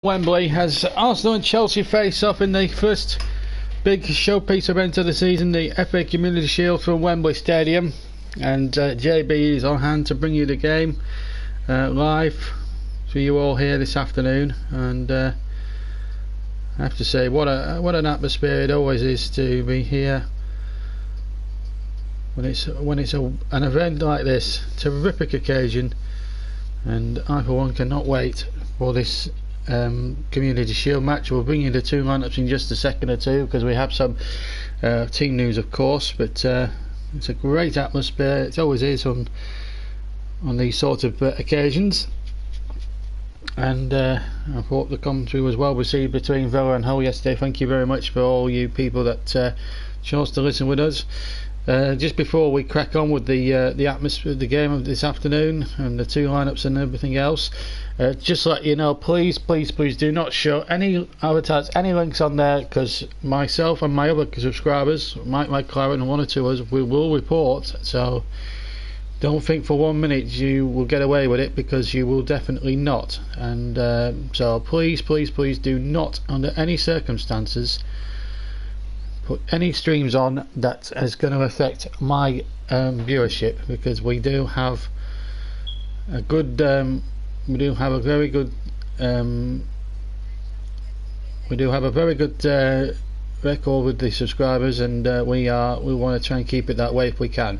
Wembley as Arsenal and Chelsea face off in the first big showpiece event of the season, the FA Community Shield from Wembley Stadium, and JB is on hand to bring you the game live for you all here this afternoon. And I have to say, what an atmosphere it always is to be here when it's an event like this. Terrific occasion, and I for one cannot wait for this Community Shield match. We'll bring you the two lineups in just a second or two because we have some team news, of course, but it's a great atmosphere. It always is on these sort of occasions, and I thought the commentary was well received between Villa and Hull yesterday. Thank you very much for all you people that chose to listen with us. Just before we crack on with the atmosphere of the game of this afternoon and the two lineups and everything else, just to let you know, please do not show any advertise any links on there, because myself and my other subscribers, Mike McLaren and one or two others, we will report. So don't think for 1 minute you will get away with it, because you will definitely not. And so please do not, under any circumstances, put any streams on that is going to affect my viewership, because we do have a good very good record with the subscribers, and we want to try and keep it that way if we can.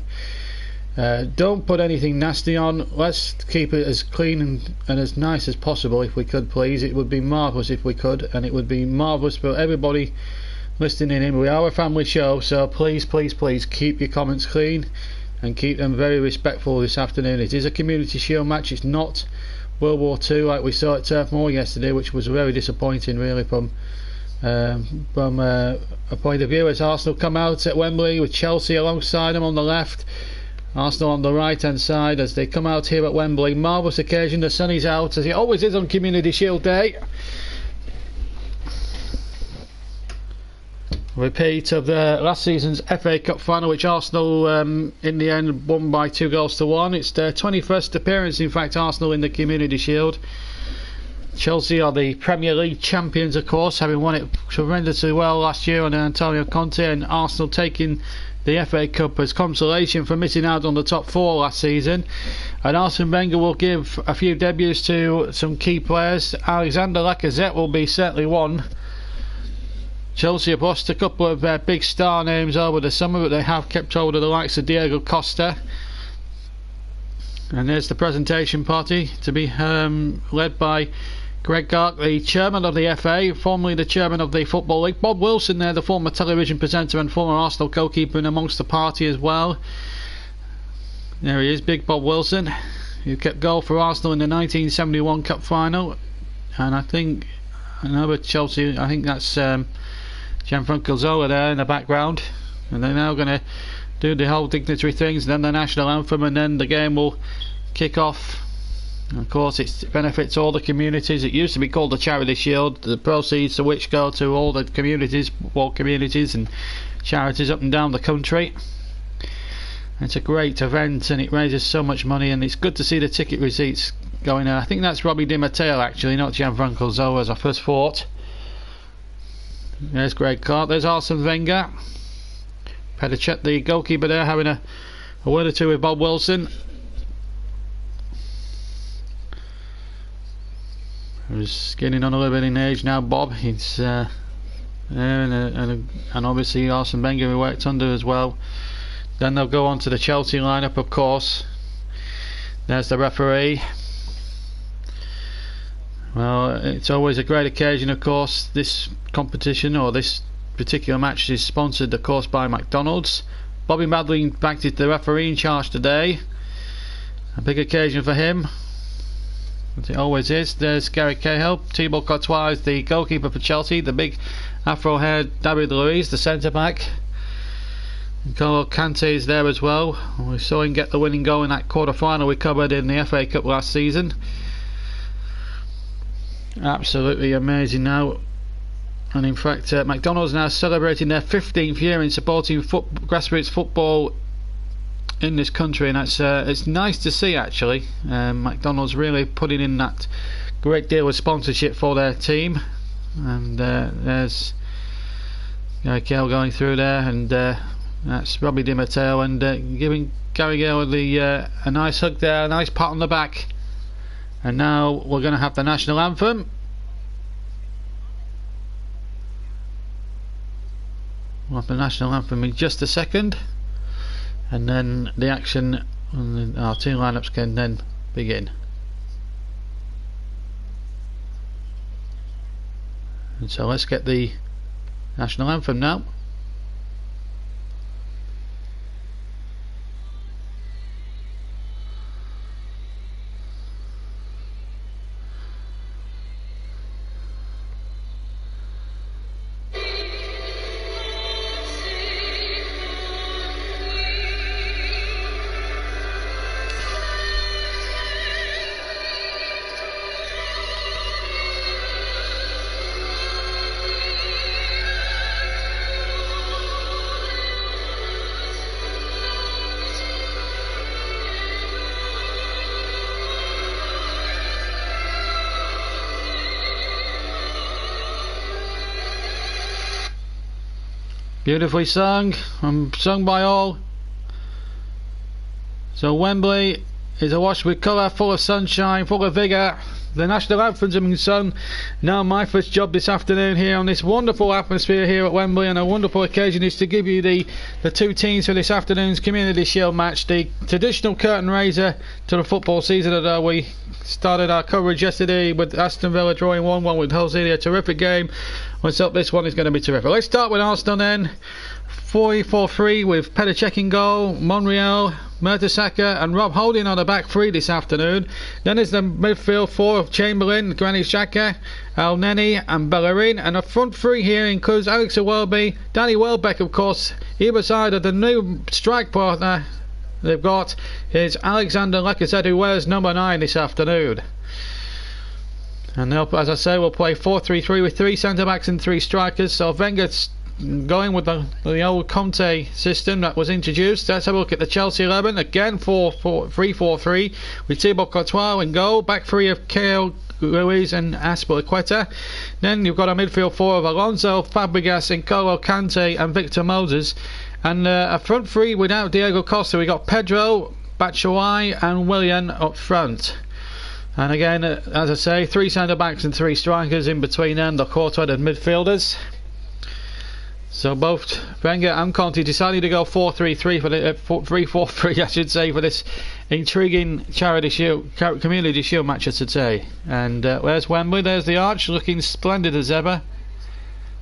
Don't put anything nasty on. Let's keep it as clean and as nice as possible if we could, please. It would be marvellous if we could, and it would be marvellous for everybody listening in. We are a family show, so please keep your comments clean and keep them very respectful this afternoon. It is a Community Shield match. It's not World War II like we saw at Turf Moor yesterday, which was very disappointing really from a point of view, as Arsenal come out at Wembley with Chelsea alongside them on the left, Arsenal on the right hand side as they come out here at Wembley. Marvellous occasion. The sun is out, as it always is on Community Shield Day. Repeat of the last season's FA Cup final, which Arsenal in the end won by 2-1. It's their 21st appearance, in fact, Arsenal in the Community Shield. Chelsea are the Premier League champions, of course, having won it tremendously well last year under Antonio Conte, and Arsenal taking the FA Cup as consolation for missing out on the top four last season. And Arsene Wenger will give a few debuts to some key players. Alexander Lacazette will be certainly one. Chelsea have lost a couple of big star names over the summer, but they have kept hold of the likes of Diego Costa. And there's the presentation party to be led by Greg Gark, the chairman of the FA, formerly the chairman of the Football League. Bob Wilson there, the former television presenter and former Arsenal goalkeeper, in amongst the party as well. There he is, big Bob Wilson, who kept goal for Arsenal in the 1971 Cup final. And I think another Chelsea, I think that's Gianfranco Zola there in the background, and they're now going to do the whole dignitary things, and then the national anthem, and then the game will kick off. And of course, it benefits all the communities. It used to be called the Charity Shield, the proceeds to which go to all the communities, football communities and charities up and down the country. It's a great event, and it raises so much money, and it's good to see the ticket receipts going there. I think that's Robbie Di Matteo actually, not Gianfranco Zola, as I first thought. There's Greg Clark, there's Arsene Wenger. Pedichet, the goalkeeper there, having a word or two with Bob Wilson. Who's getting on a little bit in age now, Bob. He's there, and obviously Arsene Wenger, who worked under as well. Then they'll go on to the Chelsea lineup, of course. There's the referee. Well, it's always a great occasion, of course. This competition, or this particular match, is sponsored, of course, by McDonald's. Bobby Madley, in fact, is the referee in charge today. A big occasion for him, as it always is. There's Gary Cahill. Thibaut Courtois is the goalkeeper for Chelsea. The big afro-haired David Luiz, the centre-back. N'Golo Kante is there as well. We saw him get the winning goal in that quarter-final we covered in the FA Cup last season. Absolutely amazing now. And in fact, McDonald's now celebrating their 15th year in supporting grassroots football in this country, and that's it's nice to see actually. McDonald's really putting in that great deal of sponsorship for their team. And there's Gary Gale going through there, and that's Robbie Di Matteo, and giving Gary Gale a nice hug there, a nice pat on the back. And now we're going to have the national anthem. We'll have the national anthem in just a second, and then the action on our two lineups can then begin. And so let's get the national anthem now. Beautifully sung, and sung by all. So Wembley is awash with colour, full of sunshine, full of vigour. The national anthem's been sung. Now my first job this afternoon here on this wonderful atmosphere here at Wembley, and a wonderful occasion, is to give you the two teams for this afternoon's Community Shield match. The traditional curtain raiser to the football season, although we started our coverage yesterday with Aston Villa drawing 1-1 with Hull City. A terrific game. Let's hope this one is going to be terrific. Let's start with Arsenal then. 4-4-3 with Petr Cech in goal, Monreal, Mertesacker and Rob Holding on the back three this afternoon. Then there's the midfield four of Chamberlain, Granit Xhaka, El Neni and Bellerin, and the front three here includes Alex Iwobi, Danny Welbeck, of course. Either side of the new strike partner they've got is Alexander Lacazette, who wears number 9 this afternoon. And they'll, as I say, we'll play 4-3-3 with 3 centre-backs and 3 strikers. So Wenger's going with the old Conte system that was introduced. Let's have a look at the Chelsea 11. Again, 3-4-3 with Thibaut Courtois in goal. Back three of Kale, Ruiz and Azpilicueta. Then you've got a midfield four of Alonso, Fabregas, N'Golo Kante and Victor Moses. And a front three without Diego Costa. We've got Pedro, Batshuayi and Willian up front. And again, as I say, 3 centre-backs and 3 strikers in between them, the court-headed midfielders. So both Wenger and Conte decided to go 4-3-3 for the 3-4-3, I should say, for this intriguing Charity Shield, Community Shield match, I should say. And there's Wembley, there's the arch, looking splendid as ever.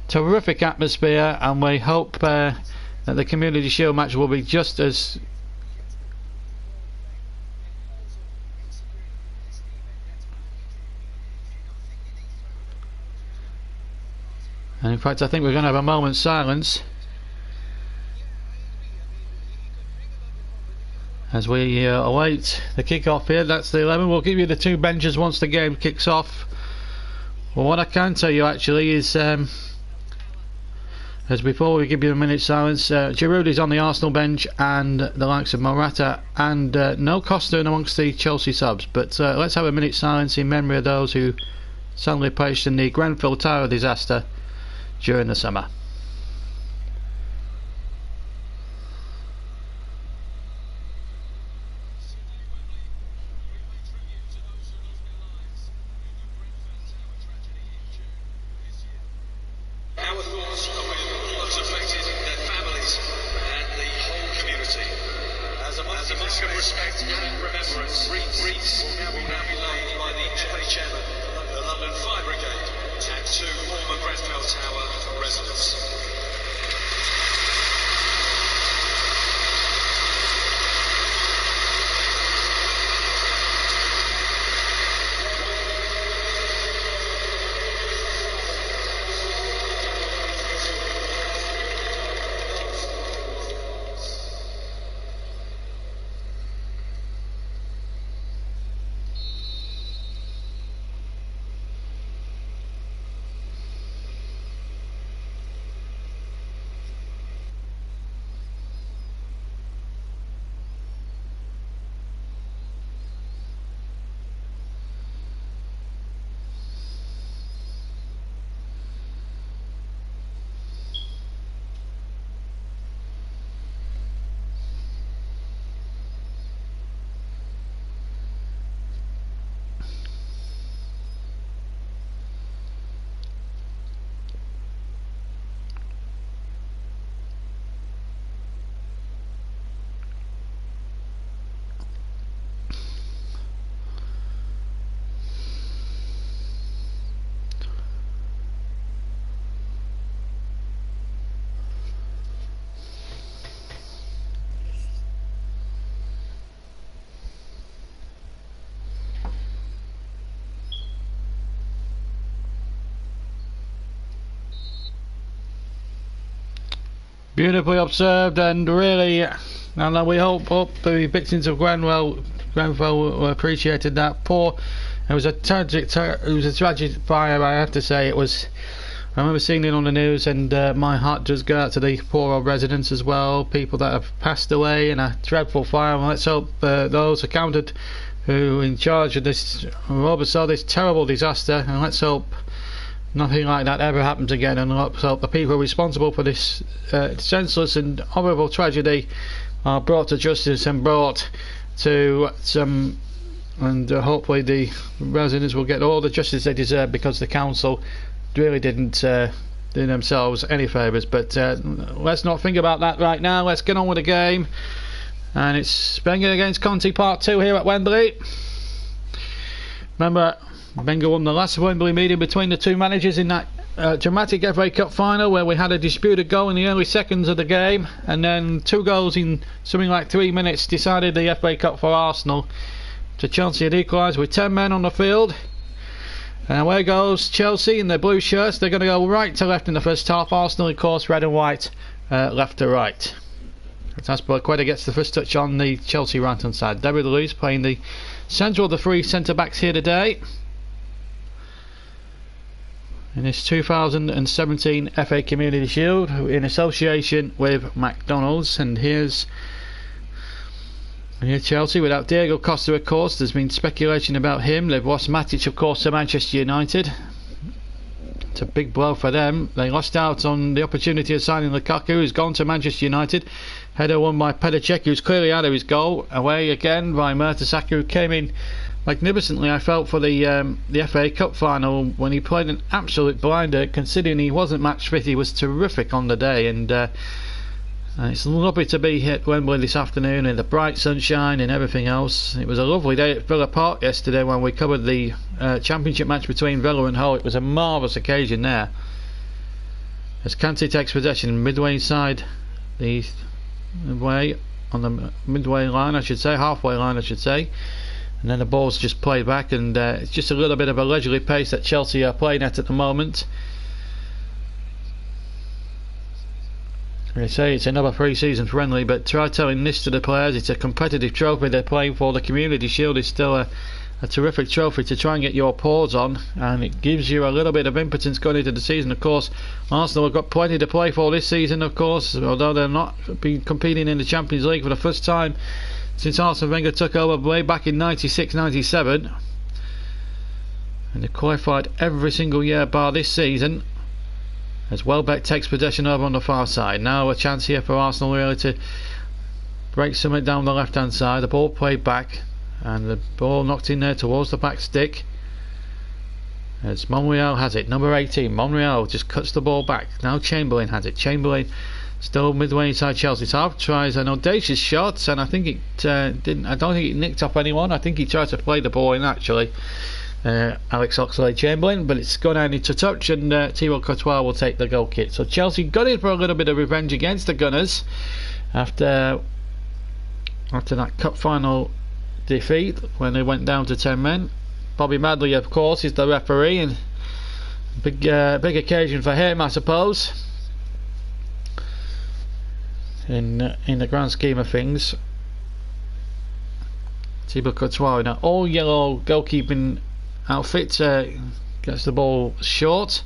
Terrific atmosphere, and we hope that the Community Shield match will be just as. And in fact, I think we're going to have a moment's silence as we await the kick-off here. That's the 11. We'll give you the 2 benches once the game kicks off. Well, what I can tell you actually is, as before we give you a minute's silence, Giroud is on the Arsenal bench, and the likes of Morata, and no Costa in amongst the Chelsea subs. But let's have a minute's silence in memory of those who suddenly perished in the Grenfell Tower disaster during the summer. Our thoughts are with those affected, their families and the whole community. As a mark of respect and remembrance, wreaths will now be laid by the FA chairman, the London Fire Brigade, and 2 former Grenfell Tower residents. Beautifully observed, and really, and we hope the victims of Grenfell appreciated that. It was a tragic fire, I have to say. I remember seeing it on the news, and my heart does go out to the poor old residents as well, people that have passed away in a dreadful fire. And let's hope those accounted who in charge of this, who oversaw this terrible disaster, and let's hope nothing like that ever happens again, and let's hope the people responsible for this senseless and horrible tragedy are brought to justice and brought to some, and hopefully the residents will get all the justice they deserve, because the council really didn't do themselves any favours. But let's not think about that right now. Let's get on with the game, and it's Wenger against Conte Part 2 here at Wembley. Remember, Wenger won the last Wembley meeting between the two managers in that dramatic FA Cup final, where we had a disputed goal in the early seconds of the game, and then 2 goals in something like 3 minutes decided the FA Cup for Arsenal. So Chelsea had equalised with 10 men on the field. And away goes Chelsea in their blue shirts. They're going to go right to left in the first half. Arsenal, of course, red and white, left to right. Aspilicueta gets the first touch on the Chelsea right hand side. David Luiz playing the centre of the 3 centre backs here today in this 2017 FA Community Shield in association with McDonald's. And here's Chelsea without Diego Costa, of course. There's been speculation about him. They've lost Matic, of course, to Manchester United. It's a big blow for them. They lost out on the opportunity of signing Lukaku, who's gone to Manchester United. Header won by Pedicek, who's clearly out of his goal. Away again by Mertesacker, who came in magnificently, I felt, for the FA Cup final, when he played an absolute blinder, considering he wasn't match fit. He was terrific on the day, and it's lovely to be here at Wembley this afternoon in the bright sunshine and everything else. It was a lovely day at Villa Park yesterday when we covered the championship match between Villa and Hull. It was a marvellous occasion there, as Kante takes possession midway inside the way, on the midway line I should say, halfway line I should say, and then the ball's just played back, and it's just a little bit of a leisurely pace that Chelsea are playing at the moment. They say it's another pre-season friendly, but try telling this to the players. It's a competitive trophy they're playing for. The Community Shield is still a terrific trophy to try and get your paws on, and it gives you a little bit of impotence going into the season. Of course, Arsenal have got plenty to play for this season, of course, although they're not been competing in the Champions League for the first time since Arsene Wenger took over way back in 96-97, and they qualified every single year bar this season, as Welbeck takes possession over on the far side. Now a chance here for Arsenal really to break something down the left hand side. The ball played back, and the ball knocked in there towards the back stick, as Monreal has it. Number 18, Monreal just cuts the ball back. Now Chamberlain has it. Chamberlain still midway inside Chelsea's half, tries an audacious shot, and I think it didn't. I don't think it nicked off anyone. I think he tried to play the ball in, actually, Alex Oxlade-Chamberlain, but it's gone down into touch, and Thibaut Courtois will take the goal kick. So Chelsea got in for a little bit of revenge against the Gunners after that cup final defeat when they went down to 10 men. Bobby Madley, of course, is the referee, and big occasion for him, I suppose, in the grand scheme of things. Thibaut Courtois in an all yellow goalkeeping outfit gets the ball short.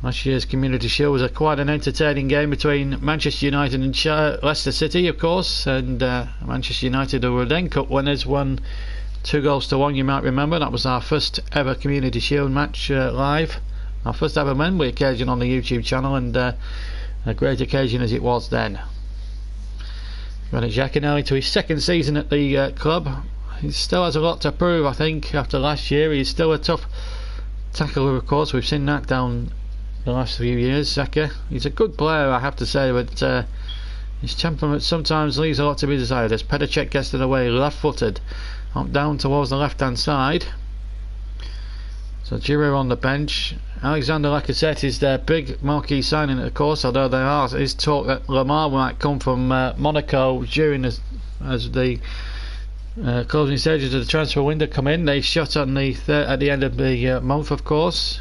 Last year's Community Shield was quite an entertaining game between Manchester United and Leicester City, of course, and Manchester United, who were then cup winners, won 2-1. You might remember that was our first ever Community Shield match live, our first ever Wembley occasion on the YouTube channel, and a great occasion as it was then. Granit Xhaka now into his second season at the club. He still has a lot to prove, I think, after last year. He's still a tough tackler, of course. We've seen that down the last few years, Xhaka. He's a good player, I have to say, but his temperament sometimes leaves a lot to be desired. As Pedicek gets it away, left-footed, up down towards the left-hand side. So Giroud on the bench. Alexander Lacazette is their big marquee signing, of course, although there is talk that Lamar might come from Monaco during as the closing stages of the transfer window come in. They shut on at the end of the month, of course.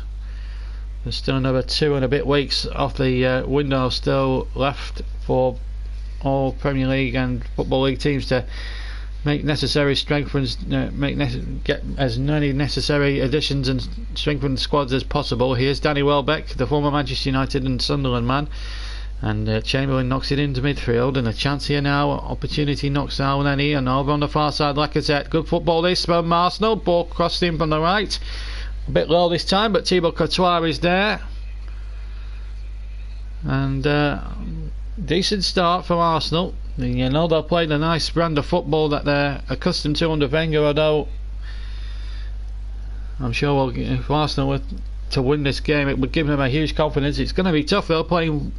There's still another 2 and a bit weeks off the window still left for all Premier League and Football League teams to make necessary strengthens, get as many necessary additions and strengthen squads as possible. Here's Danny Welbeck, the former Manchester United and Sunderland man, and Chamberlain knocks it into midfield, and a chance here now. Opportunity knocks out Lenny, and over on the far side Lacazette. Good football this from Arsenal. Ball crossed in from the right, a bit low this time, but Thibaut Courtois is there, and decent start from Arsenal. You know, they'll play the nice brand of football that they're accustomed to under Wenger, although I'm sure if Arsenal were to win this game, it would give them a huge confidence. It's going to be tough. They're playing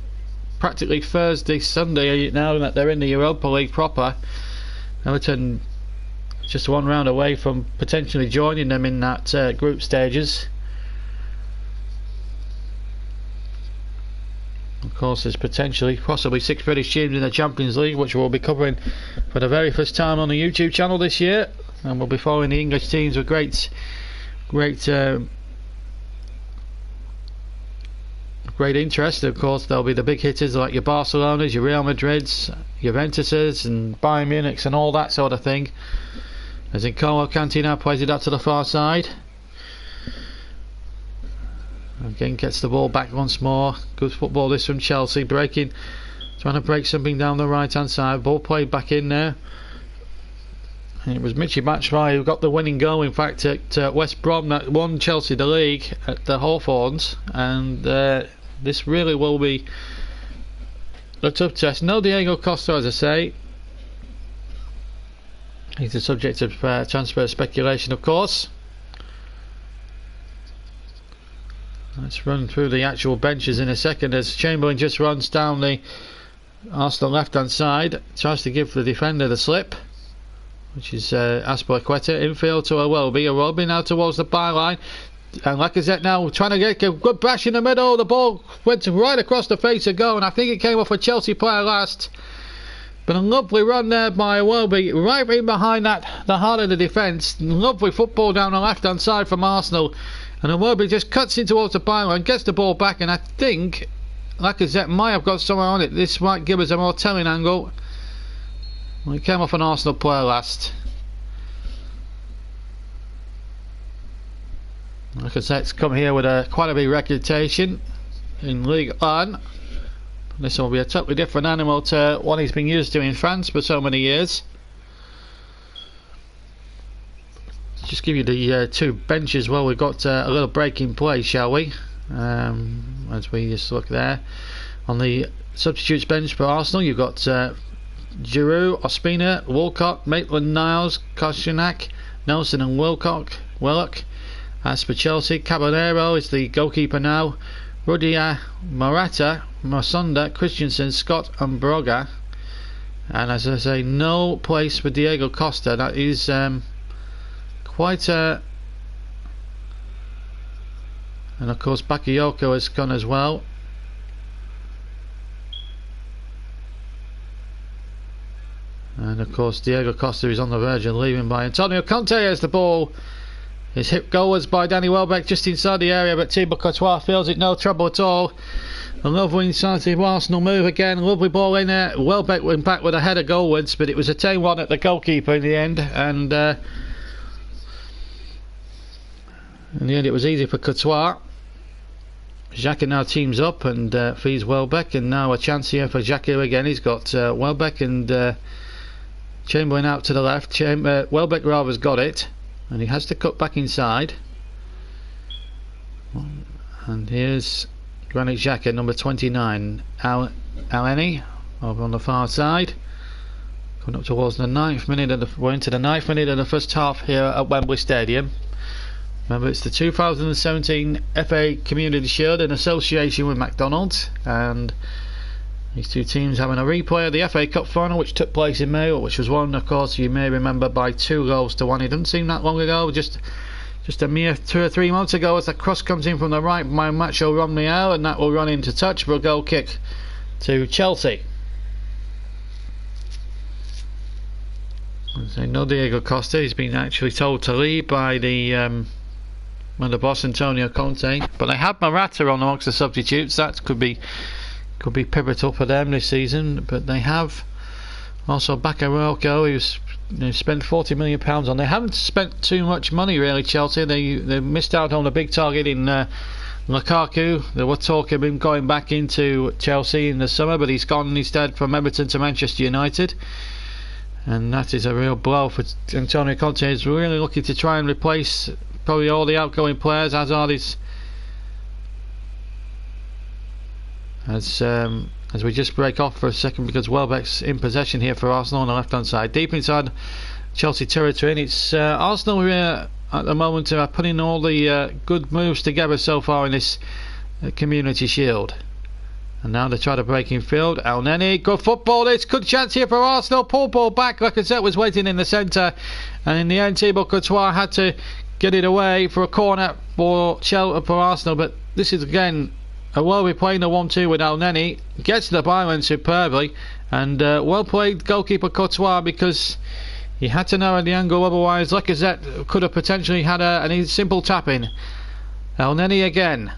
practically Thursday, Sunday now that they're in the Europa League proper. Everton just one round away from potentially joining them in that group stages. Of course, there's possibly 6 British teams in the Champions League, which we'll be covering for the very first time on the YouTube channel this year, and we'll be following the English teams with great interest. Of course, there'll be the big hitters like your Barcelonas, your Real Madrids, Juventuses, and Bayern Munichs, and all that sort of thing. As N'Golo Kante now plays it out to the far side. Again, gets the ball back once more. Good football this from Chelsea, trying to break something down the right hand side. Ball played back in there, and it was Michy Batshuayi who got the winning goal, in fact, at West Brom, that won Chelsea the league at the Hawthorns. And this really will be a tough test. No Diego Costa, as I say. He's the subject of transfer speculation, of course. Let's run through the actual benches in a second as Chamberlain just runs down the Arsenal left hand side, tries to give the defender the slip, which is Azpilicueta. Infield to Iwobi now towards the byline, and Lacazette now trying to get a good bash in the middle. The ball went right across the face of goal, and I think it came off a Chelsea player last. But a lovely run there by Iwobi, right in behind the heart of the defence. Lovely football down the left hand side from Arsenal. And Iwobi just cuts in towards the byline, gets the ball back, and I think Lacazette might have got somewhere on it. This might give us a more telling angle. Well, he came off an Arsenal player last. Lacazette's come here with quite a big reputation in Ligue 1. This will be a totally different animal to what he's been used to in France for so many years. Just give you the 2 benches. Well, we've got a little break in play, shall we? As we just look there on the substitutes bench for Arsenal, you've got Giroud, Ospina, Walcott, Maitland-Niles, Koscielny, Nelson and Willock. As for Chelsea, Caballero is the goalkeeper now. Rudiger, Morata, Masonda, Christensen, Scott and Broga. And as I say, no place for Diego Costa. That is quite a... And of course Bakayoko has gone as well. And of course Diego Costa is on the verge of leaving by Antonio Conte as the ball is hit goalwards by Danny Welbeck just inside the area, but Thibaut Courtois feels it no trouble at all. A lovely incisive Arsenal move again, lovely ball in there. Welbeck went back with a header goalwards, but it was a tame one at the goalkeeper in the end, and in the end it was easy for Courtois. Xhaka now teams up and feeds Welbeck, and now a chance here for Xhaka again. He's got Welbeck and Chamberlain out to the left. Welbeck rather's got it, and he has to cut back inside. And here's Granit Xhaka, number 29. Elneny over on the far side. Coming up towards the 9th minute. We're into the 9th minute of the first half here at Wembley Stadium. Remember, it's the 2017 FA Community Shield in association with McDonald's, and these two teams having a replay of the FA Cup final, which took place in May, which was won, of course, you may remember, by 2-1. It doesn't seem that long ago, just a mere 2 or 3 months ago, as the cross comes in from the right by Macho Romney, and that will run into touch for a goal kick to Chelsea. So no Diego Costa. He's been actually told to leave by the under boss Antonio Conte. But they had Morata on amongst the substitutes. That could be pivotal for them this season. But they have also Bakayoko, who's spent £40 million on. They haven't spent too much money really, Chelsea. They missed out on a big target in Lukaku. There were talk of him going back into Chelsea in the summer, but he's gone instead from Everton to Manchester United. And that is a real blow for Antonio Conte. He's really looking to try and replace probably all the outgoing players, as we just break off for a second because Welbeck's in possession here for Arsenal on the left hand side, deep inside Chelsea territory. And it's Arsenal at the moment are putting all the good moves together so far in this Community Shield. And now they try to break in field. El Neni, good football. This good chance here for Arsenal. Pull ball back. Lacazette was waiting in the centre, and in the end Thibaut Courtois had to get it away for a corner for Arsenal. But this is again a well playing the 1-2 with El Neni. Gets the byline superbly, and well played goalkeeper Courtois, because he had to narrow the angle, otherwise Lacazette could have potentially had a simple tap in. El Neni again.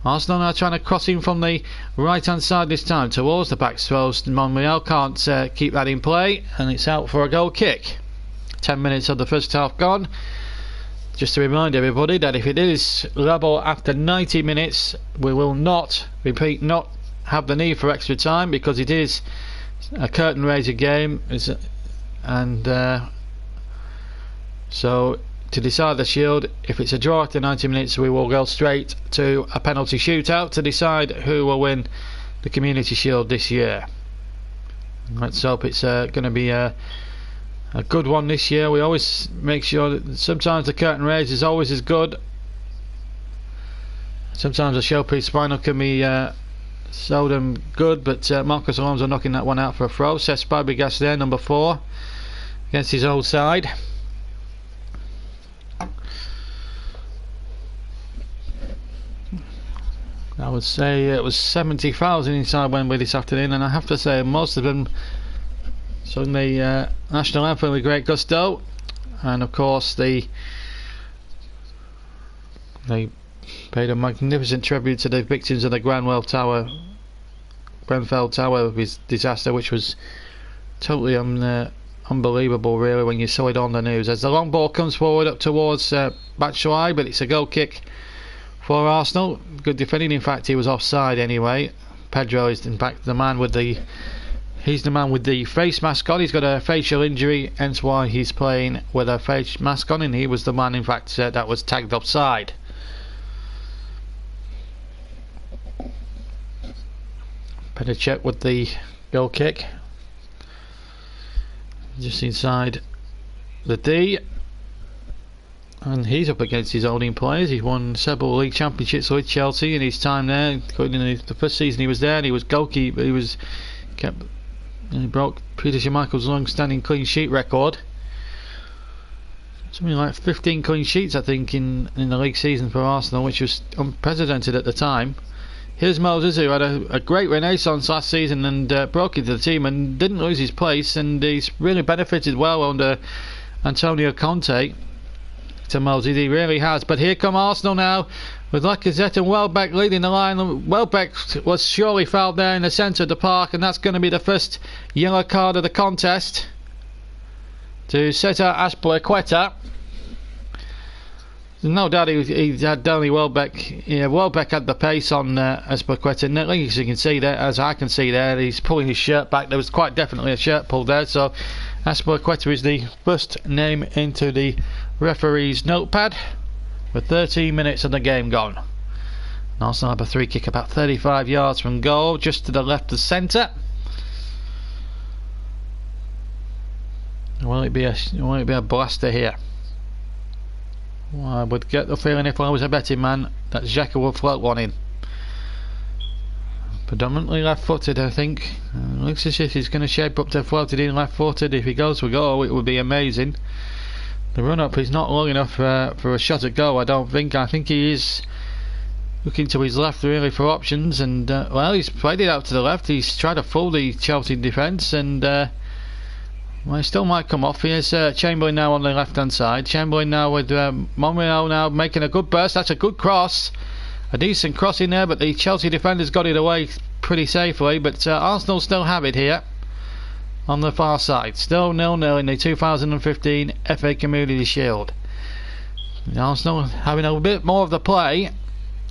Arsenal now trying to cross in from the right hand side this time towards the back throws. Monreal can't keep that in play, and it's out for a goal kick. 10 minutes of the first half gone. Just to remind everybody that if it is level after 90 minutes, we will not have the need for extra time, because it is a curtain raiser game, and so to decide the Shield, if it's a draw after 90 minutes, we will go straight to a penalty shootout to decide who will win the Community Shield this year. Let's hope it's going to be a good one this year. We always make sure that sometimes the curtain raise is always as good. Sometimes the showpiece final can be seldom good, but Marcos Alonso knocking that one out for a throw. Cesc Fabregas there, number 4, against his old side. I would say it was 70,000 inside Wembley this afternoon, and I have to say most of them sung the national anthem with great gusto, and of course they paid a magnificent tribute to the victims of the Grenfell Tower disaster, which was totally unbelievable really when you saw it on the news. As the long ball comes forward up towards Batshuayi, but it's a goal kick for Arsenal. Good defending. In fact, he was offside anyway. Pedro is in fact the man with the face mask on. He's got a facial injury, hence why he's playing with a face mask on, and he was the man in fact that was tagged offside. Pedicek with the goal kick, just inside the D. And he's up against his olding players. He's won several league championships with Chelsea in his time there, including in the first season he was there, and he was goalkeeper. He broke Peter Schmeichel's long-standing clean sheet record. Something like 15 clean sheets, I think, in the league season for Arsenal, which was unprecedented at the time. Here's Moses, who had a great renaissance last season and broke into the team and didn't lose his place, and he's really benefited well under Antonio Conte. To Moses, he really has. But here come Arsenal now with Lacazette and Welbeck leading the line. Welbeck was surely fouled there in the centre of the park, and that's going to be the first yellow card of the contest to Cesar Azpilicueta. No doubt he had Danny Welbeck. Yeah, Welbeck had the pace on Azpilicueta, and as you can see there, as I can see there, he's pulling his shirt back. There was quite definitely a shirt pulled there, so Azpilicueta is the first name into the referee's notepad with 13 minutes of the game gone. And Arsenal have a free kick about 35 yards from goal, just to the left of centre. Will it be a blaster here? Well, I would get the feeling, if I was a betting man, that Xhaka would float one in. Predominantly left-footed, I think. Looks as if he's going to shape up to float it in left-footed. If he goes for goal, it would be amazing. The run-up is not long enough for a shot at goal, I don't think. I think he is looking to his left really for options, and well, he's played it out to the left. He's tried to fool the Chelsea defence, and Well, it still might come off. Here's Chamberlain now on the left hand side. Chamberlain now with Monreal now making a good burst. That's a good cross. A decent cross in there, but the Chelsea defenders got it away pretty safely. But Arsenal still have it here on the far side. Still 0-0 in the 2015 FA Community Shield. Arsenal having a bit more of the play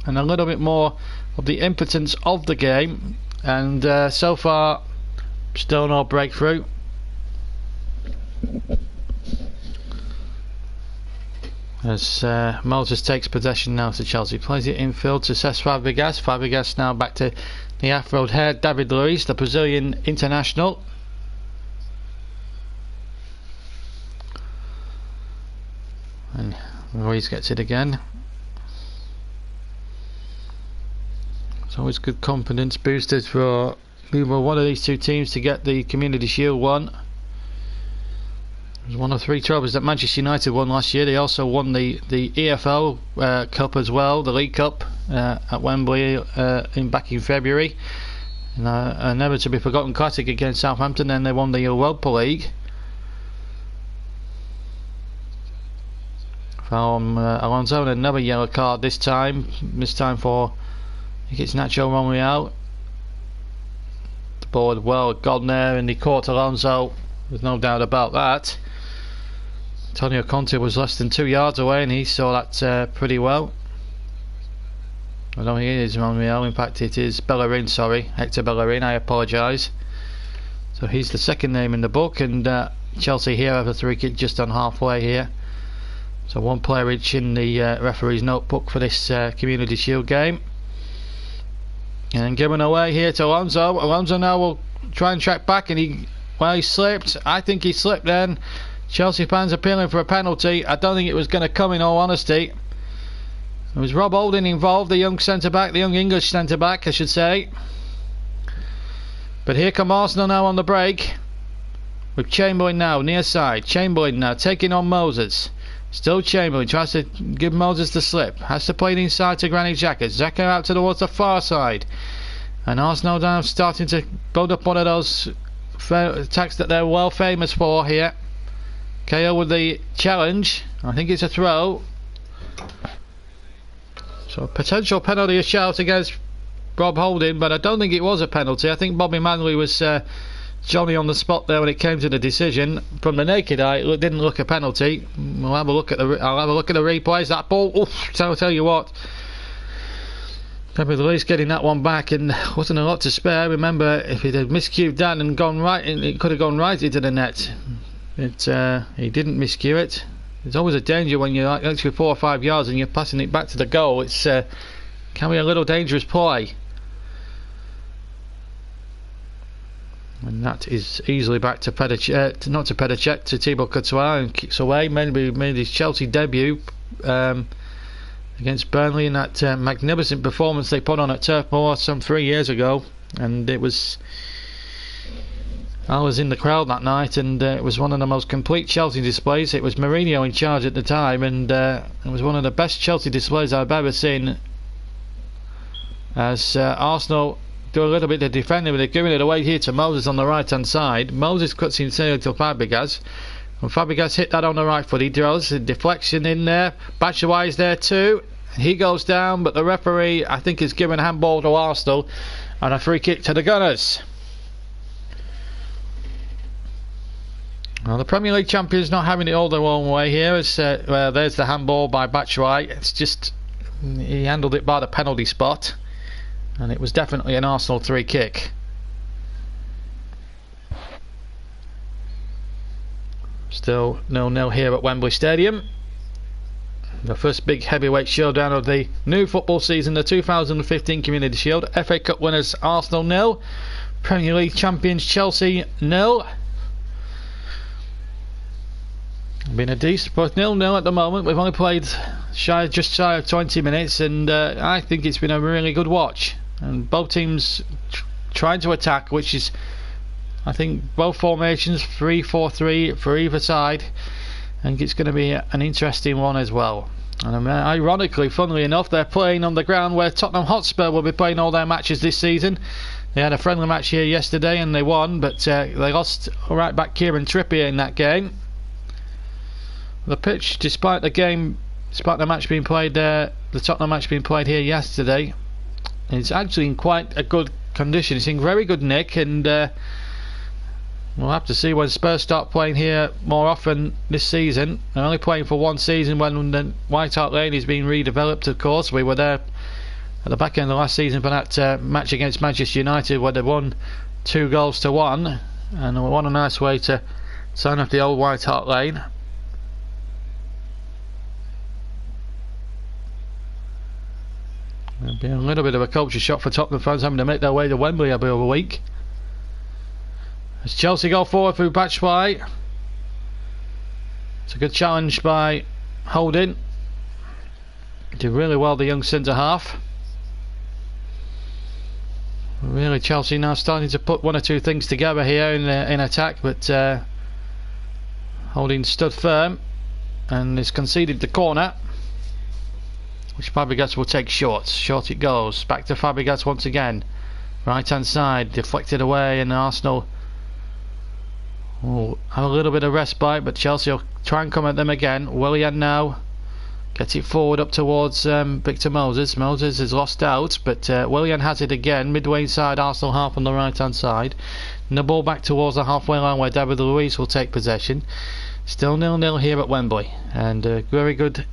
and a little bit more of the impotence of the game. And so far, still no breakthrough. As Moses takes possession now to Chelsea, plays it infield to Cesc Fabregas. Fabregas now back to the afro hair David Luiz, the Brazilian international. And Luiz gets it again. It's always good confidence boosters for either one of these two teams to get the Community Shield won. It was one of 3 trophies that Manchester United won last year. They also won the EFL Cup as well, the League Cup at Wembley back in February. And a never to be forgotten classic against Southampton. Then they won the Europa League. From Alonso, and another yellow card this time. This time for, I think it's Nacho Monreal. The ball had well gone there, and he caught Alonso. There's no doubt about that. Antonio Conte was less than 2 yards away, and he saw that pretty well. I don't think it is Monreal. In fact, it is Bellerin. Sorry, Hector Bellerin. I apologise. So he's the second name in the book, and Chelsea here have a 3 kick just on halfway here. So 1 player each in the referee's notebook for this Community Shield game. And given away here to Alonso. Alonso now will try and track back, and he slipped. I think he slipped then. Chelsea fans appealing for a penalty. I don't think it was going to come, in all honesty. It was Rob Holding involved, the young centre-back, the young English centre-back I should say. But here come Arsenal now on the break. With Chamberlain now near side. Chamberlain now taking on Moses. Still Chamberlain tries to give Moses the slip. Has to play it inside to Granit Xhaka. Xhaka out towards the far side. And Arsenal now starting to build up one of those attacks that they're well famous for here. KO with the challenge. I think it's a throw. So a potential penalty, a shout against Rob Holding, but I don't think it was a penalty. I think Bobby Manley was Johnny on the spot there when it came to the decision. From the naked eye, it didn't look a penalty. I'll have a look at the replays. That ball, oof, I'll tell you what. David Luiz getting that one back, and wasn't a lot to spare. Remember, if it had miscued that and gone right, it could have gone right into the net. He didn't miscue it. There's always a danger when you're actually 4 or 5 yards and you're passing it back to the goal. It's can be a little dangerous play. And that is easily back to not to Pedicek, to Thibaut Courtois, and kicks away. Made his Chelsea debut against Burnley in that magnificent performance they put on at Turf Moor some 3 years ago. And it was, I was in the crowd that night, and it was one of the most complete Chelsea displays. It was Mourinho in charge at the time, and it was one of the best Chelsea displays I've ever seen. As Arsenal do a little bit of defending, but they're giving it away here to Moses on the right hand side. Moses cuts inside to Fabregas, and Fabregas hit that on the right foot. He draws a deflection in there. Batshuayi is there too. He goes down, but the referee, I think, is giving a handball to Arsenal and a free kick to the Gunners. Well, the Premier League champions not having it all their own way here. As there's the handball by Batshuayi. It's just, he handled it by the penalty spot, and it was definitely an Arsenal 3 kick. Still 0-0 here at Wembley Stadium. The first big heavyweight showdown of the new football season, the 2015 Community Shield. FA Cup winners Arsenal 0, Premier League champions Chelsea 0. Been a decent, but 0-0 at the moment. We've only played just shy of 20 minutes, and I think it's been a really good watch. And both teams trying to attack, which is, I think, both formations 3-4-3 for either side. I think it's going to be an interesting one as well. And ironically, funnily enough, they're playing on the ground where Tottenham Hotspur will be playing all their matches this season. They had a friendly match here yesterday and they won, but they lost right back Kieran Trippier in that game. The pitch, despite the match being played there, the Tottenham match being played here yesterday, it's actually in quite a good condition. It's in very good nick, and we'll have to see when Spurs start playing here more often this season. They're only playing for one season when the White Hart Lane is being redeveloped, of course. We were there at the back end of the last season for that match against Manchester United where they won 2-1, and what a nice way to sign off the old White Hart Lane. It'll be a little bit of a culture shock for Tottenham fans having to make their way to Wembley every other week. As Chelsea go forward through patch play. It's a good challenge by Holding. Did really well, the young centre half. Really, Chelsea now starting to put one or two things together here in attack, but Holding stood firm and has conceded the corner, which Fabregas will take short. Short it goes. Back to Fabregas once again. Right hand side, deflected away, and Arsenal will have a little bit of respite, but Chelsea will try and come at them again. Willian now gets it forward up towards Victor Moses. Moses has lost out, but Willian has it again. Midway inside Arsenal half on the right hand side. And the ball back towards the halfway line where David Luiz will take possession. Still 0-0 here at Wembley, and very good.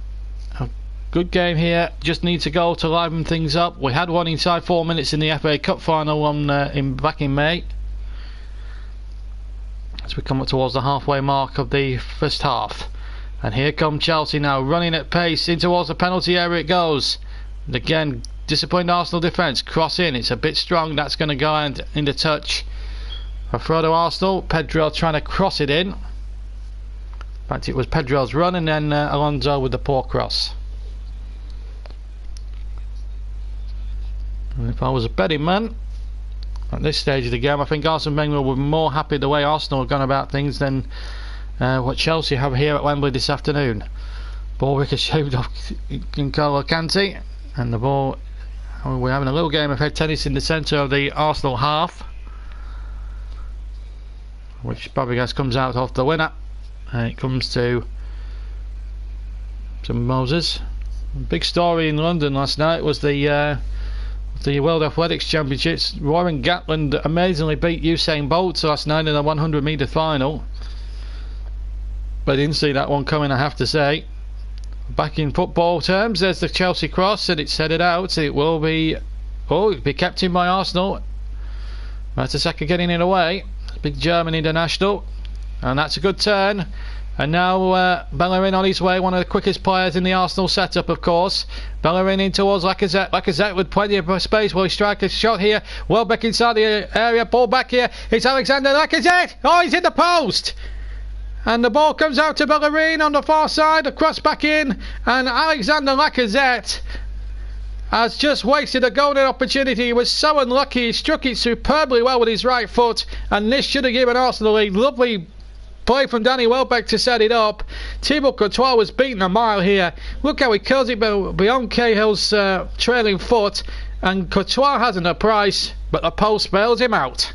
Good game here. Just needs a goal to liven things up. We had one inside 4 minutes in the FA Cup final back in May. As we come up towards the halfway mark of the first half, and here come Chelsea now, running at pace in towards the penalty area it goes. And again, disciplined Arsenal defence. Cross in. It's a bit strong. That's going to go into touch for Frodo Arsenal. Pedro trying to cross it in. In fact, it was Pedro's run, and then Alonso with the poor cross. And if I was a betting man at this stage of the game, I think Arsene Wenger would be more happy the way Arsenal have gone about things than what Chelsea have here at Wembley this afternoon. Ball ricocheted off N'Golo Kante, and the ball, we're having a little game of head tennis in the centre of the Arsenal half, which Fabregas comes out off the winner, and it comes to Moses. Big story in London last night was the World Athletics Championships. Warren Gatland amazingly beat Usain Bolt last night in the 100 metre final. But I didn't see that one coming, I have to say. Back in football terms, there's the Chelsea cross, and it's headed out. It will be kept in by Arsenal. Mertesacker getting it away. Big German international, and that's a good turn. And now Bellerin on his way, one of the quickest players in the Arsenal setup, of course. Bellerin in towards Lacazette. Lacazette with plenty of space. Will he strike a shot here? Welbeck inside the area. Ball back here. It's Alexander Lacazette. Oh, he's in the post. And the ball comes out to Bellerin on the far side. The cross back in. And Alexander Lacazette has just wasted a golden opportunity. He was so unlucky. He struck it superbly well with his right foot. And this should have given Arsenal a lead. Lovely play from Danny Welbeck to set it up. Thibaut Courtois was beaten a mile here. Look how he curls it beyond Cahill's trailing foot, and Courtois hasn't a price, but the post bails him out,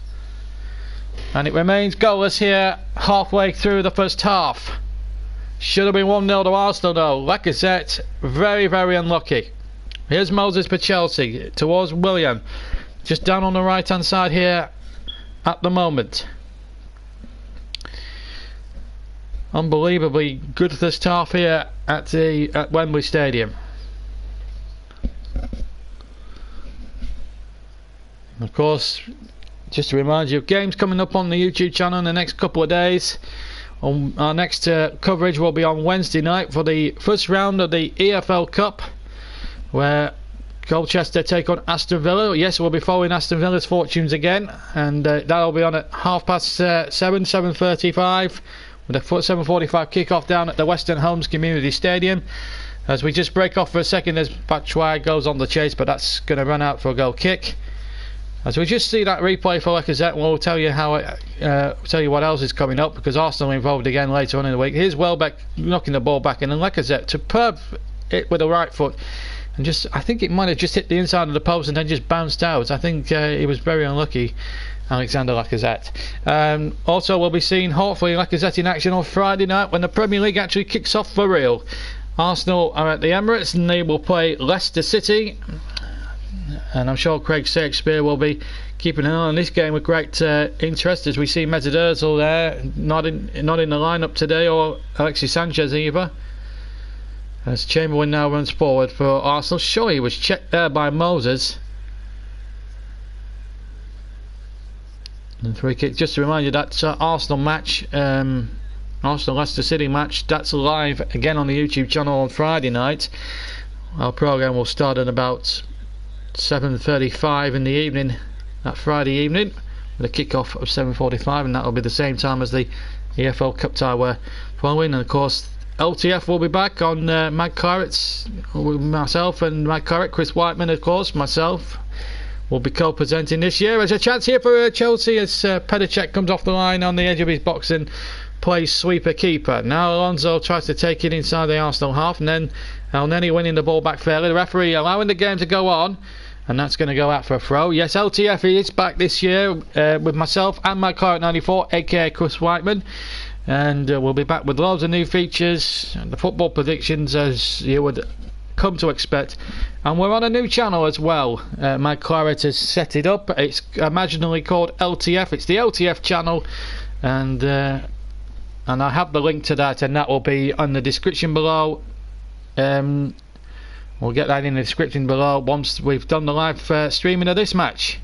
and it remains goalless here halfway through the first half. Should have been 1-0 to Arsenal though. Lacazette very, very unlucky. Here's Moses for Chelsea towards Willian, just down on the right hand side here at the moment. Unbelievably good first half here at Wembley Stadium. Of course, just to remind you of games coming up on the YouTube channel in the next couple of days. Our next coverage will be on Wednesday night for the first round of the EFL Cup, where Colchester take on Aston Villa. Yes, we'll be following Aston Villa's fortunes again, and that'll be on at 7:35. With a 7:45 kick-off down at the Western Homes Community Stadium. As we just break off for a second, as Batshuayi goes on the chase, but that's going to run out for a goal kick. As we just see that replay for Lacazette, we'll tell you tell you what else is coming up, because Arsenal are involved again later on in the week. Here's Welbeck knocking the ball back in, and Lacazette, superb it with the right foot. and I think it might have just hit the inside of the post and then just bounced out. I think he was very unlucky, Alexander Lacazette. Also, we'll be seeing hopefully Lacazette in action on Friday night when the Premier League actually kicks off for real. Arsenal are at the Emirates and they will play Leicester City, and I'm sure Craig Shakespeare will be keeping an eye on this game with great interest, as we see Mesut Ozil there not in the lineup today, or Alexis Sanchez either, as Chamberlain now runs forward for Arsenal. Sure, he was checked there by Moses. And free kick. Just to remind you, that Arsenal match, Arsenal Leicester City match, that's live again on the YouTube channel on Friday night. Our programme will start at about 7:35 in the evening, that Friday evening, with a kick-off of 7:45, and that will be the same time as the EFL Cup tie we're following. And of course LTF will be back on Mad Claret's, myself and Mad Claret, Chris Whiteman of course, myself, will be co-presenting this year. There's a chance here for Chelsea as Pedicek comes off the line on the edge of his box and plays sweeper keeper. Now Alonso tries to take it inside the Arsenal half, and then El Neni winning the ball back fairly. The referee allowing the game to go on, and that's going to go out for a throw. Yes, LTF is back this year with myself and Mad Claret 94, aka Chris Whiteman. And we'll be back with loads of new features and the football predictions, as you would come to expect. And we're on a new channel as well. Mad Claret has set it up. It's imaginally called LTF. It's the LTF channel, and I have the link to that, and that will be on the description below. We'll get that in the description below once we've done the live streaming of this match,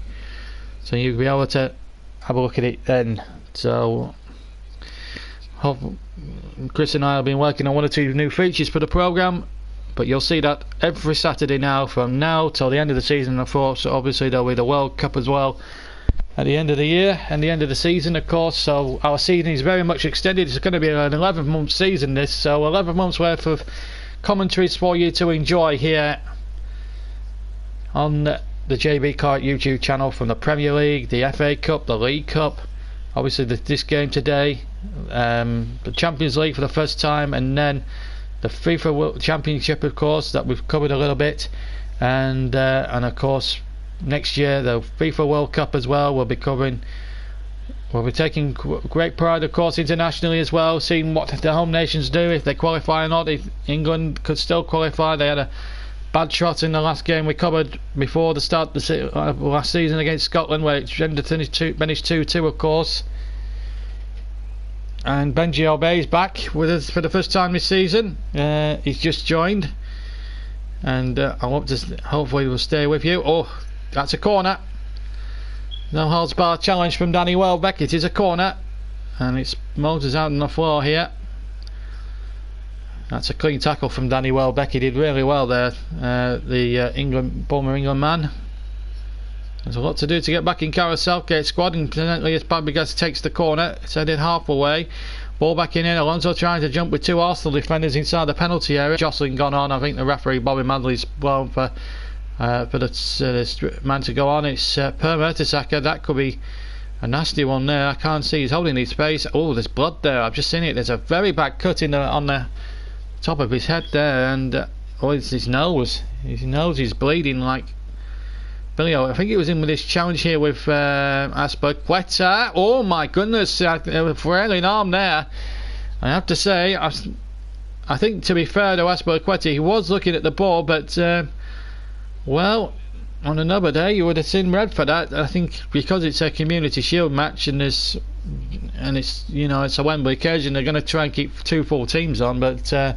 so you'll be able to have a look at it then. So Chris and I have been working on one or two new features for the programme, but you'll see that every Saturday now from now till the end of the season. Of course, obviously there'll be the World Cup as well at the end of the year and the end of the season, of course. So our season is very much extended. It's going to be an 11-month season this, so 11 months worth of commentaries for you to enjoy here on the JB Claret YouTube channel, from the Premier League, the FA Cup, the League Cup, obviously this game today, the Champions League for the first time, and then the FIFA World Championship, of course, that we've covered a little bit, and of course next year the FIFA World Cup as well. We'll be covering. We'll be taking great pride, of course, internationally as well, seeing what the home nations do, if they qualify or not. If England could still qualify, they had a bad shot in the last game we covered before the start of the last season against Scotland, where it finished 2-2, of course. And Benji Obey is back with us for the first time this season. He's just joined, and I hope hopefully we'll stay with you. Oh, that's a corner. No holds bar challenge from Danny Welbeck. It is a corner, and it's Moses out on the floor here. That's a clean tackle from Danny Welbeck. He did really well there, the former England man. There's a lot to do to get back in Gareth Southgate's squad, and incidentally as Fabregas takes the corner, it's headed half away. Ball back in here. Alonso trying to jump with two Arsenal defenders inside the penalty area. Jostling gone on. I think the referee Bobby Madley's blown for the man to go on. It's Per Mertesacker. That could be a nasty one there. I can't see. He's holding his face. Oh, there's blood there. I've just seen it. There's a very bad cut on the top of his head there, and oh, it's his nose. His nose is bleeding like Billy. I think it was in with this challenge here with Aspilicueta. Oh my goodness, flailing arm there. I have to say, I think, to be fair to Aspilicueta, he was looking at the ball, but well, on another day you would have seen red for that. I think because it's a Community Shield match and it's it's a Wembley occasion, they're going to try and keep two full teams on. But tell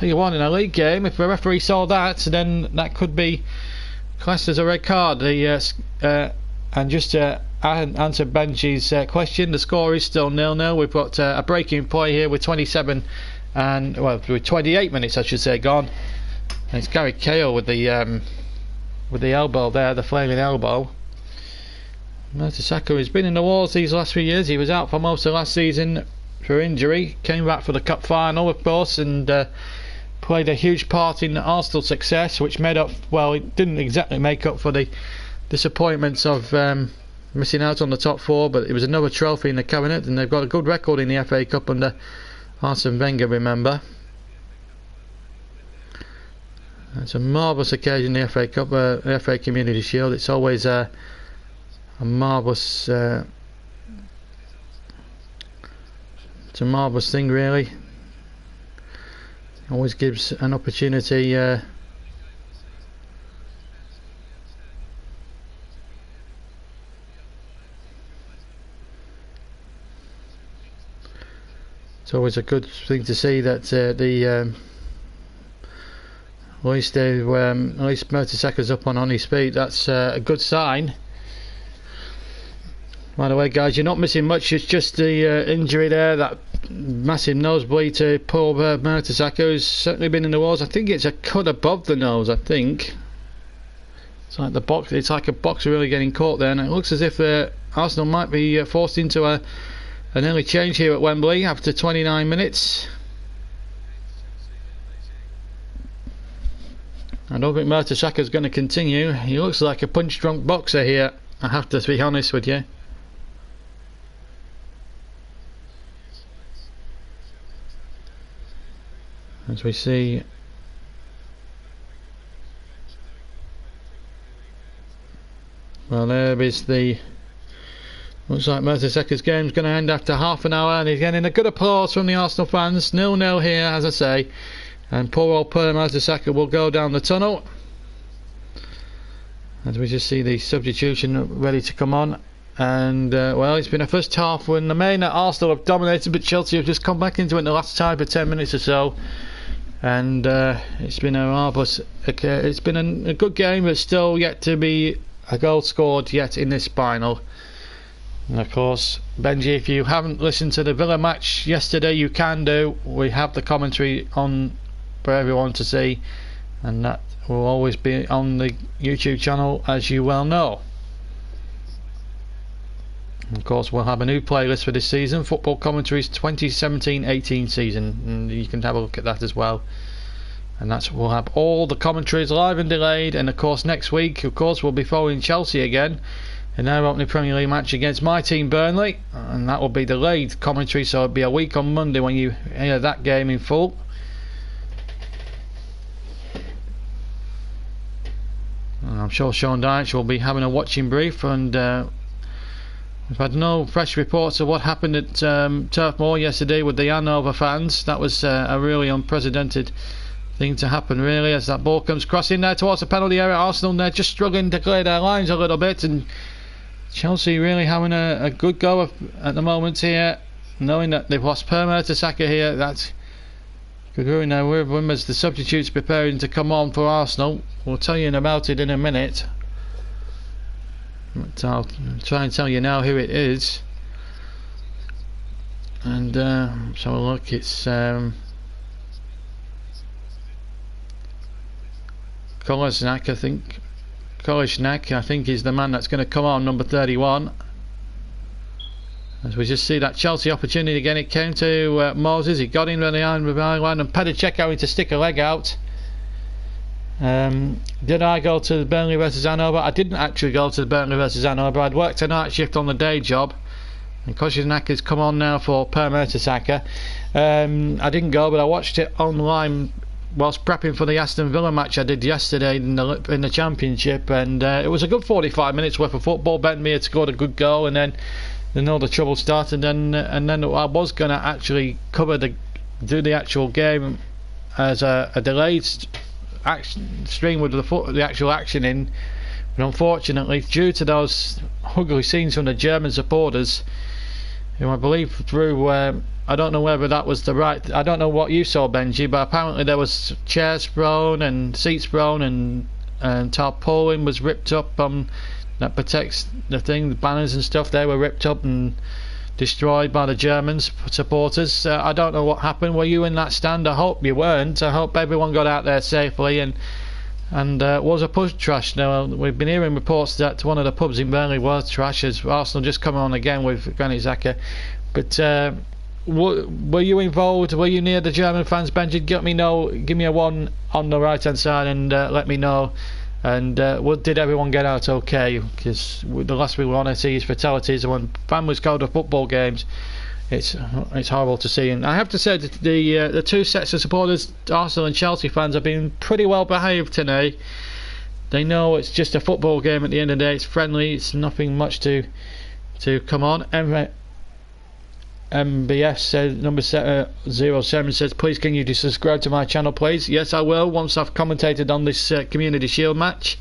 you what, in a league game, if the referee saw that, then that could be classed as a red card. And just to answer Benji's question, the score is still 0-0. We've got a breaking play here with 28 minutes, I should say, gone. And it's Gary Cahill with the elbow there, the flailing elbow. Mertesacker has been in the wars these last few years. He was out for most of last season for injury. Came back for the cup final, of course, and played a huge part in Arsenal's success, which made up, well, it didn't exactly make up for the disappointments of missing out on the top four, but it was another trophy in the cabinet, and they've got a good record in the FA Cup under Arsene Wenger, remember. It's a marvellous occasion, the FA Cup, the FA Community Shield. It's always a marvellous, it's a marvellous thing, really. Always gives an opportunity. It it's always a good thing to see that at least Mertesackers up on his feet. That's a good sign. By the way, guys, you're not missing much. It's just the injury there, that massive nosebleed to poor Mertesacker, who's certainly been in the wars. I think it's a cut above the nose. I think it's like the box. It's like a box really getting caught there, and it looks as if Arsenal might be forced into an early change here at Wembley after 29 minutes. I don't think Mertesacker's going to continue. He looks like a punch-drunk boxer here, I have to be honest with you. As we see, well, there is the, looks like Mertesacker's game's going to end after half an hour, and he's getting a good applause from the Arsenal fans. 0-0 here, as I say, and poor old Mertesacker will go down the tunnel. As we just see the substitution ready to come on. And well, it's been a first half when the main Arsenal have dominated, but Chelsea have just come back into it in the last time for 10 minutes or so. And it's been a marvellous, it's been a good game, but still yet to be a goal scored yet in this final. And of course, Benji, if you haven't listened to the Villa match yesterday, you can do. We have the commentary on for everyone to see, and that will always be on the YouTube channel, as you well know. Of course, we'll have a new playlist for this season, Football Commentaries 2017-18 season, and you can have a look at that as well. And that's, we'll have all the commentaries live and delayed. And of course, next week, of course, we'll be following Chelsea again in their opening Premier League match against my team Burnley, and that will be delayed commentary, so it'll be a week on Monday when you hear that game in full. And I'm sure Sean Dyche will be having a watching brief, and we've had no fresh reports of what happened at Turf Moor yesterday with the Hanover fans. That was a really unprecedented thing to happen, really, as that ball comes crossing there towards the penalty area. Arsenal, they're just struggling to clear their lines a little bit, and Chelsea really having a good go at the moment here, knowing that they've lost Per Mertesacker here. That could ruin their rhythm as the substitutes preparing to come on for Arsenal. We'll tell you about it in a minute, but I'll try and tell you now who it is. And so look, it's Kolasinac, I think. Kolasinac, I think, is the man that's going to come on, number 31. As we just see that Chelsea opportunity again, it came to Moses. He got in the line, and Petr having to stick a leg out. Did I go to Burnley versus Hanover? I didn't actually go to Burnley versus Hanover. I'd worked a night shift on the day job, and Kolasinac has come on now for Per Mertesacker. I didn't go, but I watched it online whilst prepping for the Aston Villa match I did yesterday in the Championship, and it was a good 45 minutes worth of football. Ben Mee had scored a good goal, and then all the trouble started, and then I was going to actually do the actual game as a delayed stream with the actual action in, but unfortunately, due to those ugly scenes from the German supporters, who I believe through I don't know whether that was the right, I don't know what you saw, Benji, but apparently there was chairs thrown and seats thrown, and tarpaulin was ripped up that protects the thing, the banners and stuff, they were ripped up and destroyed by the German supporters. I don't know what happened. Were you in that stand? I hope you weren't. I hope everyone got out there safely, and was a pub trash. Now, we've been hearing reports that one of the pubs in Burnley was trash, as Arsenal just come on again with Granit Xhaka. But were you involved? Were you near the German fans, Benji? Give me a one on the right hand side, and let me know. And did everyone get out okay? Because the last we want to see is fatalities, and when families go to football games, it's horrible to see. And I have to say that the two sets of supporters, Arsenal and Chelsea fans, have been pretty well behaved today. They know it's just a football game at the end of the day. It's friendly. It's nothing much to come on. MBS says, number 07 says, please can you subscribe to my channel, please? Yes, I will, once I've commentated on this Community Shield match.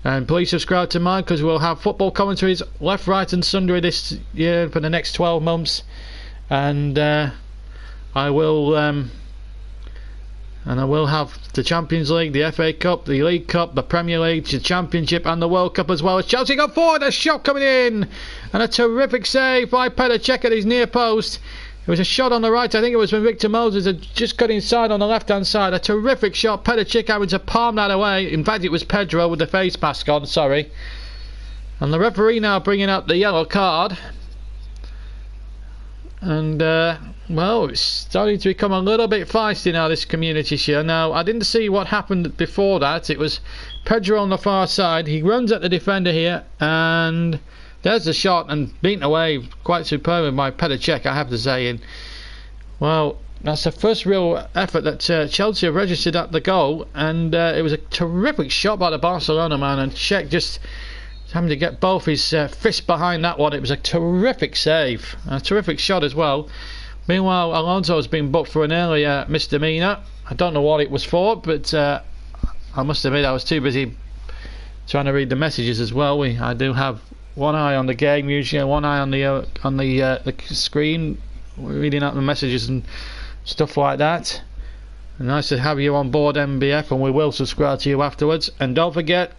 And please subscribe to mine, because we'll have football commentaries left, right and sundry this year for the next 12 months. And I will have the Champions League, the FA Cup, the League Cup, the Premier League, the Championship and the World Cup, as well as Chelsea go forward. A shot coming in and a terrific save by Petr Cech at his near post. It was a shot on the right. I think it was when Victor Moses had just got inside on the left hand side. A terrific shot. Petr Cech having to palm that away. In fact, it was Pedro with the face mask on, sorry. And the referee now bringing up the yellow card. And well, it's starting to become a little bit feisty now, this Community Shield. Now, I didn't see what happened before that. It was Pedro on the far side. He runs at the defender here, and there's the shot, and beaten away quite superb by Petr Cech, I have to say. And well, that's the first real effort that Chelsea have registered at the goal, and it was a terrific shot by the Barcelona man, and Cech just having to get both his fists behind that one. It was a terrific save, a terrific shot as well. Meanwhile, Alonso has been booked for an earlier misdemeanor. I don't know what it was for, but I must admit I was too busy trying to read the messages as well. I do have one eye on the game usually, and one eye on the screen, reading out the messages and stuff like that. And nice to have you on board, MBF, and we will subscribe to you afterwards. And don't forget,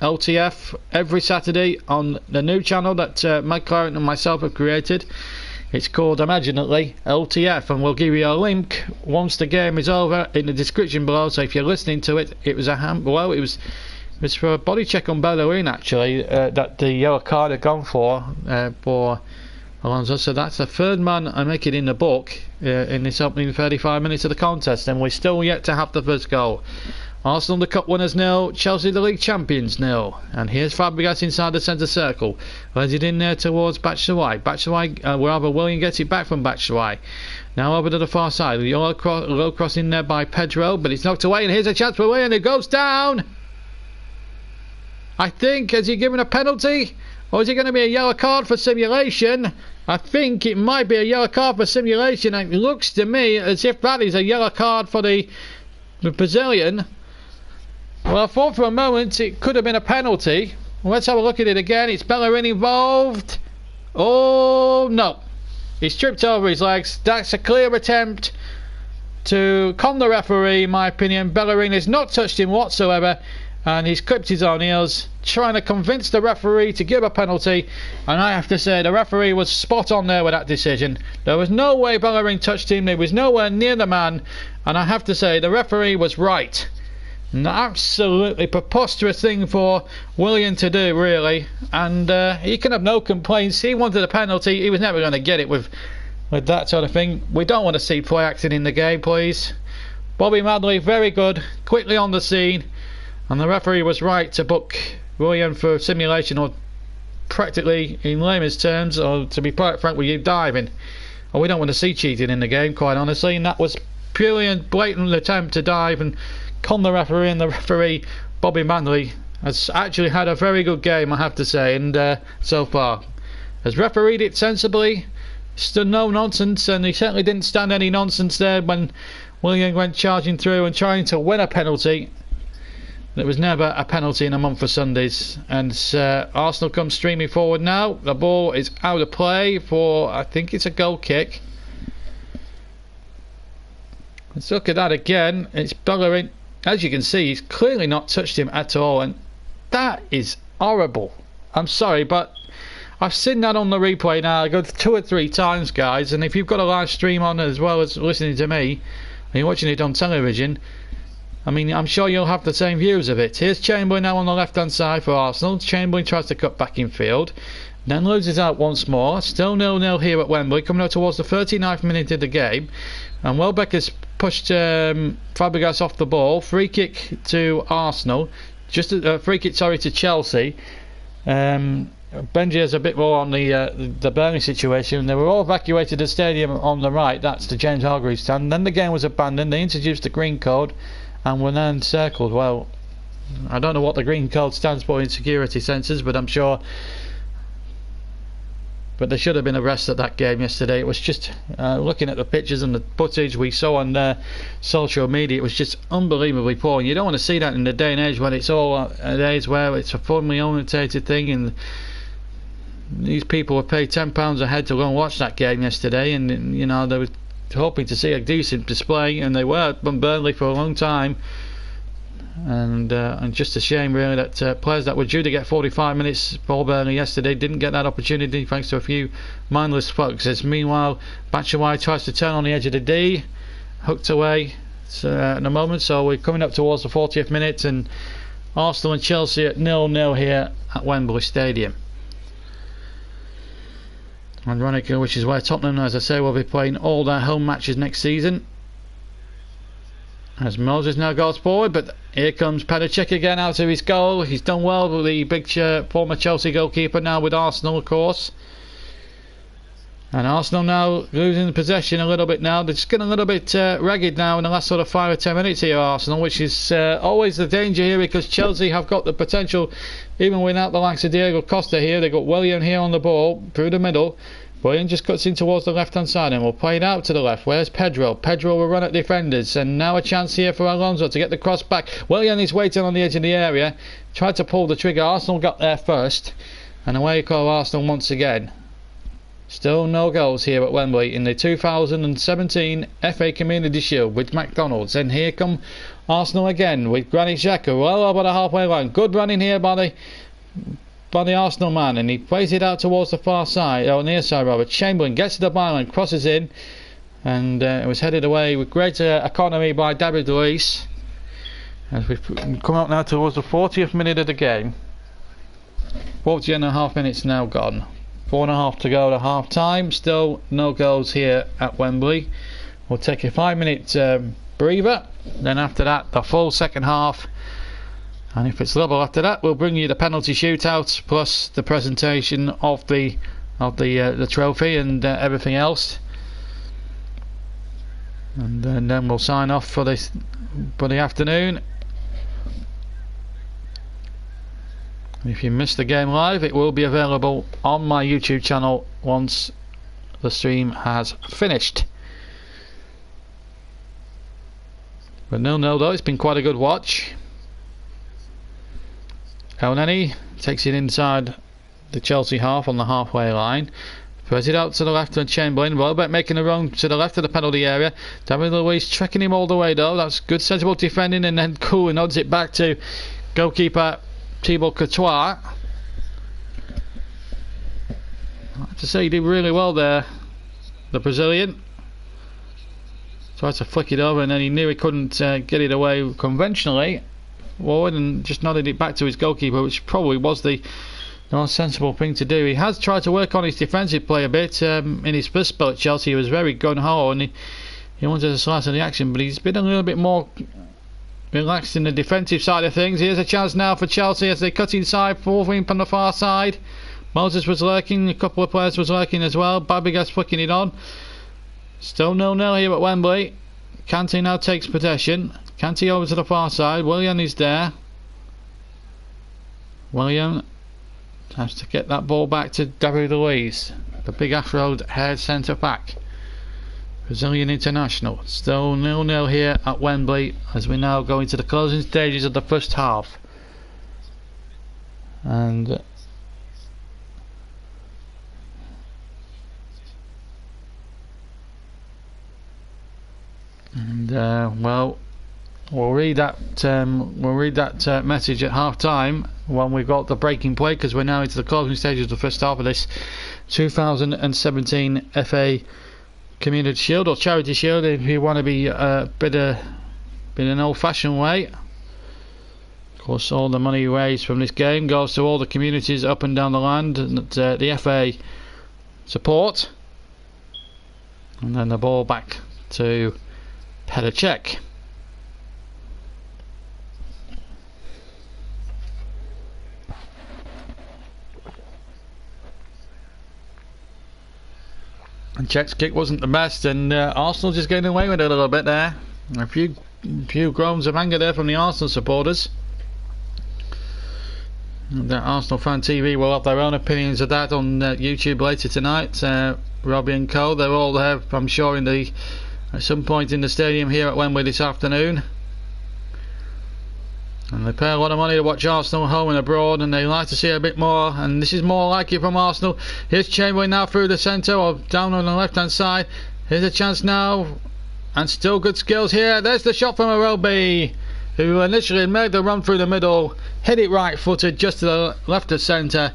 LTF every Saturday on the new channel that Mike Clarent and myself have created. It's called Imaginately LTF, and we'll give you a link once the game is over in the description below. So if you're listening to it, it was it was for a body check on Bellerin actually that the yellow card had gone for Alonso. So that's the third man I make it in the book in this opening 35 minutes of the contest, and we're still yet to have the first goal. Arsenal the Cup winners 0, Chelsea the League Champions 0. And here's Fabregas inside the centre circle. Lays it in there towards Batshuayi. Willian gets it back from Batshuayi. Now over to the far side. Low cross in there by Pedro, but it's knocked away, and here's a chance for Willian. It goes down. I think, has he given a penalty? Or is it going to be a yellow card for simulation? I think it might be a yellow card for simulation. It looks to me as if that is a yellow card for the Brazilian. Well, I thought for a moment it could have been a penalty. Let's have a look at it again. It's Bellerin involved. Oh no, he's tripped over his legs. That's a clear attempt to con the referee, in my opinion. Bellerin has not touched him whatsoever, and he's clipped his own heels, trying to convince the referee to give a penalty. And I have to say, the referee was spot on there with that decision. There was no way Bellerin touched him. He was nowhere near the man, and I have to say the referee was right. An absolutely preposterous thing for Willian to do, really, and he can have no complaints. He wanted a penalty. He was never going to get it with that sort of thing. We don't want to see play acting in the game, please. Bobby Madley, very good, quickly on the scene, and the referee was right to book Willian for simulation, or practically, in layman's terms, or to be quite frank with you, diving. Well, we don't want to see cheating in the game, quite honestly, and that was purely a blatant attempt to dive and con the referee, and the referee, Bobby Manley, has actually had a very good game, I have to say, and so far has refereed it sensibly, stood no nonsense, and he certainly didn't stand any nonsense there when Willian went charging through and trying to win a penalty. There was never a penalty in a month for Sundays. And Arsenal come streaming forward now. The ball is out of play for, I think it's a goal kick. Let's look at that again. It's Bellerin. As you can see, he's clearly not touched him at all, and that is horrible. I'm sorry, but I've seen that on the replay now. I go 2 or 3 times, guys, and if you've got a live stream on as well as listening to me, and you're watching it on television, I mean, I'm sure you'll have the same views of it. Here's Chamberlain now on the left-hand side for Arsenal. Chamberlain tries to cut back in field, then loses out once more. Still 0-0 here at Wembley, coming out towards the 39th minute of the game. And Welbeck has pushed Fabregas off the ball. Free kick to Arsenal. Free kick, sorry, to Chelsea. Benji has a bit more on the Burnley situation. They were all evacuated the stadium on the right. That's the James Hargreaves stand. Then the game was abandoned. They introduced the green code and were then encircled. Well, I don't know what the green code stands for in security senses, but I'm sure. But there should have been arrests at that game yesterday. It was just looking at the pictures and the footage we saw on social media. It was just unbelievably poor. And you don't want to see that in the day and age when it's all days where it's a family orientated thing, and these people were paid £10 a head to go and watch that game yesterday, and you know they were hoping to see a decent display, and they were from Burnley for a long time. And just a shame really that players that were due to get 45 minutes for Burnley yesterday didn't get that opportunity thanks to a few mindless folks. As meanwhile Batshuayi tries to turn on the edge of the D, hooked away in a moment. So we're coming up towards the 40th minute, and Arsenal and Chelsea at 0-0 here at Wembley Stadium. Ironically, which is where Tottenham, as I say, will be playing all their home matches next season. As Moses now goes forward, but here comes Pedicek again out of his goal. He's done well with the big former Chelsea goalkeeper, now with Arsenal of course. And Arsenal now losing the possession a little bit now. They're just getting a little bit ragged now in the last sort of 5 or 10 minutes here, Arsenal, which is always the danger here, because Chelsea have got the potential, even without the likes of Diego Costa here. They've got Willian here on the ball through the middle. Willian just cuts in towards the left hand side and will play it out to the left. Where's Pedro? Pedro will run at defenders, and now a chance here for Alonso to get the cross back. Willian is waiting on the edge of the area, tried to pull the trigger. Arsenal got there first, and away you go Arsenal once again. Still no goals here at Wembley in the 2017 FA Community Shield with McDonald's. And here come Arsenal again with Granit Xhaka well over the halfway line. Good running here by the Arsenal man, and he plays it out towards the far side, or near side rather. Chamberlain gets to the byline, crosses in, and it was headed away with great economy by David Luiz. As we come out now towards the 40th minute of the game. 40.5 minutes now gone. 4.5 to go to half time. Still no goals here at Wembley. We'll take a 5-minute breather, then after that the full second half. And if it's level after that, we'll bring you the penalty shootout plus the presentation of the trophy and everything else. And then we'll sign off for the afternoon. If you missed the game live, it will be available on my YouTube channel once the stream has finished. But 0-0 though, it's been quite a good watch. Elneny takes it inside the Chelsea half on the halfway line. Throws it out to the left of Chamberlain. Welbeck making a run to the left of the penalty area. David Luiz tracking him all the way though. That's good sensible defending, and then Cool nods it back to goalkeeper Thibaut Courtois. I have to say he did really well there, the Brazilian. Tried to flick it over and then he knew he couldn't get it away conventionally forward, and just nodded it back to his goalkeeper, which probably was the most sensible thing to do. He has tried to work on his defensive play a bit. In his first spell at Chelsea he was very gung-ho and he wanted to slice of the action, but he's been a little bit more relaxed in the defensive side of things. Here's a chance now for Chelsea as they cut inside, forward on the far side. Moses was lurking, a couple of players was lurking as well. Babigas flicking it on. Still 0-0 here at Wembley. Kante now takes possession. Kante over to the far side. Willian is there. Willian has to get that ball back to David Luiz, the big afro haired centre back, Brazilian international. Still 0-0 here at Wembley as we now go into the closing stages of the first half. And well, we'll read that message at half time when we've got the breaking play, because we're now into the closing stages of the first half of this 2017 FA Community Shield or Charity Shield, if you want to be a bit in an old-fashioned way. Of course, all the money raised from this game goes to all the communities up and down the land that the FA support. And then the ball back to Pedicek. And Czech's kick wasn't the best, and Arsenal just getting away with it a little bit there. A few groans of anger there from the Arsenal supporters. And Arsenal Fan TV will have their own opinions of that on YouTube later tonight. Robbie and Co, they're all there, I'm sure, at some point in the stadium here at Wembley this afternoon. And they pay a lot of money to watch Arsenal home and abroad, and they like to see a bit more, and this is more like it from Arsenal. Here's Chamberlain now through the centre, or down on the left hand side. Here's a chance now, and still good skills here. There's the shot from Arobi, who initially made the run through the middle, hit it right footed just to the left of centre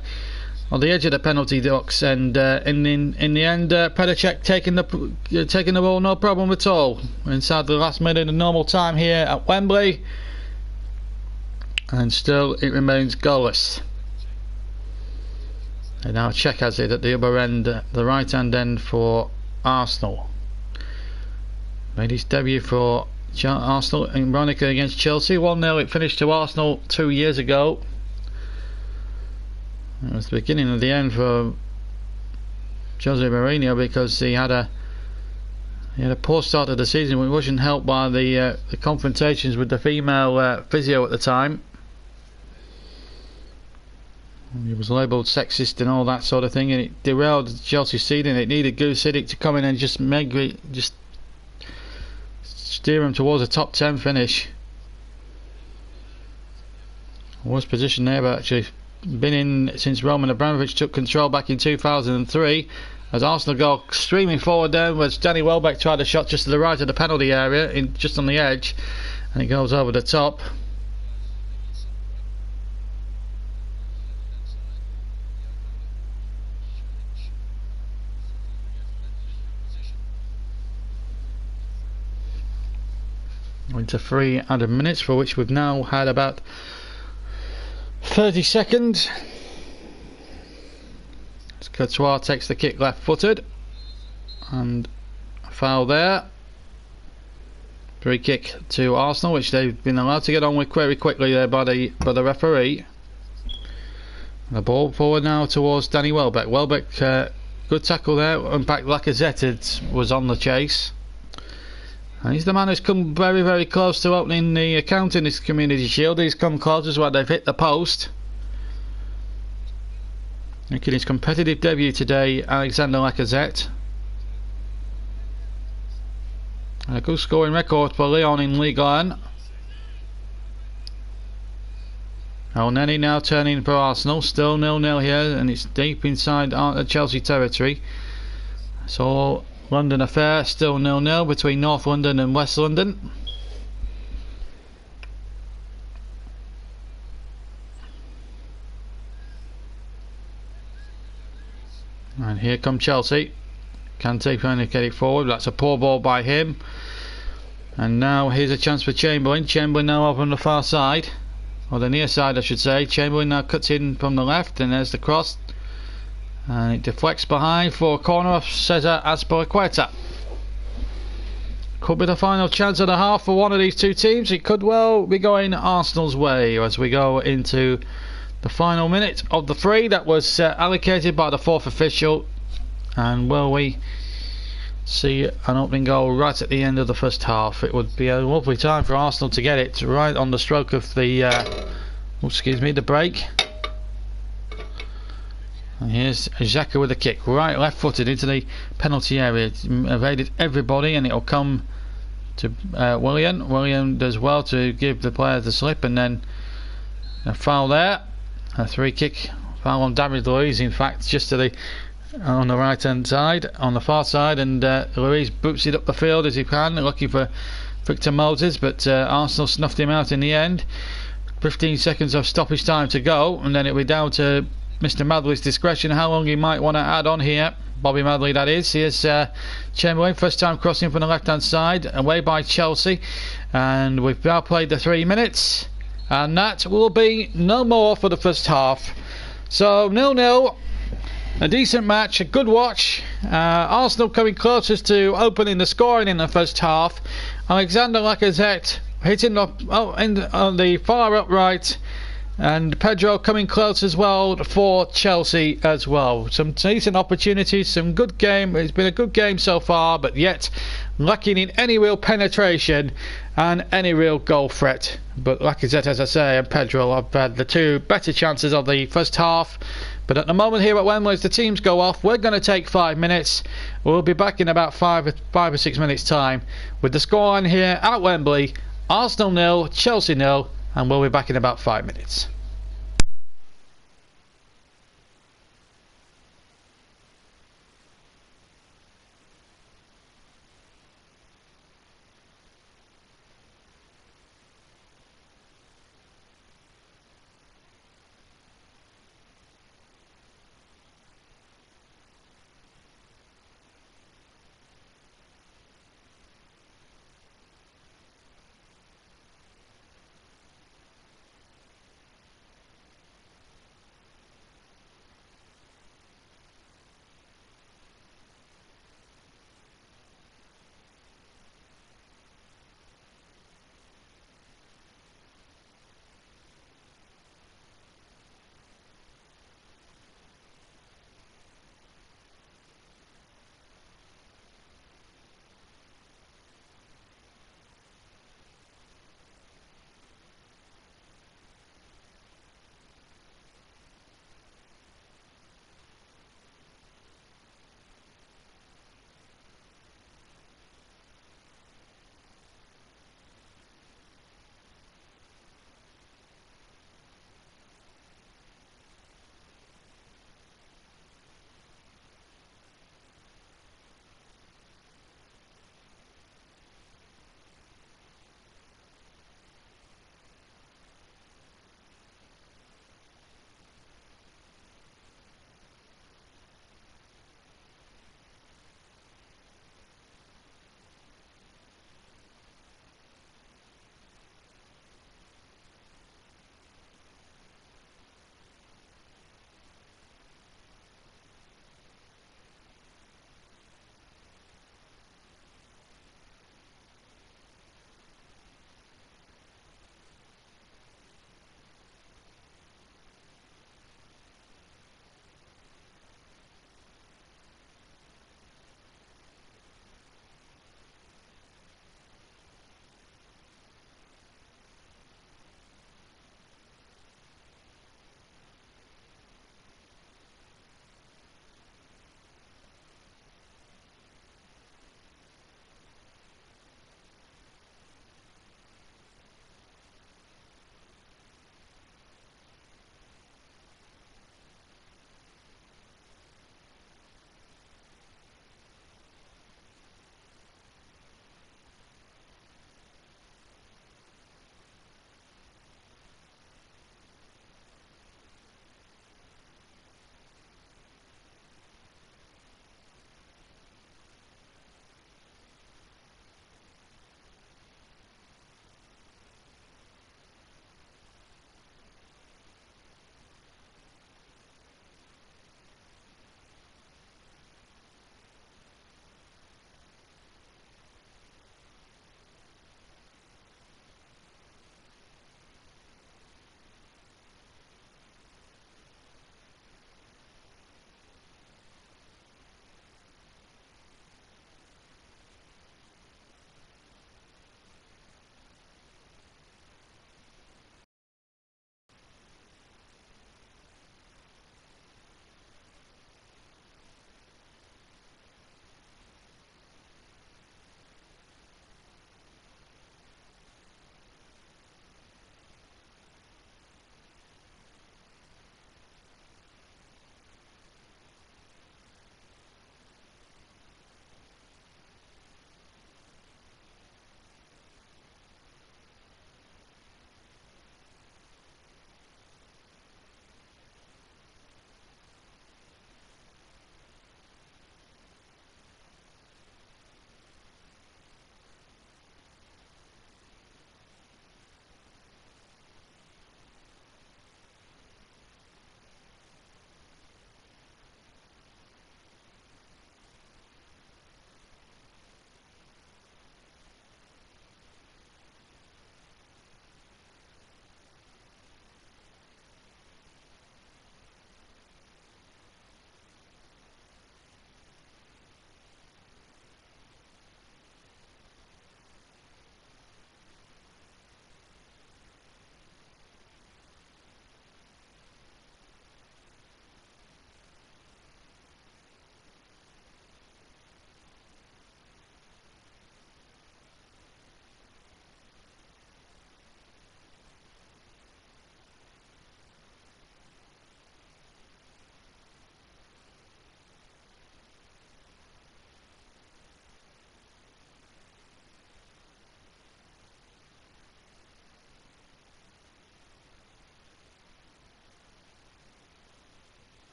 on the edge of the penalty box, and in the end Pedacek taking the ball no problem at all inside the last minute of normal time here at Wembley. And still it remains goalless. And now Czech has it at the other end, the right hand end for Arsenal. Made his debut for Arsenal in Veronica against Chelsea. 1-0 it finished to Arsenal 2 years ago. It was the beginning of the end for Jose Mourinho, because he had a poor start of the season, which wasn't helped by the confrontations with the female physio at the time. He was labelled sexist and all that sort of thing, and it derailed Chelsea's seeding. It needed Gusidic to come in and just steer him towards a top 10 finish. Worst position there, but actually been in since Roman Abramovich took control back in 2003. As Arsenal go streaming forward down, whereas Danny Welbeck tried a shot just to the right of the penalty area, just on the edge, and it goes over the top. Into 3 added minutes, for which we've now had about 30 seconds. As Courtois takes the kick left footed, and a foul there. Free kick to Arsenal, which they've been allowed to get on with very quickly there by the referee. The ball forward now towards Danny Welbeck. Welbeck, good tackle there. In fact, Lacazette was on the chase. And he's the man who's come very, very close to opening the account in this Community Shield. He's come close as well. They've hit the post. Making his competitive debut today, Alexander Lacazette. A good scoring record for Lyon in Ligue 1. Elneny now turning for Arsenal. Still 0-0 here, and it's deep inside Chelsea territory. So London affair, still 0-0 between North London and West London. And here come Chelsea. Kante trying to get it forward. That's a poor ball by him. And now here's a chance for Chamberlain. Chamberlain now over on the far side, or the near side I should say. Chamberlain now cuts in from the left, and there's the cross. And it deflects behind for a corner of Cesar Azpilicueta. Could be the final chance of the half for one of these two teams. It could well be going Arsenal's way as we go into the final minute of the 3 that was allocated by the 4th official. And will we see an opening goal right at the end of the first half? It would be a lovely time for Arsenal to get it right on the stroke of the the break. And here's Xhaka with a kick, right left footed into the penalty area. It's evaded everybody, and it'll come to Willian. Willian does well to give the player the slip, and then a foul there. A free kick, foul on David Luiz, in fact, just to the on the right hand side, on the far side, and Luiz boots it up the field as he can, looking for Victor Moses, but Arsenal snuffed him out in the end. 15 seconds of stoppage time to go, and then it'll be down to Mr. Madley's discretion how long he might want to add on here. Bobby Madley, that is. Here's Chamberlain, first time crossing from the left hand side, away by Chelsea, and we've now played the 3 minutes, and that will be no more for the first half. So 0-0, a decent match, a good watch. Arsenal coming closest to opening the scoring in the first half. Alexander Lacazette hitting on the far upright, And Pedro coming close as well for Chelsea as well. Some decent opportunities, some good game. It's been a good game so far, but yet lacking in any real penetration and any real goal threat. But Lacazette, as I say, and Pedro have had the two better chances of the first half. But at the moment here at Wembley, as the teams go off, we're going to take 5 minutes. We'll be back in about 5 or 6 minutes time with the scoreline here at Wembley. Arsenal 0, Chelsea 0. And we'll be back in about 5 minutes.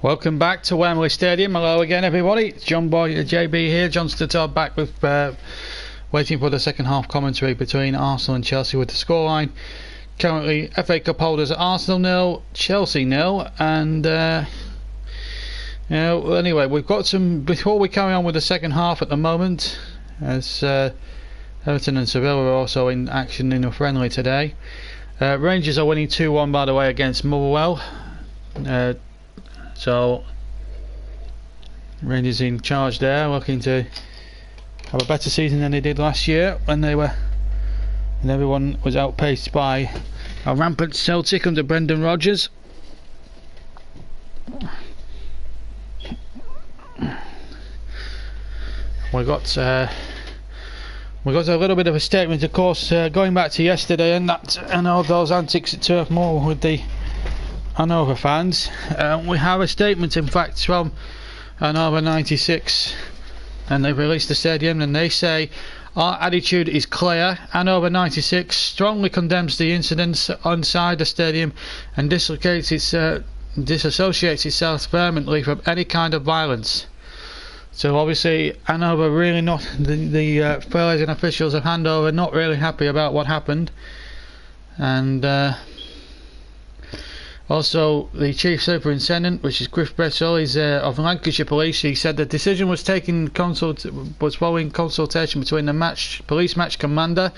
Welcome back to Wembley Stadium. Hello again, everybody. It's John Boy, JB here. John Stoddard back with waiting for the second half commentary between Arsenal and Chelsea with the scoreline. Currently, FA Cup holders Arsenal 0, Chelsea 0, and anyway, we've got some before we carry on with the second half at the moment, as Everton and Sevilla are also in action in a friendly today. Rangers are winning 2-1, by the way, against Motherwell. So Rangers in charge there, looking to have a better season than they did last year when everyone was outpaced by a rampant Celtic under Brendan Rodgers. We got a little bit of a statement, of course, going back to yesterday and all those antics at Turf Moor with the Hanover fans. We have a statement, in fact, from Hanover 96, and they've released the stadium, and they say, "Our attitude is clear. Hanover 96 strongly condemns the incidents inside the stadium and disassociates itself vehemently from any kind of violence." So obviously Hanover really not, the players and officials of Hanover not really happy about what happened. And also the Chief Superintendent, which is Griff Bressel, is of Lancashire Police. He said the decision was following consultation between the police match commander,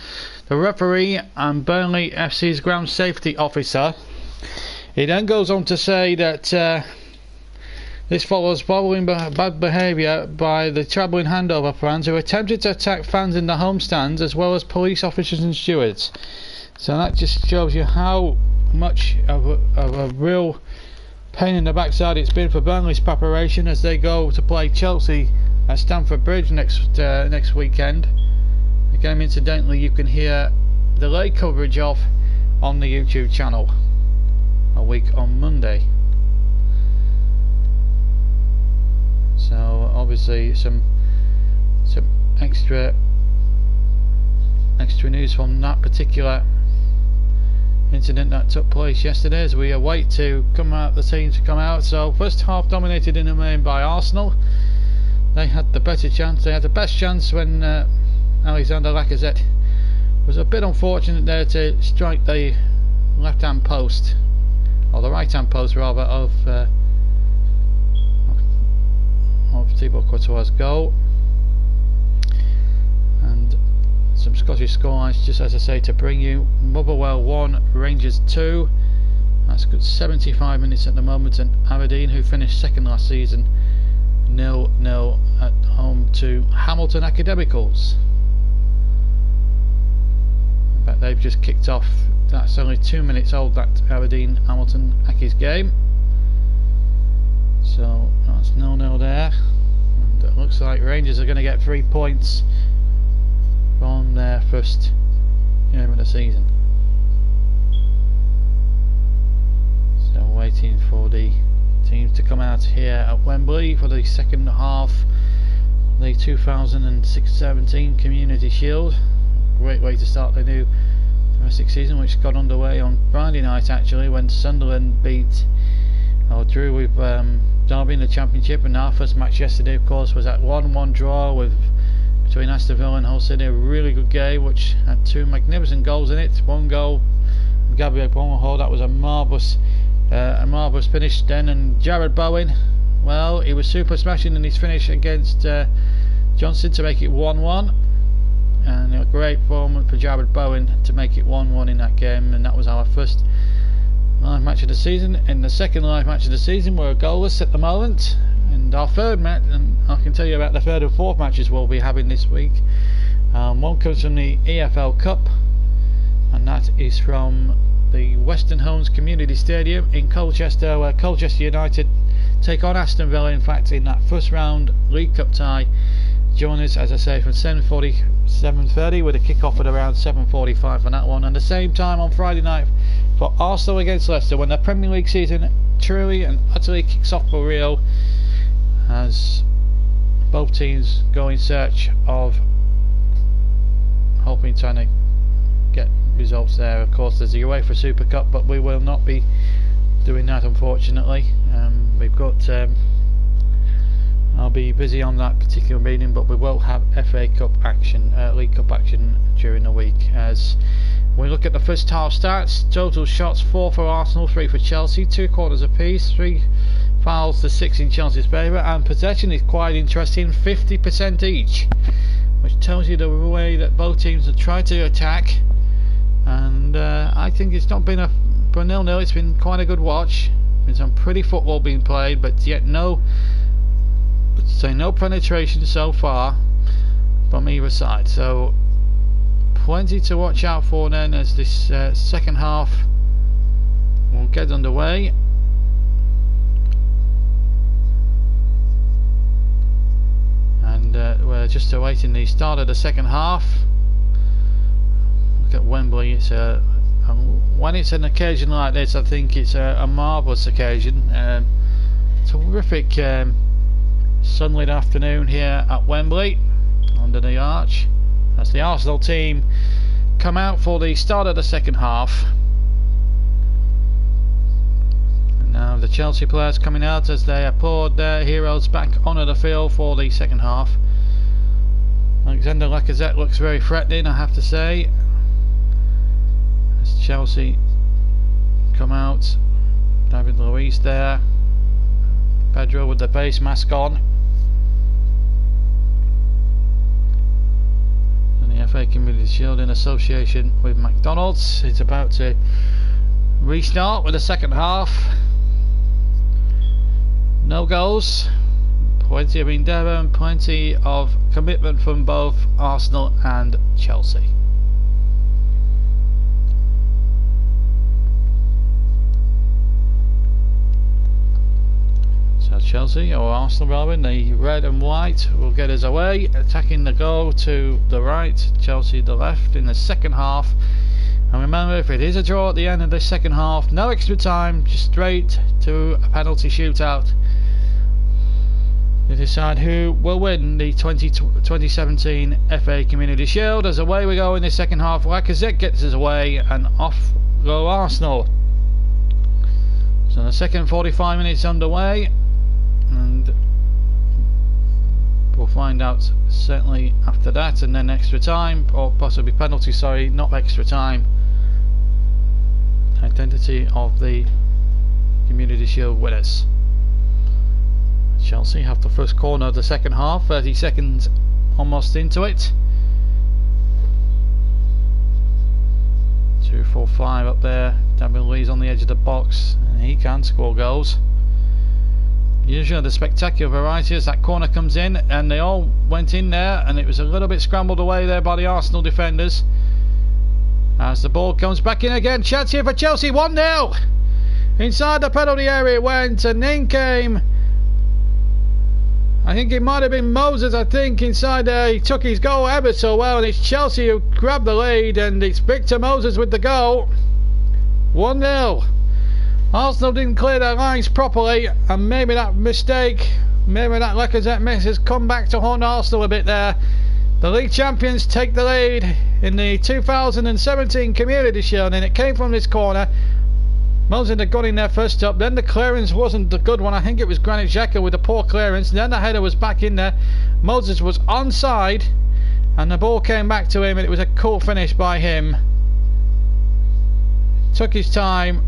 the referee and Burnley FC's ground safety officer. He then goes on to say that this follows following bad behaviour by the travelling Hanover fans who attempted to attack fans in the home stands as well as police officers and stewards. So that just shows you how much of a real pain in the backside it's been for Burnley's preparation as they go to play Chelsea at Stamford Bridge next weekend. The game, incidentally, you can hear the late coverage of on the YouTube channel a week on Monday. So obviously some extra news from that particular incident that took place yesterday as we await the teams to come out. So first half dominated in the main by Arsenal. They had the better chance. They had the best chance when Alexander Lacazette was a bit unfortunate there to strike the left hand post, or the right hand post rather, of Thibaut Courtois' goal. And some Scottish scorelines, just as I say, to bring you: Motherwell 1, Rangers 2. That's good 75 minutes at the moment. And Aberdeen, who finished second last season, 0-0 at home to Hamilton Academicals. In fact, they've just kicked off. That's only 2 minutes old, that Aberdeen Hamilton Accies game. So that's 0-0 there. And it looks like Rangers are going to get 3 points from their first game of the season. So waiting for the teams to come out here at Wembley for the second half, the 2016-17 Community Shield. Great way to start the new domestic season, which got underway on Friday night actually, when Sunderland drew with Derby in the Championship, and our first match yesterday, of course, was that 1-1 draw between Aston Villa and Hull City. A really good game which had two magnificent goals in it. One goal from Gabriel Bonjour, that was a marvellous finish then, and Jared Bowen, well, he was super smashing in his finish against Johnson to make it 1-1, and a great form for Jared Bowen to make it 1-1 in that game. And that was our first live match of the season. In the second live match of the season, we're goalless at the moment, and our third match, and I can tell you about the third and fourth matches we'll be having this week. One comes from the EFL Cup, and that is from the Western Homes Community Stadium in Colchester, where Colchester United take on Aston Villa, in fact, in that first round League Cup tie. Join us, as I say, from 7:30 with a kick-off at around 7:45 on that one, and the same time on Friday night for Arsenal against Leicester, when the Premier League season truly and utterly kicks off for real, as both teams go in search of trying to get results there. Of course, there's the UEFA Super Cup, but we will not be doing that, unfortunately. We've got I'll be busy on that particular meeting, but we will have FA Cup action, League Cup action during the week. As we look at the first half stats, total shots 4 for Arsenal, 3 for Chelsea, 2 corners apiece, 3 fouls to 6 in Chelsea's favour, and possession is quite interesting, 50% each, which tells you the way that both teams have tried to attack. And I think it's not been for 0-0, it's been quite a good watch. Been some pretty football being played, but yet no penetration so far from either side. So plenty to watch out for then as this second half will get underway. And we're just awaiting the start of the second half. Look at Wembley. It's when it's an occasion like this, I think it's a marvellous occasion. Terrific sunlit afternoon here at Wembley under the arch as the Arsenal team come out for the start of the second half. And now the Chelsea players coming out as they applaud their heroes back onto the field for the second half. Alexander Lacazette looks very threatening, I have to say, as Chelsea come out. David Luiz there, Pedro with the face mask on. The FA Community Shield in association with McDonald's is about to restart with the second half. No goals, plenty of endeavour and plenty of commitment from both Arsenal and Chelsea. So Chelsea, or Arsenal rather, in the red and white will get us away, attacking the goal to the right, Chelsea the left in the second half. And remember, if it is a draw at the end of the second half, no extra time, just straight to a penalty shootout to decide who will win the 2017 FA Community Shield. As away we go in the second half, Lacazette gets us away and off go Arsenal. So the second 45 minutes underway, and we'll find out certainly after that, and then extra time, or possibly penalty, sorry, not extra time. Identity of the Community Shield winners. Chelsea have the first corner of the second half, 30 seconds almost into it. 2-4-5 up there, David Luiz on the edge of the box, and he can score goals. Usually the spectacular variety as that corner comes in, and they all went in there, and it was a little bit scrambled away there by the Arsenal defenders. As the ball comes back in again, chance here for Chelsea, 1-0! Inside the penalty area it went, and in came, I think it might have been Moses, I think, inside there. He took his goal ever so well, and it's Chelsea who grabbed the lead, and it's Victor Moses with the goal. 1-0. Arsenal didn't clear their lines properly, and maybe that mistake, maybe that Lacazette miss has come back to haunt Arsenal a bit there. The league champions take the lead in the 2017 Community Shield, and it came from this corner. Moses had got in there first up, then the clearance wasn't the good one. I think it was Granit Xhaka with a poor clearance, then the header was back in there. Moses was onside, and the ball came back to him, and it was a cool finish by him. Took his time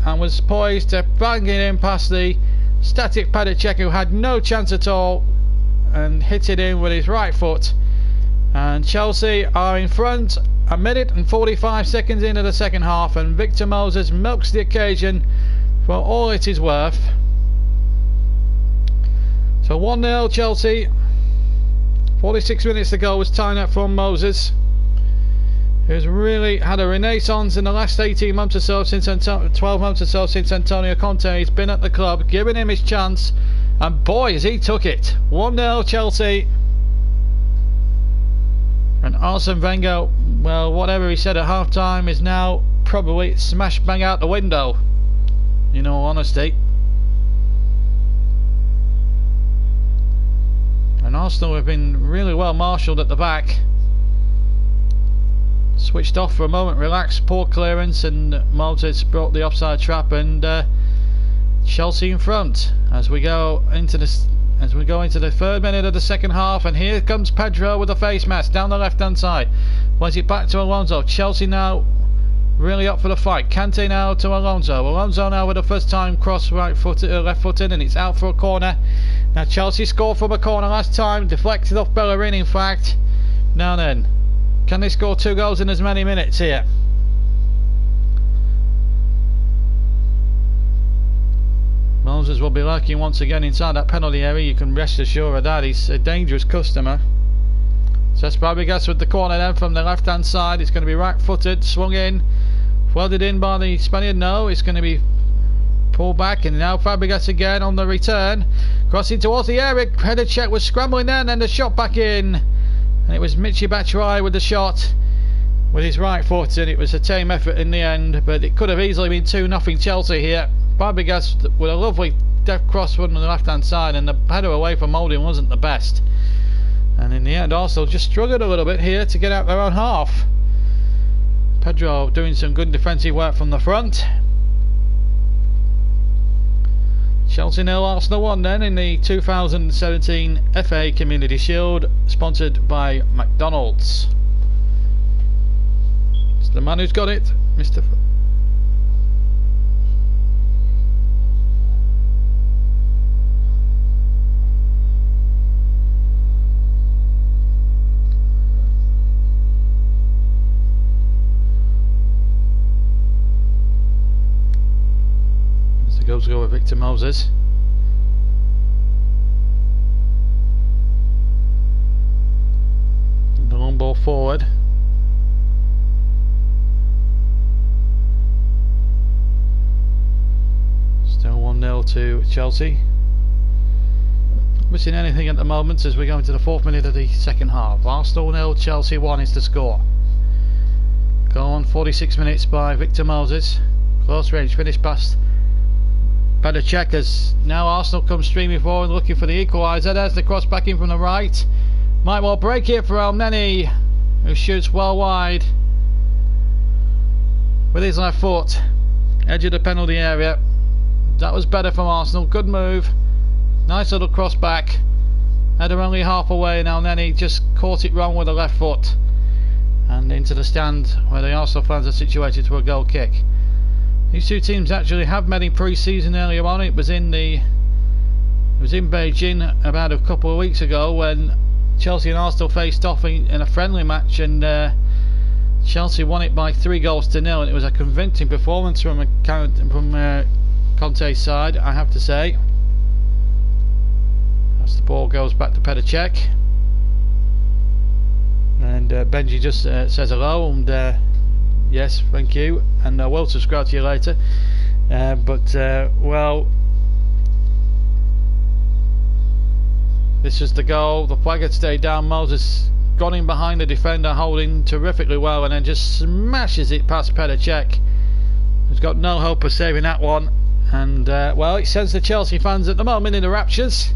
and was poised to bang it in past the static Padicek, who had no chance at all, and hit it in with his right foot. And Chelsea are in front a minute and 45 seconds into the second half, and Victor Moses milks the occasion for all it is worth. So 1-0 Chelsea, 46 minutes to go was tying up from Moses, who's really had a renaissance in the last 18 months or so, since 12 months or so since Antonio Conte has been at the club, giving him his chance, and boy has he took it. 1-0 Chelsea. And Arsene Wenger, well, whatever he said at half time is now probably smash bang out the window, in all honesty. And Arsenal have been really well marshalled at the back. Switched off for a moment, relaxed, poor clearance, and Moses brought the offside trap, and Chelsea in front as we go into the 3rd minute of the second half, and here comes Pedro with the face mask down the left hand side. Plays it back to Alonso. Chelsea now really up for the fight. Kante now to Alonso. Alonso now with a first time cross left footed, and it's out for a corner. Now Chelsea scored from a corner last time, deflected off Bellerin in fact. Now then, can they score 2 goals in as many minutes here? Moses will be lurking once again inside that penalty area. You can rest assured of that. He's a dangerous customer. Cesc Fabregas with the corner then from the left hand side. It's going to be right footed, swung in, welded in by the Spaniard. No, it's going to be pulled back, and now Fabregas again on the return, crossing towards the area. Header check was scrambling then, and the shot back in, and it was Michy Batshuayi with the shot with his right foot, and it was a tame effort in the end, but it could have easily been 2-0 Chelsea here. Fabregas with a lovely deft cross on the left hand side, and the header away from Holding wasn't the best, and in the end Arsenal just struggled a little bit here to get out their own half. Pedro doing some good defensive work from the front. Chelsea 0, Arsenal 1 then in the 2017 FA Community Shield, sponsored by McDonald's. It's the man who's got it, Mr. Goes to go with Victor Moses. The long ball forward. Still 1-0 to Chelsea. Missing anything at the moment as we go into the 4th minute of the second half. Arsenal 0, Chelsea 1 is the score. Go on, 46 minutes by Victor Moses. Close range finish past Better check as now Arsenal come streaming forward looking for the equaliser. There's the cross back in from the right. Might well break it for Elneny, who shoots well wide with his left foot. Edge of the penalty area. That was better from Arsenal. Good move. Nice little cross back. Header only half away, and Elneny just caught it wrong with the left foot and into the stand where the Arsenal fans are situated for a goal kick. These two teams actually have met in pre-season earlier on. It was in Beijing about a couple of weeks ago when Chelsea and Arsenal faced off in a friendly match, and Chelsea won it by 3 goals to 0, and it was a convincing performance from Conte's side, I have to say. As the ball goes back to Petr Cech, and Benji just says hello, and yes, thank you, and I will subscribe to you later. Well, this is the goal. The flag had stayed down. Moses got in behind the defender, holding terrifically well, and then just smashes it past Petr Cech, who's got no hope of saving that one. And well, it sends the Chelsea fans at the moment into raptures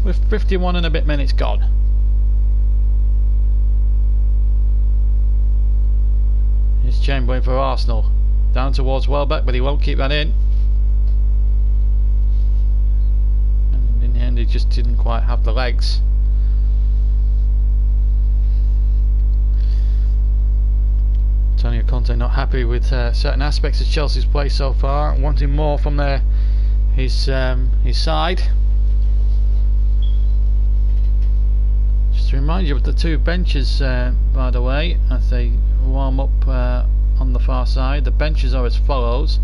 with 51 and a bit minutes gone. Here's Chamberlain for Arsenal, down towards Welbeck, but he won't keep that in. And in the end, he just didn't quite have the legs. Antonio Conte not happy with certain aspects of Chelsea's play so far, wanting more from his side. Just to remind you of the 2 benches, by the way, as they warm up on the far side. The benches are as follows,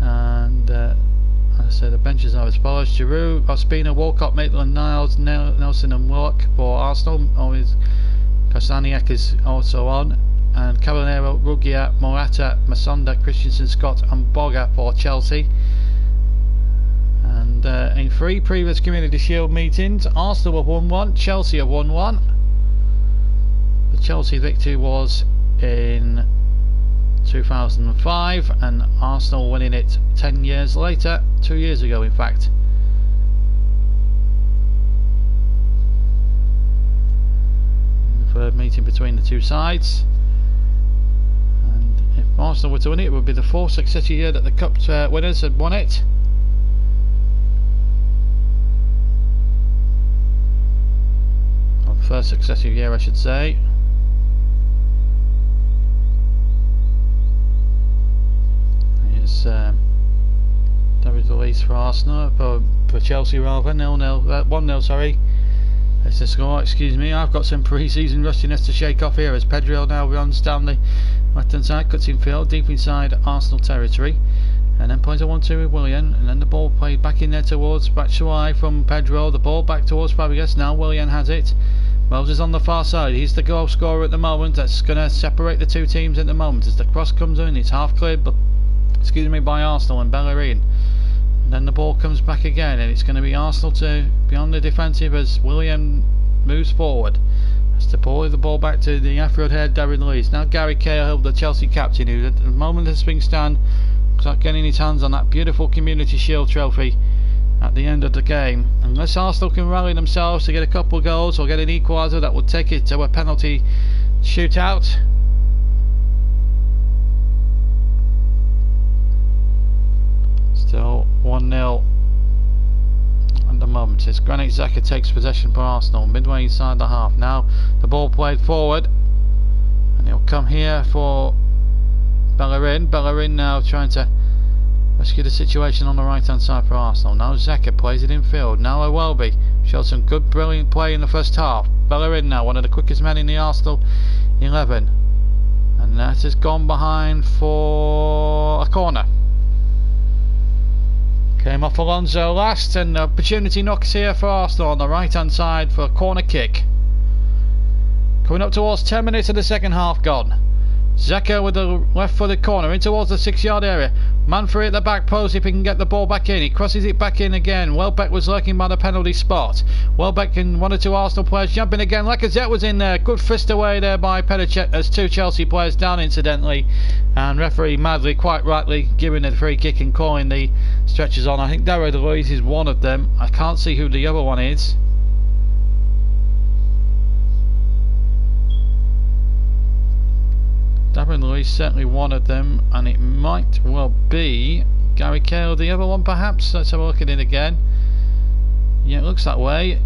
and as I say, the benches are as follows: Giroud, Ospina, Walcott, Maitland, Niles, Nelson and Willock for Arsenal. Always Kosaniak is also on, and Caballero, Rugia, Morata, Masonda, Christensen, Scott and Boga for Chelsea. And in 3 previous Community Shield meetings, Arsenal have won 1, Chelsea have won 1. The Chelsea victory was in 2005, and Arsenal winning it 10 years later, 2 years ago in fact. The 3rd meeting between the 2 sides, and if Arsenal were to win it, it would be the 4th successive year that the Cup winners had won it. Or the 1st successive year, I should say. Here's David Luiz for Arsenal, for Chelsea rather, 1-0, sorry. It's the score, excuse me. I've got some pre-season rustiness to shake off here as Pedro now runs down the left hand side, cuts in field, deep inside Arsenal territory, and then plays a 1-2 with Willian, and then the ball played back in there towards Batshuayi from Pedro, the ball back towards Fabregas. Now Willian has it. Moses on the far side, he's the goal scorer at the moment. That's going to separate the two teams at the moment as the cross comes in. It's half cleared, but by Arsenal and Bellerin. And then the ball comes back again, and it's going to be Arsenal to be on the defensive as William moves forward. Has to pull the ball back to the afro-haired David Luiz. Now Gary Cahill, the Chelsea captain, who at the moment has been stand, getting his hands on that beautiful Community Shield trophy at the end of the game. Unless Arsenal can rally themselves to get a couple of goals or get an equaliser, that will take it to a penalty shootout. Still 1-0 at the moment as Granit Xhaka takes possession for Arsenal midway inside the half. Now the ball played forward, and he'll come here for Bellerin. Bellerin now trying to rescue the situation on the right hand side for Arsenal. Now Xhaka plays it in field. Now Wembley showed some good brilliant play in the first half. Bellerin now one of the quickest men in the Arsenal 11, and that has gone behind for a corner. Came off Alonso last, and the opportunity knocks here for Arsenal on the right hand side for a corner kick. Coming up towards 10 minutes of the second half gone. Xhaka with the left footed corner in towards the 6-yard area. Man free at the back post if he can get the ball back in. He crosses it back in again. Welbeck was lurking by the penalty spot. Welbeck and 1 or 2 Arsenal players jumping again. Lacazette was in there. Good fist away there by Pedicek as 2 Chelsea players down incidentally. And referee Madley quite rightly giving the free kick and calling the stretchers on. I think David Luiz is one of them. I can't see who the other one is. David Luiz certainly one of them, and it might well be Gary Cahill the other one perhaps. Let's have a look at it again. Yeah, it looks that way.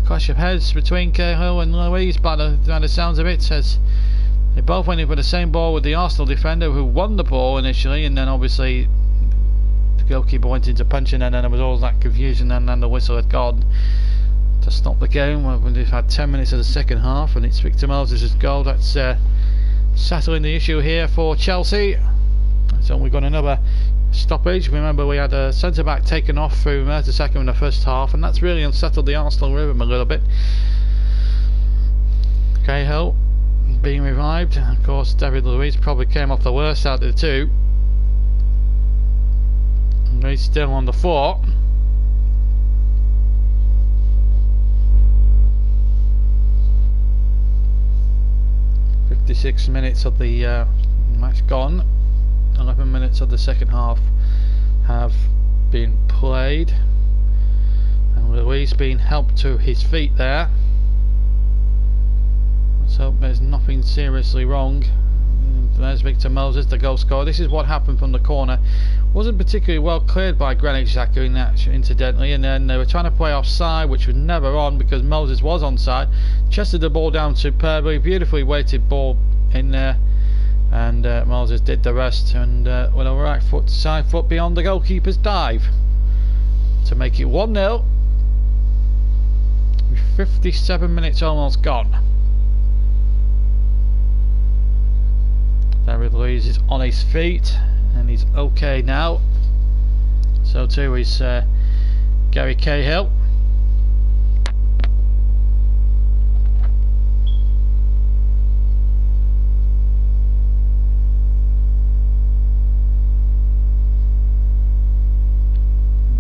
Clash of heads between Cahill and Luiz by the sounds of it, says they both went in for the same ball with the Arsenal defender who won the ball initially, and then obviously the goalkeeper went into punching, and then there was all that confusion, and then the whistle had gone to stop the game. We've had 10 minutes of the second half, and it's Victor Moses' goal that's settling the issue here for Chelsea. So we've got another stoppage. Remember, we had a centre back taken off through Mertesacker in the first half, and that's really unsettled the Arsenal rhythm a little bit. Cahill being revived. Of course, David Luiz probably came off the worst out of the two. And he's still on the floor. Six minutes of the match gone. 11 minutes of the second half have been played, and Luiz being helped to his feet there. Let's hope there's nothing seriously wrong. There's Victor Moses, the goal scorer. This is what happened from the corner. Wasn't particularly well cleared by Granit Xhaka in that, incidentally, and then they were trying to play offside, which was never on because Moses was onside. Chested the ball down superbly, beautifully weighted ball in there, and Moses did the rest, and with a right foot, side foot beyond the goalkeeper's dive to make it 1-0 with 57 minutes almost gone. David Luiz is on his feet and he's okay now. So too is Gary Cahill.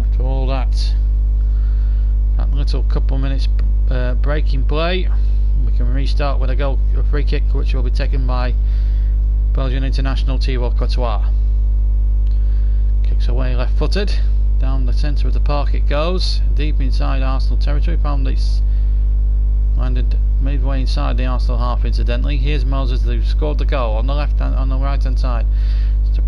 After all that little couple minutes break in play, we can restart with a free kick, which will be taken by Belgian international Thibaut Courtois. Kicks away left footed, down the centre of the park it goes, deep inside Arsenal territory. Found it's landed midway inside the Arsenal half. Incidentally, here's Moses who scored the goal on the right hand side.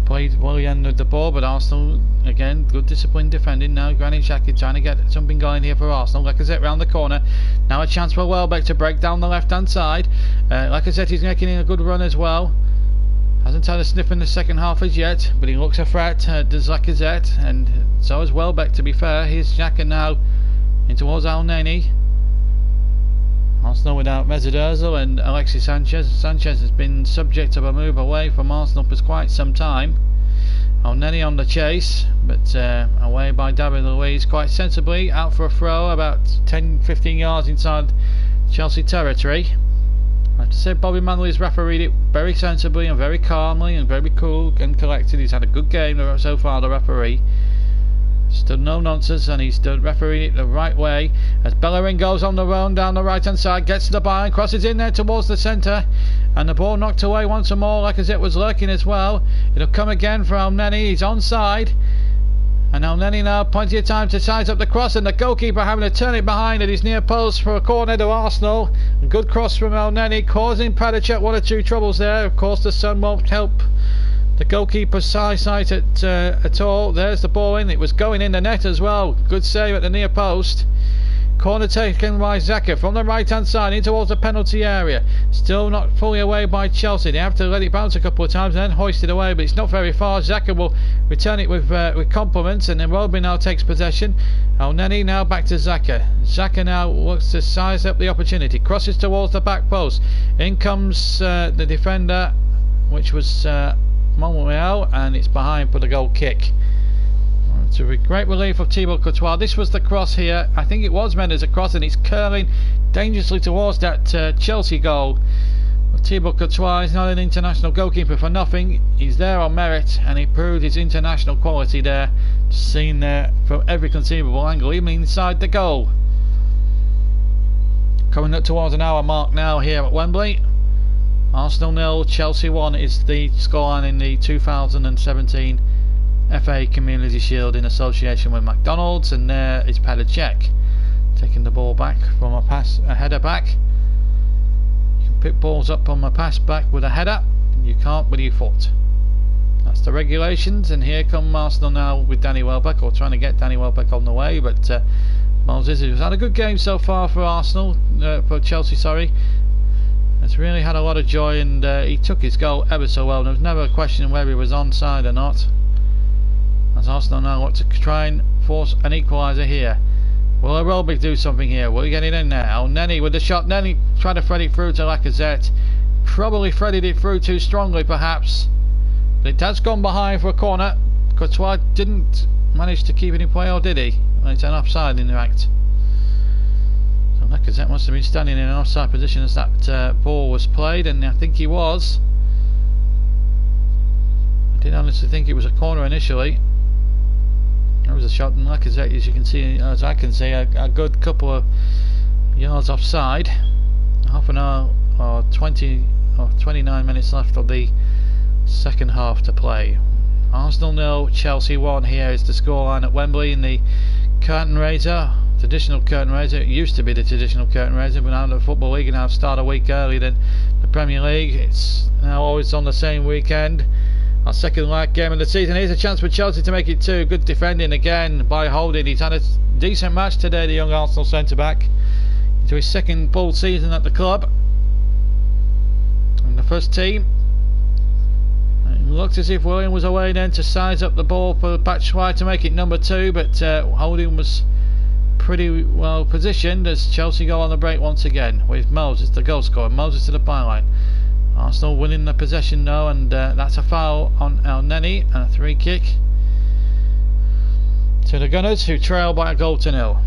Played well the end of the ball, but Arsenal again good disciplined defending. Now Granit Xhaka trying to get something going here for Arsenal. Lacazette round the corner. Now a chance for Welbeck to break down the left hand side. Lacazette is making a good run as well. Hasn't had a sniff in the second half as yet, but he looks a threat, does Lacazette, and so is Welbeck, to be fair. Here's Xhaka now in towards Al Neni. Arsenal without Mesut Ozil and Alexis Sanchez. Sanchez has been subject of a move away from Arsenal for quite some time. Al Neni on the chase, but away by David Luiz quite sensibly, out for a throw about 10-15 yards inside Chelsea territory. I have to say Bobby Manley has refereed it very sensibly and very calmly and very cool and collected. He's had a good game so far, the referee. Stood no nonsense, and he's refereed it the right way as Bellerin goes on the run down the right hand side, gets to the byline, crosses in there towards the centre, and the ball knocked away once more. Lacazette was lurking as well. It'll come again for El Neni. He's onside, and El Neni now plenty of time to size up the cross, and the goalkeeper having to turn it behind at his near post for a corner to Arsenal. A good cross from El Neni, causing Padicek one or two troubles there. Of course the sun won't help the goalkeeper's eyesight at all. There's the ball in. It was going in the net as well. Good save at the near post. Corner taken by Xhaka from the right hand side in towards the penalty area. Still not fully away by Chelsea. They have to let it bounce a couple of times and then hoist it away, but it's not very far. Xhaka will return it with compliments, and then Welby now takes possession. El Neni now back to Xhaka. Xhaka now looks to size up the opportunity. Crosses towards the back post. In comes the defender, which was Monreal, and it's behind for the goal kick. It's a great relief of Thibaut Courtois. This was the cross here. I think it was meant as a cross, and it's curling dangerously towards that Chelsea goal. But Thibaut Courtois is not an international goalkeeper for nothing. He's there on merit, and he proved his international quality there. Seen there from every conceivable angle, even inside the goal. Coming up towards an hour mark now here at Wembley. Arsenal 0, Chelsea 1 is the scoreline in the 2017 FA Community Shield in association with McDonald's, and there is Padicek taking the ball back from a header back. You can pick balls up on a pass back with a header, you can't with your foot. That's the regulations, and here come Arsenal now with Danny Welbeck, or trying to get Danny Welbeck on the way, but Moses, who's had a good game so far for Arsenal, for Chelsea, sorry, has really had a lot of joy, and he took his goal ever so well. There was never a question whether he was onside or not, as Arsenal now want to try and force an equaliser here. Will Welbeck do something here? Will he get it in there? El Neni with the shot. Neni tried to thread it through to Lacazette. Probably threaded it through too strongly perhaps, but it has gone behind for a corner. Courtois didn't manage to keep it in play, or did he? Well, it's an offside in fact. Lacazette must have been standing in an offside position as that ball was played, and I think he was. I did honestly think it was a corner initially. There was a shot, and Lacazette, as you can see, as I can see, a good couple of yards offside. Half an hour or 20 or 29 minutes left of the second half to play. Arsenal 0, Chelsea 1. Here is the scoreline at Wembley in the curtain raiser. Traditional curtain raiser. It used to be the traditional curtain raiser, but now the Football League now start a week earlier than the Premier League. It's now always on the same weekend. Our second last game of the season. Here's a chance for Chelsea to make it 2. Good defending again by Holding. He's had a decent match today, the young Arsenal centre back, into his second full season at the club. And the first team. It looked as if William was away then to size up the ball for Batshuayi to make it number 2, but Holding was pretty well positioned as Chelsea go on the break once again with Moses, the goal scorer. Moses to the byline. Arsenal winning the possession now, and that's a foul on El Neni and a free kick to the Gunners, who trail by a goal to 0.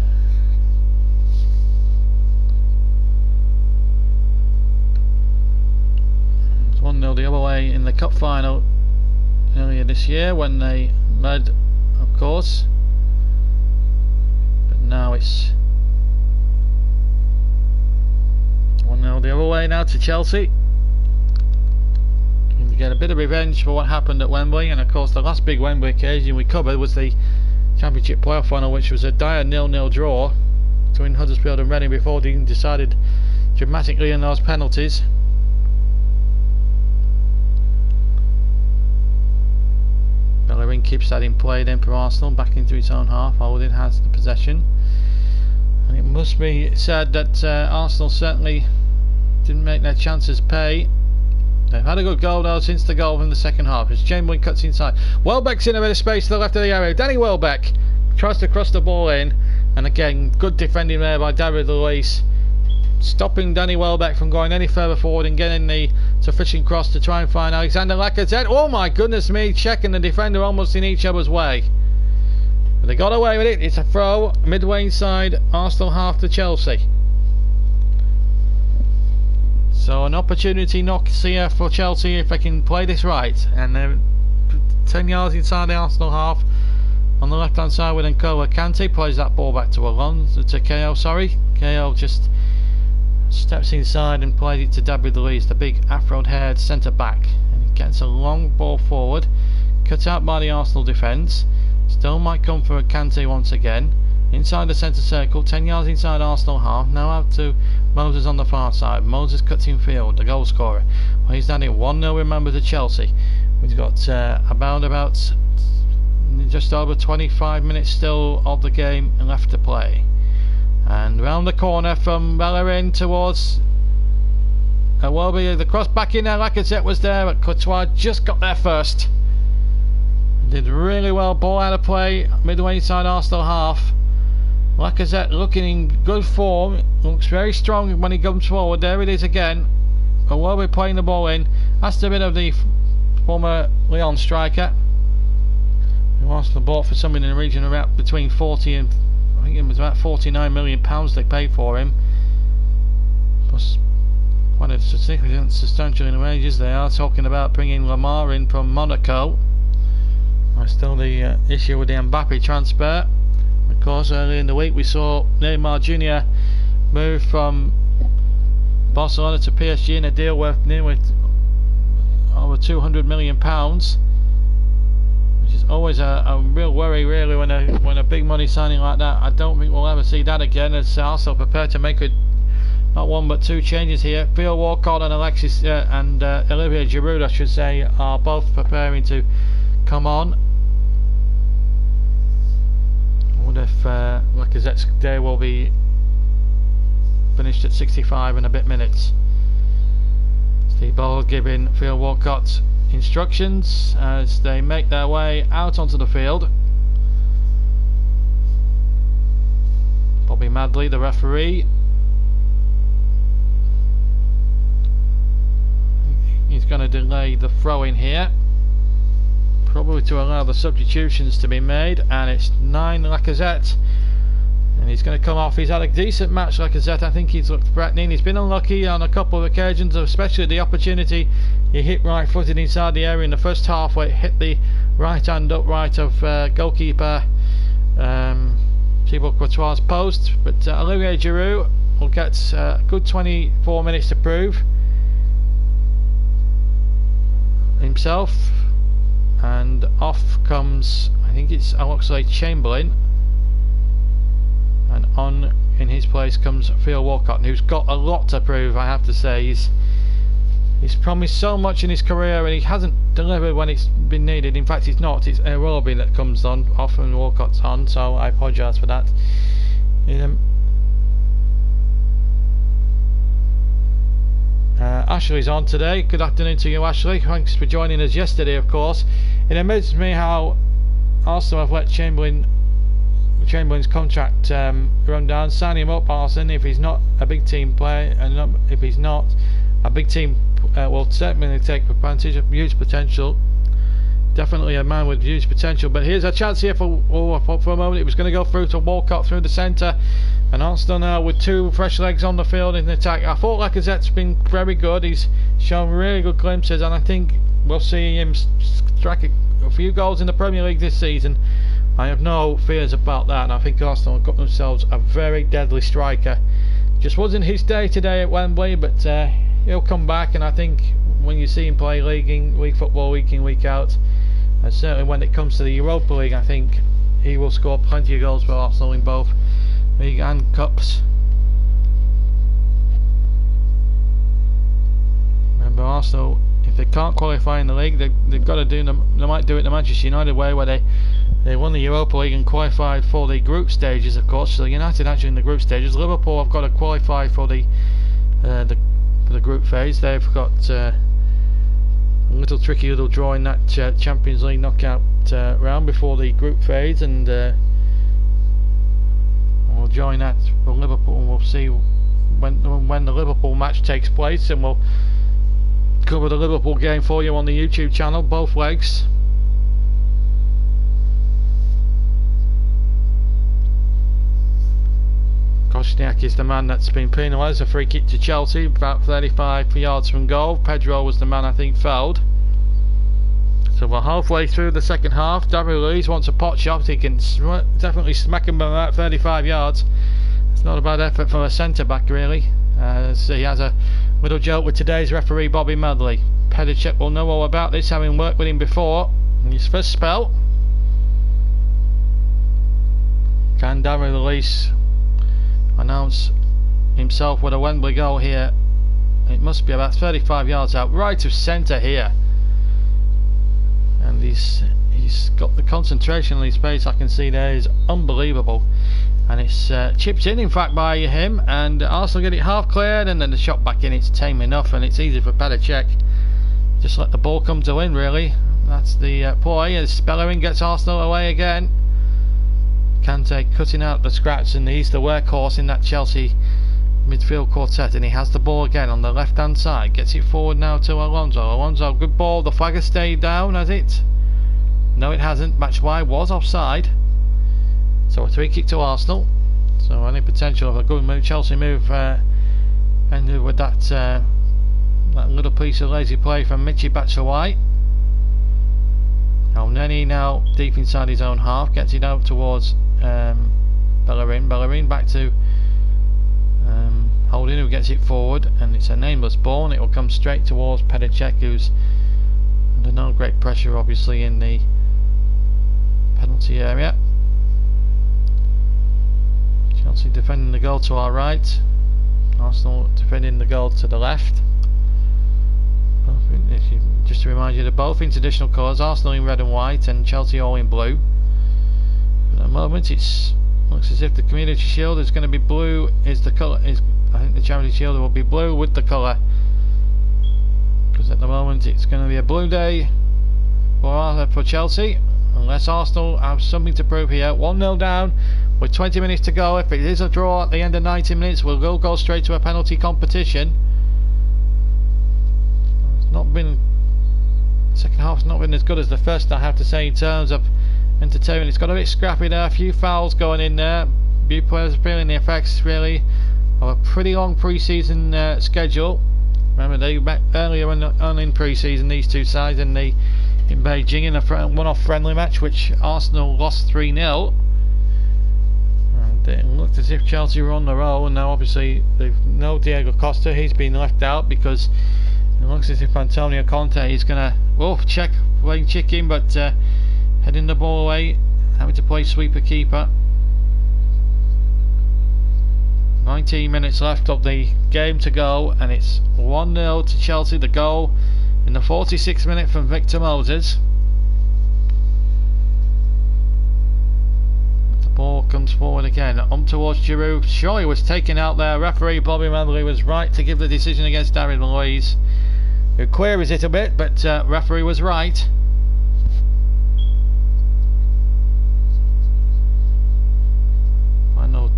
It's 1-0 the other way in the cup final earlier this year when they led, of course. Now it's 1-0 the other way now to Chelsea. And to get a bit of revenge for what happened at Wembley, and of course the last big Wembley occasion we covered was the Championship playoff final, which was a dire 0-0 draw between Huddersfield and Reading before Dean decided dramatically in those penalties. Bellerin keeps that in play then for Arsenal, back into its own half. Holding has the possession. And it must be said that Arsenal certainly didn't make their chances pay. They've had a good goal though since the goal from the second half as Chamberlain cuts inside. Welbeck's in a bit of space to the left of the area. Danny Welbeck tries to cross the ball in, and again good defending there by David Luiz, stopping Danny Welbeck from going any further forward and getting the sufficient cross to try and find Alexander Lacazette. Oh my goodness me, checking the defender almost in each other's way. But they got away with it. It's a throw midway inside Arsenal half to Chelsea. So an opportunity knocks here for Chelsea if they can play this right. And they're 10 yards inside the Arsenal half. On the left hand side with N'Golo Kante plays that ball back to KO, sorry. KO just steps inside and plays it to David Luiz, the big afro-haired centre back, and he gets a long ball forward, cut out by the Arsenal defence. Still might come for a Kante once again, inside the centre circle, 10 yards inside Arsenal half. Now out to Moses on the far side. Moses cuts in field, the goal scorer. Well, he's down here 1-0, remember, to Chelsea. We've got about just over 25 minutes still of the game left to play. And round the corner from Bellerin towards Iwobi, the cross back in there. Lacazette was there, but Courtois just got there first. Did really well, ball out of play, midway inside Arsenal half. Lacazette looking in good form, looks very strong when he comes forward. There it is again. Iwobi playing the ball in. That's a bit of the former Lyon striker, who Arsenal bought for something in the region of about between 40 and I think it was about £49 million they paid for him, plus quite a substantial in wages. They are talking about bringing Lamar in from Monaco. There's still the issue with the Mbappe transfer. Of course, earlier in the week we saw Neymar Jr. move from Barcelona to PSG in a deal worth nearly over £200 million. Which is always a real worry, really, when a big money signing like that. I don't think we'll ever see that again, as Arsenal prepare to make not one but two changes here. Theo Walcott and Olivier Giroud, I should say, are both preparing to come on. I wonder if Lacazette's day will be finished at 65 and a bit minutes. Steve Ball giving Theo Walcott instructions as they make their way out onto the field. Bobby Madley, the referee, he's going to delay the throw in here, probably to allow the substitutions to be made, and it's 9 Lacazette, and he's going to come off. He's had a decent match, Lacazette. I think he's looked threatening. He's been unlucky on a couple of occasions, especially the opportunity he hit right footed inside the area in the first half where it hit the right hand upright of goalkeeper Thibaut Courtois' post. But Olivier Giroud will get a good 24 minutes to prove himself, and off comes, I think it's Oxlade-Chamberlain, and on in his place comes Theo Walcott, who's got a lot to prove, I have to say. He's promised so much in his career and he hasn't delivered when it's been needed. In fact, it's not. It's Iwobi that comes on off and Walcott's on, so I apologise for that. Ashley's on today. Good afternoon to you, Ashley. Thanks for joining us yesterday, of course. It amazes me how Arsenal have let Chamberlain's contract run down. Sign him up, Arsenal, if he's not a big team player, and if he's not a big team, will certainly take advantage of huge potential. Definitely a man with huge potential. But here's a chance here for a moment. It was going to go through to Walcott through the centre, and Arsenal now with two fresh legs on the field in the attack. I thought Lacazette's been very good. He's shown really good glimpses, and I think we'll see him strike a few goals in the Premier League this season. I have no fears about that, and I think Arsenal have got themselves a very deadly striker. Just wasn't his day today at Wembley, but he'll come back, and I think when you see him play league football week in, week out, and certainly when it comes to the Europa League, I think he will score plenty of goals for Arsenal in both league and cups. Arsenal, if they can't qualify in the league, they've got to do them. They might do it the Manchester United way, where they won the Europa League and qualified for the group stages, of course. So United actually in the group stages. Liverpool have got to qualify for the group phase. They've got a little tricky little draw in that Champions League knockout round before the group phase, and we'll join that for Liverpool, and we'll see when the Liverpool match takes place, and we'll cover the Liverpool game for you on the YouTube channel, both legs. Koscielny is the man that's been penalised. A free kick to Chelsea, about 35 yards from goal. Pedro was the man I think fouled. So we're halfway through the second half. David Luiz wants a pot shot. He can definitely smack him by about 35 yards. It's not a bad effort from a centre back, really. So he has a little joke with today's referee, Bobby Medley. Pedicek will know all about this, having worked with him before in his first spell. Can David Luiz announce himself with a Wembley goal here? It must be about 35 yards out, right of centre here. And he's got the concentration on his face, I can see there, is unbelievable. And it's chipped in fact by him, and Arsenal get it half cleared, and then the shot back in. It's tame enough, and it's easy for Pedicek. Just let the ball come to win, really. That's the play, as Bellerin gets Arsenal away again. Kante cutting out the scratch, and he's the workhorse in that Chelsea midfield quartet, and he has the ball again on the left hand side. Gets it forward now to Alonso. Alonso, good ball. The flag has stayed down, has it? No, it hasn't. Batshuayi was offside. So a free kick to Arsenal. So any potential of a good move, Chelsea move ended with that little piece of lazy play from Michy Batshuayi. Elneny now deep inside his own half, gets it out towards Bellerin. Bellerin back to Holding, who gets it forward, and it's a nameless ball, and it will come straight towards Pedicek, who's under no great pressure obviously in the penalty area. Chelsea defending the goal to our right, Arsenal defending the goal to the left. Just to remind you, they're both in traditional colours, Arsenal in red and white and Chelsea all in blue. At the moment it looks as if the Community Shield is going to be blue, is the colour. I think the Charity Shield will be blue with the colour, because at the moment it's going to be a blue day for Chelsea, unless Arsenal have something to prove here. 1-0 down with 20 minutes to go. If it is a draw at the end of 90 minutes, we'll go straight to a penalty competition. It's not been, second half's not been as good as the first, I have to say, in terms of entertainment. It's got a bit scrappy there, a few fouls going in there. Few players are feeling the effects really of a pretty long pre-season schedule. Remember, they met earlier on in pre-season, these two sides, in Beijing in a one-off friendly match which Arsenal lost 3-0. And it looked as if Chelsea were on the roll, and now obviously they've no Diego Costa. He's been left out because it looks as if Antonio Conte is going to check playing chicken, but heading the ball away, having to play sweeper keeper. 19 minutes left of the game to go, and it's 1-0 to Chelsea. The goal in the 46th minute from Victor Moses. The ball comes forward again, towards Giroud. Surely was taken out there. Referee Bobby Medley was right to give the decision against David Luiz, who queries it a bit, but referee was right. Final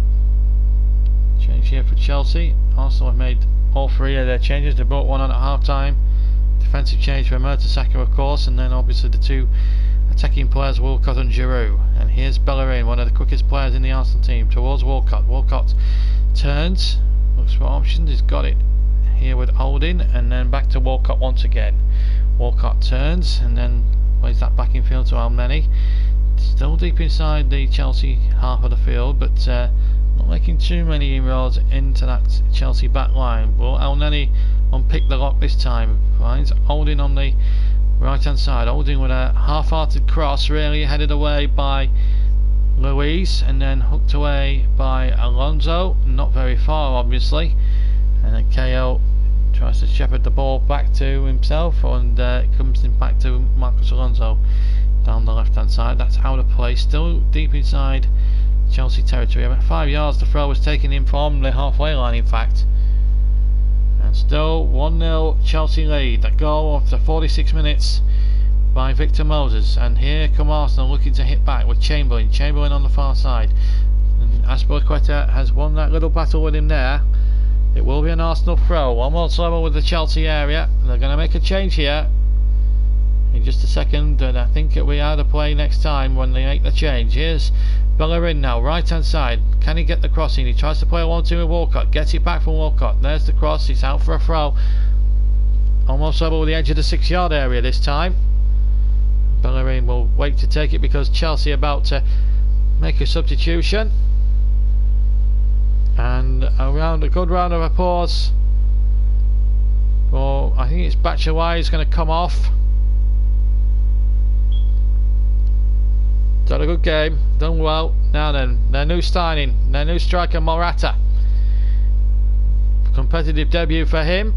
change here for Chelsea. Arsenal have made all three of their changes. They brought one on at half time. Defensive change for Mertesacker, of course, and then obviously the two attacking players, Walcott and Giroud. And here's Bellerin, one of the quickest players in the Arsenal team, towards Walcott. Walcott turns, looks for options, he's got it here with Holding, and then back to Walcott once again. Walcott turns and then plays that back in field to Elneny. Still deep inside the Chelsea half of the field, but not making too many inroads into that Chelsea back line. Will Elneny unpick the lock this time? Finds Holding on the right hand side. Holding with a half-hearted cross, really headed away by Luiz, and then hooked away by Alonso, not very far obviously, and then KO tries to shepherd the ball back to himself, and it comes in back to Marcos Alonso down the left hand side. That's out of play, still deep inside Chelsea territory. About 5 yards the throw was taken in from the halfway line, in fact. And still 1-0 Chelsea lead. That goal after 46 minutes by Victor Moses. And here come Arsenal looking to hit back with Chamberlain. Chamberlain on the far side. And Azpilicueta has won that little battle with him there. It will be an Arsenal throw. Almost level with the Chelsea area. They're going to make a change here in just a second, and I think it'll be out of play next time when they make the change. Here's Bellerin now, right hand side. Can he get the crossing? He tries to play a 1-2 with Walcott. Gets it back from Walcott. There's the cross. It's out for a throw. Almost level with the edge of the 6-yard area this time. Bellerin will wait to take it because Chelsea are about to make a substitution. And a good round of applause. Well, I think it's Batshuayi is going to come off. Done a good game, done well. Now then, their new signing, their new striker Morata. Competitive debut for him.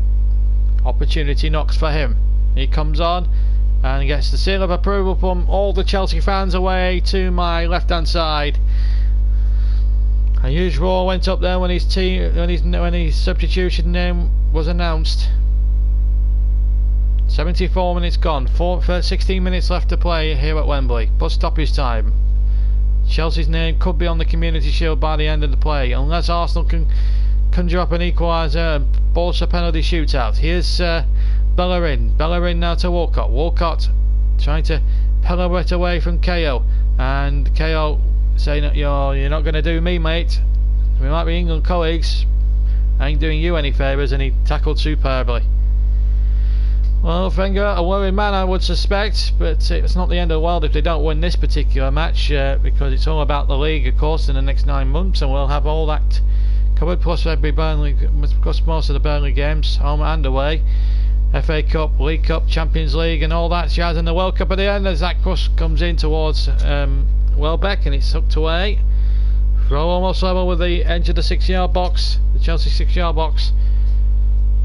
Opportunity knocks for him. He comes on and gets the seal of approval from all the Chelsea fans away to my left hand side. A huge roar went up there when his substitution name was announced. 74 minutes gone, 16 minutes left to play here at Wembley. Plus stoppage time. Chelsea's name could be on the Community Shield by the end of the play, unless Arsenal can conjure up an equaliser and force a penalty shootout. Here's Bellerin. Bellerin now to Walcott. Walcott trying to pellet it away from KO, and KO saying, "You're not going to do me, mate. We might be England colleagues. I ain't doing you any favours," and he tackled superbly. Well, Wenger, a worried man I would suspect, but it's not the end of the world if they don't win this particular match, because it's all about the league, of course, in the next 9 months, and we'll have all that covered, plus most of the Burnley games, home and away, FA Cup, League Cup, Champions League, and all that jazz, and the World Cup at the end as that cross comes in towards Welbeck, and it's hooked away. Throw almost level with the edge of the 6-yard box, the Chelsea 6-yard box.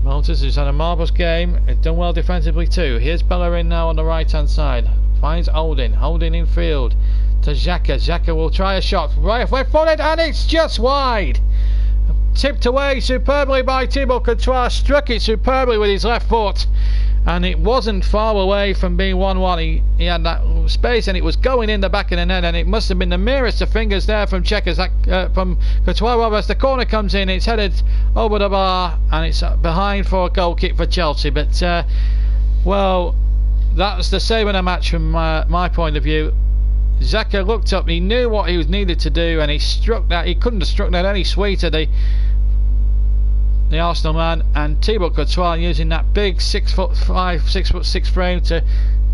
Maltese has had a marvellous game, it's done well defensively too. Here's Bellerin now on the right hand side, finds Holding in field to Xhaka. Xhaka will try a shot, right footed, and it's just wide. Tipped away superbly by Thibaut Courtois, struck it superbly with his left foot, and it wasn't far away from being 1-1. He had that space and it was going in the back of the net, and it must have been the merest of fingers there from from Courtois. As the corner comes in, it's headed over the bar and it's behind for a goal kick for Chelsea. But well, that was the same in the match from my point of view. Xhaka looked up, he knew what he was needed to do, and he struck that. He couldn't have struck that any sweeter, the Arsenal man, and Thibaut Courtois using that big 6'5", 6'6" frame to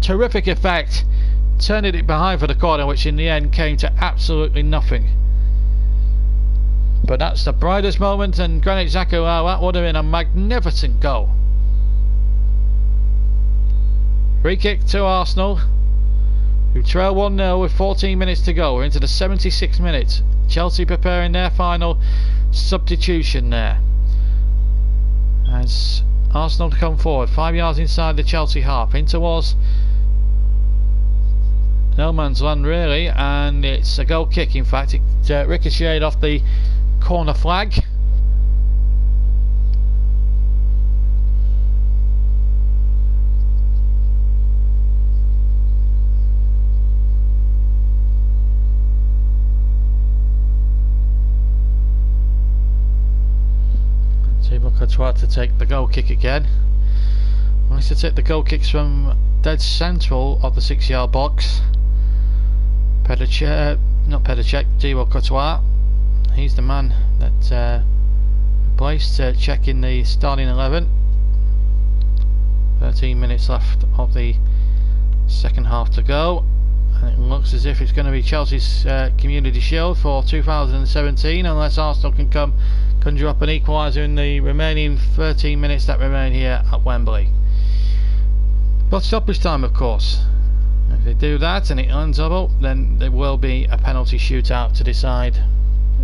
terrific effect, turning it behind for the corner, which in the end came to absolutely nothing. But that's the brightest moment, and Granit Xhaka, wow, that would have been a magnificent goal. Free kick to Arsenal, who trail 1-0 with 14 minutes to go. We're into the 76th minute. Chelsea preparing their final substitution there, as Arsenal to come forward 5 yards inside the Chelsea half, in towards no man's land really, and it's a goal kick. In fact, it ricocheted off the corner flag. Thibaut Courtois to take the goal kick again. Wants to take the goal kicks from dead central of the 6-yard box. Thibaut Courtois. He's the man that replaced Cech in the starting 11. 13 minutes left of the second half to go, and it looks as if it's going to be Chelsea's Community Shield for 2017, unless Arsenal can conjure up an equaliser in the remaining 13 minutes that remain here at Wembley. But stoppage time, of course. If they do that and it ends up, then there will be a penalty shootout to decide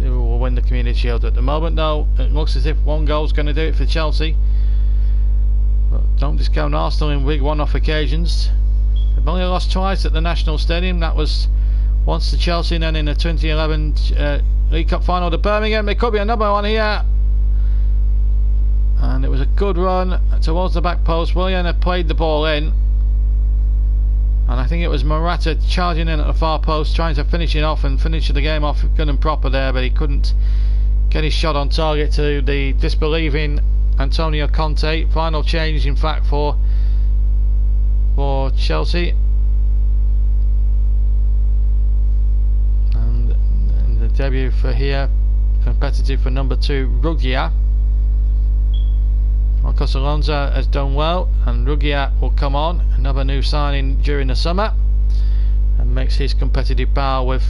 who will win the Community Shield. At the moment though, it looks as if one goal is going to do it for Chelsea. Don't discount Arsenal in big one-off occasions. They've only lost twice at the National Stadium. That was once to Chelsea and then in the 2011 League Cup final to Birmingham. There could be another one here. And it was a good run towards the back post. Willian had played the ball in. And I think it was Morata charging in at the far post, trying to finish it off and finish the game off good and proper there, but he couldn't get his shot on target to the disbelieving Antonio Conte. Final change, in fact, for Chelsea. And the debut for here, competitive for number 2, Ruggia. Marcos Alonso has done well, and Ruggia will come on, another new signing during the summer, and makes his competitive bow with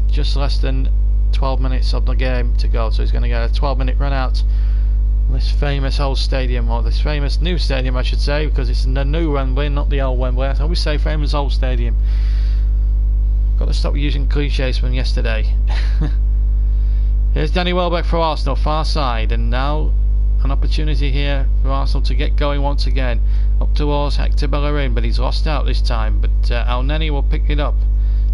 just less than 12 minutes of the game to go. So he's going to get a 12-minute run out this famous old stadium, or this famous new stadium I should say, because it's the new Wembley, not the old Wembley. I always say famous old stadium. Got to stop using cliches from yesterday. Here's Danny Welbeck for Arsenal, far side, and now an opportunity here for Arsenal to get going once again. Up towards Hector Bellerin, but he's lost out this time. But El Neni will pick it up.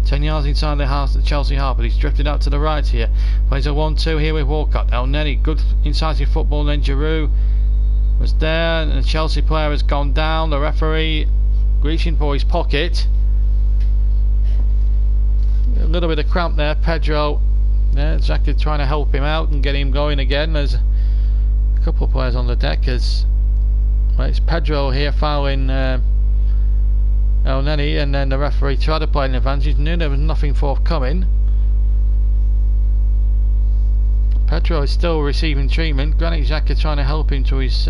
10 yards inside the Chelsea half, but he's drifted out to the right here. Plays a 1-2 here with Walcott. El Neni, good incisive football. Then Giroud was there, and the Chelsea player has gone down. The referee reaching for his pocket. A little bit of cramp there. Pedro, yeah, exactly, trying to help him out and get him going again. There's a couple of players on the deck as well, it's Pedro here fouling El Neni, and then the referee tried to play an advantage, knew there was nothing forthcoming. Pedro is still receiving treatment. Granit Xhaka trying to help him to his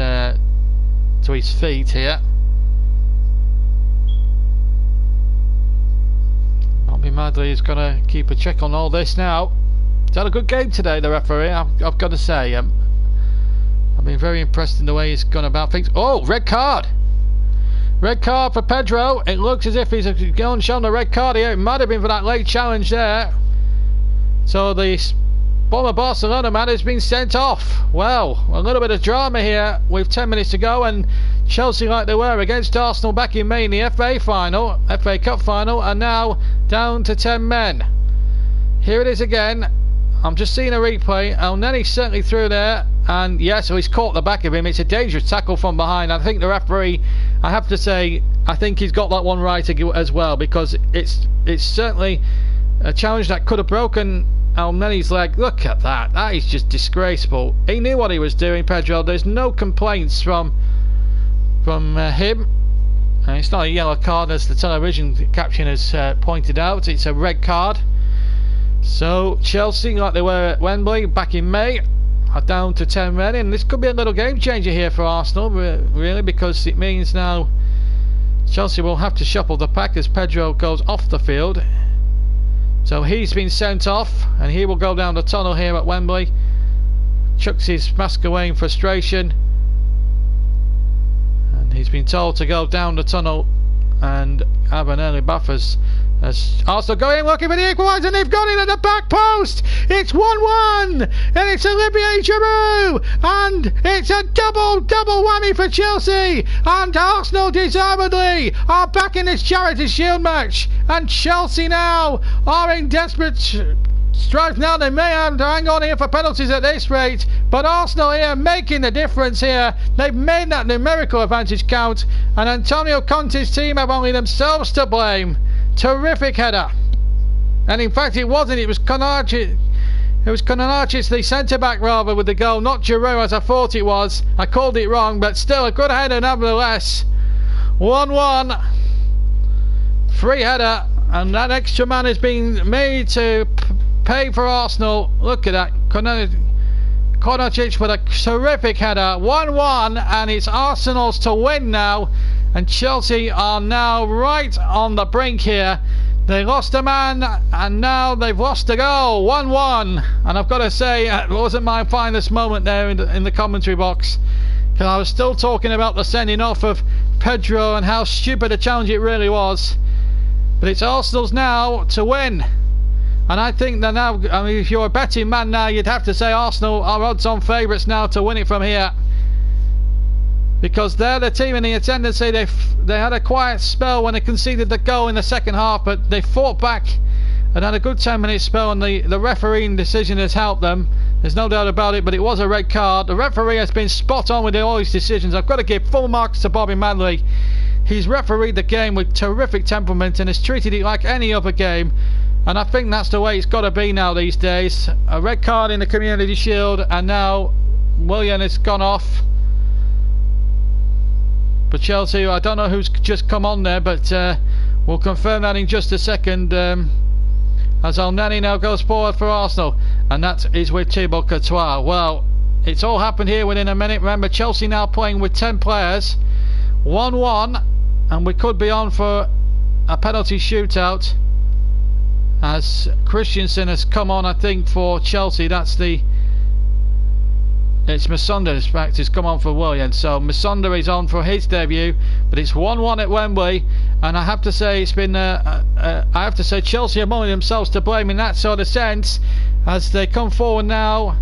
feet here. Bobby Madley is going to keep a check on all this now. He's had a good game today, the referee, I've got to say. I've been very impressed in the way he's gone about things. Oh, red card! Red card for Pedro. It looks as if he's shown a red card here. It might have been for that late challenge there. So the former Barcelona man has been sent off. Well, a little bit of drama here with 10 minutes to go, and Chelsea, like they were against Arsenal back in May in the FA Cup final, are now down to 10 men. Here it is again. I'm just seeing a replay. El Neni certainly through there, and yeah, so he's caught the back of him. It's a dangerous tackle from behind. I think the referee, I have to say, I think he's got that one right as well, because it's certainly a challenge that could have broken El Neni's leg. Look at that. That is just disgraceful. He knew what he was doing, Pedro. There's no complaints from him. And it's not a yellow card as the television caption has pointed out. It's a red card. So Chelsea, like they were at Wembley back in May, are down to 10 men, and this could be a little game changer here for Arsenal, really, because it means now Chelsea will have to shuffle the pack as Pedro goes off the field. So he's been sent off, and he will go down the tunnel here at Wembley. Chucks his mask away in frustration, and he's been told to go down the tunnel and have an early buffers. As Arsenal go in looking for the equaliser, and they've got it at the back post. It's 1-1, and it's Olivier Giroud, and it's a double whammy for Chelsea, and Arsenal deservedly are back in this Charity Shield match, and Chelsea now are in desperate strife. Now they may have to hang on here for penalties at this rate, but Arsenal here making the difference here. They've made that numerical advantage count, and Antonio Conte's team have only themselves to blame. Terrific header, and in fact it wasn't. It was Konarčič. It was Konarčič, the centre back, rather, with the goal, not Giroud as I thought it was. I called it wrong, but still a good header nevertheless. 1-1, free header, and that extra man has been made to pay for Arsenal. Look at that, Konarčič with a terrific header. 1-1, and it's Arsenal's to win now. And Chelsea are now right on the brink here. They lost a man, and now they've lost a goal. 1-1. And I've got to say, it wasn't my finest moment there in the commentary box, because I was still talking about the sending off of Pedro and how stupid a challenge it really was. But it's Arsenal's now to win. And I think that now, I mean, if you're a betting man now, you'd have to say Arsenal are odds-on favourites now to win it from here, because they're the team in the ascendancy. They had a quiet spell when they conceded the goal in the second half, but they fought back and had a good 10-minute spell, and the refereeing decision has helped them. There's no doubt about it, but it was a red card. The referee has been spot on with all his decisions. I've got to give full marks to Bobby Manley. He's refereed the game with terrific temperament and has treated it like any other game, and I think that's the way it's got to be now these days. A red card in the Community Shield, and now Willian has gone off for Chelsea. I don't know who's just come on there, but we'll confirm that in just a second. As Elneny now goes forward for Arsenal, and that is with Thibaut Courtois. Well, it's all happened here within a minute. Remember, Chelsea now playing with 10 players, 1-1, and we could be on for a penalty shootout, as Christensen has come on, I think, for Chelsea. It's Musonda, in fact, has come on for Willian. So Musonda is on for his debut, but it's 1-1 at Wembley, and I have to say it's been Chelsea are only themselves to blame in that sort of sense, as they come forward now.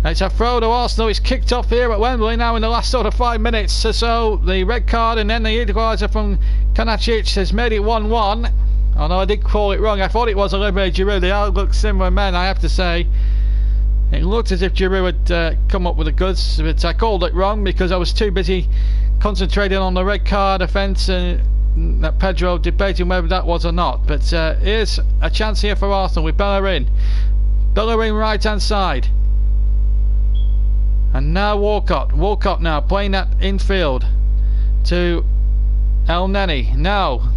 It's a throw to Arsenal. It's kicked off here at Wembley now in the last sort of 5 minutes. So the red card and then the equaliser from Konacic has made it 1-1. Although I did call it wrong. I thought it was Olivier Giroud. They all look similar men, I have to say. It looked as if Giroud had come up with the goods, but I called it wrong because I was too busy concentrating on the red card offence and that Pedro debating whether that was or not. But here's a chance here for Arsenal with Bellerin. Bellerin right hand side. And now Walcott. Walcott now playing that infield to Elneny. Now,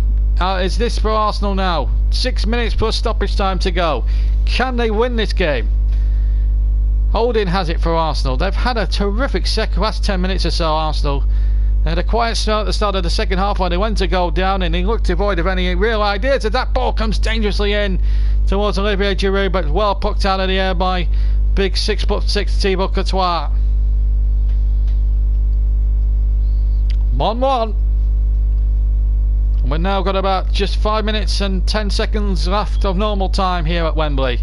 is this for Arsenal now? 6 minutes plus stoppage time to go. Can they win this game? Holding has it for Arsenal. They've had a terrific last 10 minutes or so, Arsenal. They had a quiet start at the start of the second half when they went to go down, and he looked devoid of any real ideas as that ball comes dangerously in towards Olivier Giroud, but well plucked out of the air by big 6'6" Thibaut Courtois. 1-1. We've now got about just 5 minutes and 10 seconds left of normal time here at Wembley.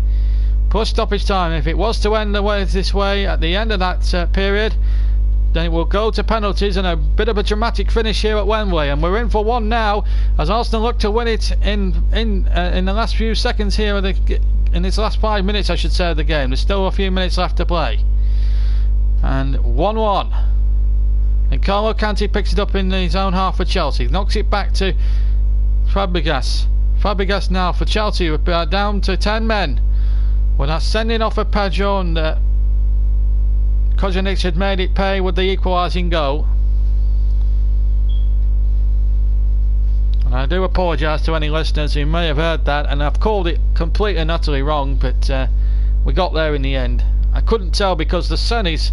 Plus stoppage time. If it was to end this way at the end of that period, then it will go to penalties and a bit of a dramatic finish here at Wembley. And we're in for one now, as Arsenal look to win it in the last few seconds here in its last 5 minutes, I should say, of the game. There's still a few minutes left to play. And 1-1. And Carlo Kanté picks it up in his own half for Chelsea. Knocks it back to Fabregas. Fabregas now for Chelsea. We're down to 10 men. Well, that's sending off a Pedro, and Kožanić had made it pay with the equalising goal. And I do apologise to any listeners who may have heard that, and I've called it completely and utterly wrong, but we got there in the end. I couldn't tell because the sun is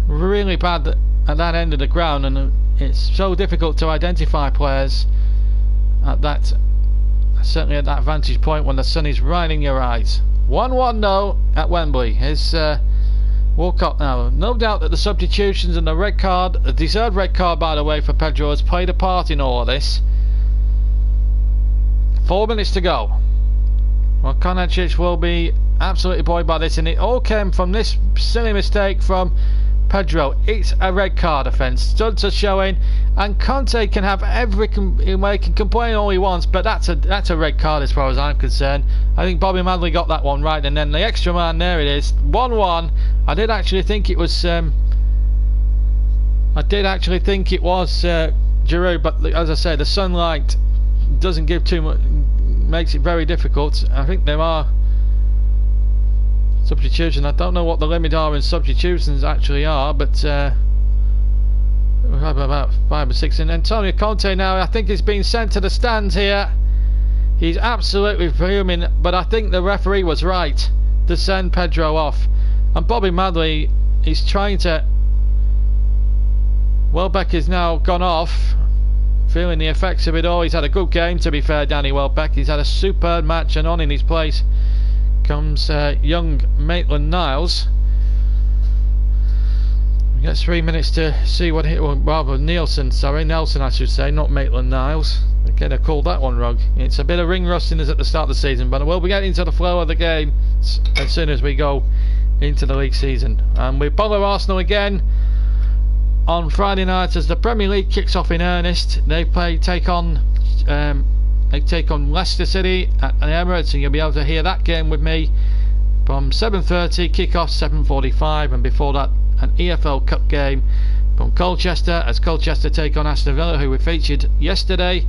really bad at that end of the ground, and it's so difficult to identify players at that, certainly at that vantage point when the sun is right in your eyes. 1-1 though at Wembley. Here's Walcott now. No doubt that the substitutions and the red card, a deserved red card by the way for Pedro, has played a part in all of this. 4 minutes to go. Well, Konacic will be absolutely buoyed by this, and it all came from this silly mistake from Pedro. It's a red card offence. Studs are showing, and Conte can have he can complain all he wants, but that's a red card as far as I'm concerned. I think Bobby Manley got that one right, and then the extra man, there it is, 1-1. I did actually think it was Giroud, but as I say, the sunlight doesn't give too much, makes it very difficult. I think there are substitutions. I don't know what the limit are in substitutions actually are, but we have about 5 or 6. And Antonio Conte now, I think, is being sent to the stands here. He's absolutely fuming, but I think the referee was right to send Pedro off. And Bobby Manley is trying to... Welbeck has now gone off, feeling the effects of it all. He's had a good game, to be fair, Danny Welbeck. He's had a superb match, and on in his place comes young Maitland-Niles. We get 3 minutes to see what hit. Well, rather Nelson I should say, not Maitland-Niles. Again, I called that one wrong. It's a bit of ring rustiness at the start of the season, but we'll be getting into the flow of the game as soon as we go into the league season. And we follow Arsenal again on Friday night as the Premier League kicks off in earnest. They take on Leicester City at the Emirates, and you'll be able to hear that game with me from 7:30, kick-off 7:45, and before that an EFL Cup game from Colchester as Colchester take on Aston Villa, who we featured yesterday,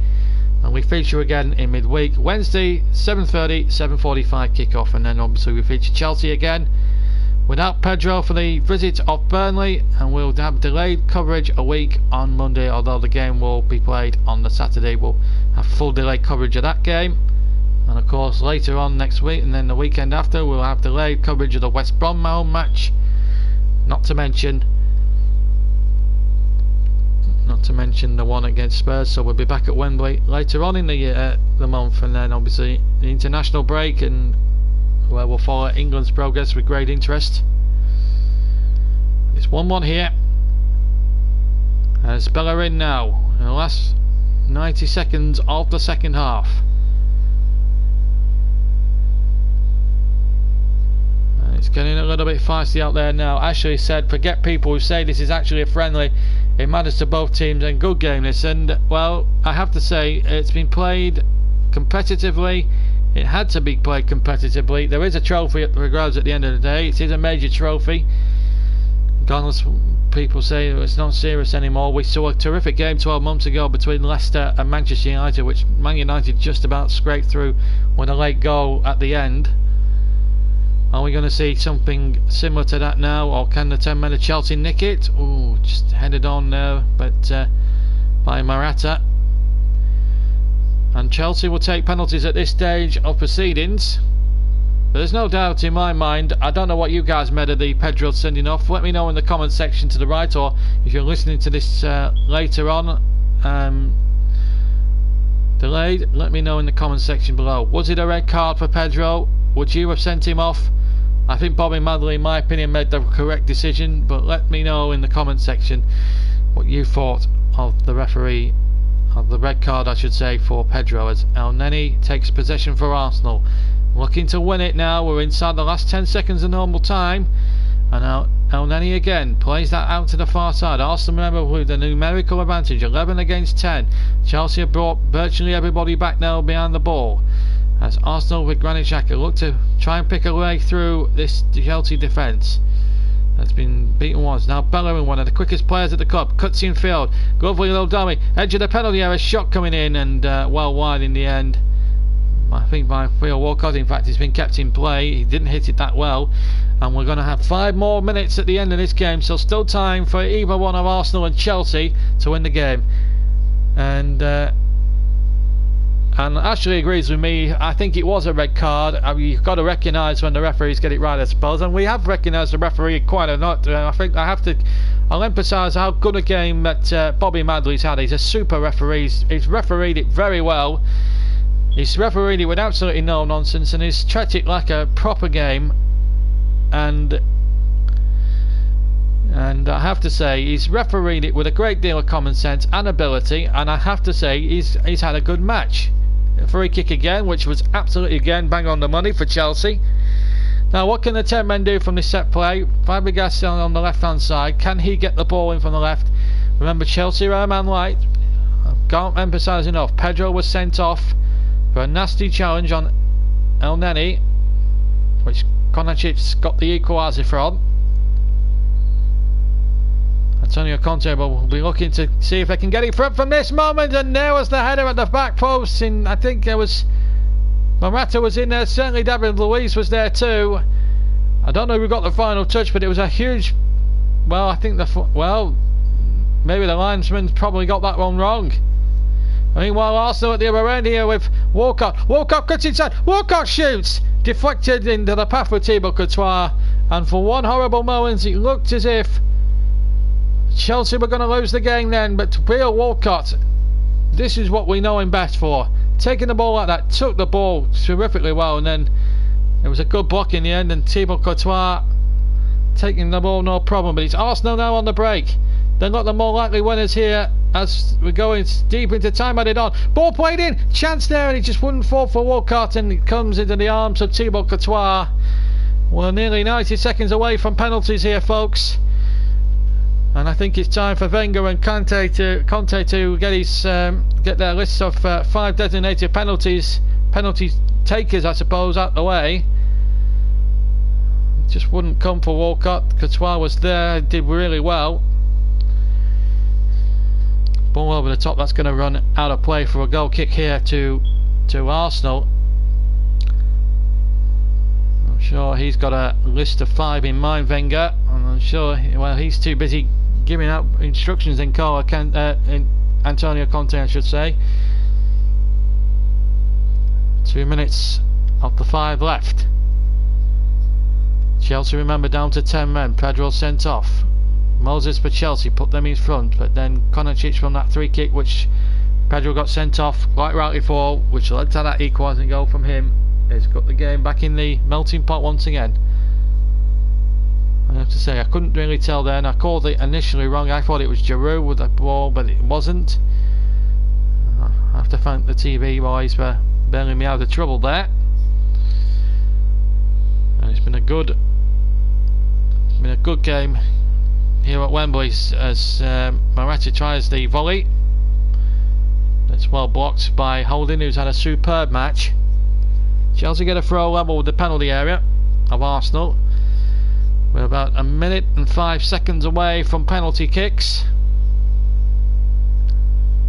and we feature again in midweek Wednesday 7:30, 7:45 kick-off, and then obviously we feature Chelsea again without Pedro for the visit of Burnley, and we'll have delayed coverage a week on Monday, although the game will be played on the Saturday. We'll have full delayed coverage of that game, and of course later on next week and then the weekend after we'll have delayed coverage of the West Brom home match, not to mention the one against Spurs. So we'll be back at Wembley later on in the month, and then obviously the international break, and where we'll follow England's progress with great interest. It's 1-1 here as Bellerin now in the last 90 seconds of the second half. And it's getting a little bit feisty out there now. Ashley said, forget people who say this is actually a friendly, it matters to both teams, and good game this. And well, I have to say it's been played competitively. It had to be played competitively. There is a trophy at the grabs at the end of the day. It is a major trophy. Regardless, people say it's not serious anymore. We saw a terrific game 12 months ago between Leicester and Manchester United, which Man United just about scraped through with a late goal at the end. Are we going to see something similar to that now, or can the 10 men of Chelsea nick it? Ooh, just headed on there, but by Morata. And Chelsea will take penalties at this stage of proceedings. There's no doubt in my mind. I don't know what you guys made of the Pedro sending off. Let me know in the comment section to the right, or if you're listening to this later on delayed, let me know in the comment section below. Was it a red card for Pedro? Would you have sent him off? I think Bobby Madley, in my opinion, made the correct decision, but let me know in the comment section what you thought of the referee, of the red card I should say, for Pedro, as El Neni takes possession for Arsenal, looking to win it now. We're inside the last 10 seconds of normal time, and now El Neni again plays that out to the far side. Arsenal, remember, with a numerical advantage, 11 against 10. Chelsea have brought virtually everybody back now behind the ball, as Arsenal with Granit Xhaka look to try and pick a way through this Chelsea defence that's been beaten once. Now Bellerin, one of the quickest players at the club, cuts in field, lovely little dummy, edge of the penalty area, shot coming in, and well wide in the end. I think by Theo Walcott. In fact, he's been kept in play. He didn't hit it that well, and we're going to have 5 more minutes at the end of this game, so still time for either one of Arsenal and Chelsea to win the game. And Ashley agrees with me. I think it was a red card. I mean, you've got to recognise when the referees get it right, I suppose, and we have recognised the referee quite a lot. I think I'll emphasise how good a game that Bobby Madley's had. He's a super referee. He's refereed it very well. He's refereed it with absolutely no nonsense, and he's treated it like a proper game. And I have to say, he's refereed it with a great deal of common sense and ability, and I have to say he's had a good match. A free kick again, which was absolutely again bang on the money for Chelsea. Now what can the 10 men do from this set play? Fabregas on the left hand side, can he get the ball in from the left? Remember, Chelsea are a man light. I can't emphasise enough. Pedro was sent off for a nasty challenge on El Neni, which Konachic's got the equaliser from. Antonio Conte will be looking to see if they can get it front from this moment, and there was the header at the back post. And I think there was Morata was in there, certainly David Luiz was there too. I don't know who got the final touch, but it was a huge, well, I think maybe the linesman probably got that one wrong. Meanwhile, Arsenal at the other end here with Walcott. Walcott cuts inside, Walcott shoots, deflected into the path with Thibaut Courtois, and for one horrible moment it looked as if Chelsea were going to lose the game then, but Theo Walcott, this is what we know him best for. Taking the ball like that, took the ball terrifically well, and then it was a good block in the end, and Thibaut Courtois taking the ball no problem. But it's Arsenal now on the break. They're not the more likely winners here as we're going deep into time added on. Ball played in, chance there, and it just wouldn't fall for Walcott, and it comes into the arms of Thibaut Courtois. 90 seconds away from penalties here, folks. And I think it's time for Wenger and Conte to get his get their list of 5 designated penalty takers, I suppose, out the way. It just wouldn't come for Walcott. Courtois was there, did really well. Ball over the top, that's going to run out of play for a goal kick here to Arsenal. I'm sure he's got a list of 5 in mind, Wenger, and I'm sure, well, he's too busy giving out instructions in Antonio Conte, I should say. 2 minutes of the 5 left. Chelsea, remember, down to 10 men. Pedro sent off. Moses for Chelsea, put them in front, but then Konacic from that free kick, which Pedro got sent off quite rightly for, which led to that equalising goal from him. He's got the game back in the melting pot once again. I have to say, I couldn't really tell then. I called it initially wrong. I thought it was Giroud with the ball, but it wasn't. I have to thank the TV boys for bailing me out of trouble there. And it's been a good game here at Wembley as Morata tries the volley. It's well blocked by Holding, who's had a superb match. Chelsea get a throw level with the penalty area of Arsenal. We're about 1 minute and 5 seconds away from penalty kicks.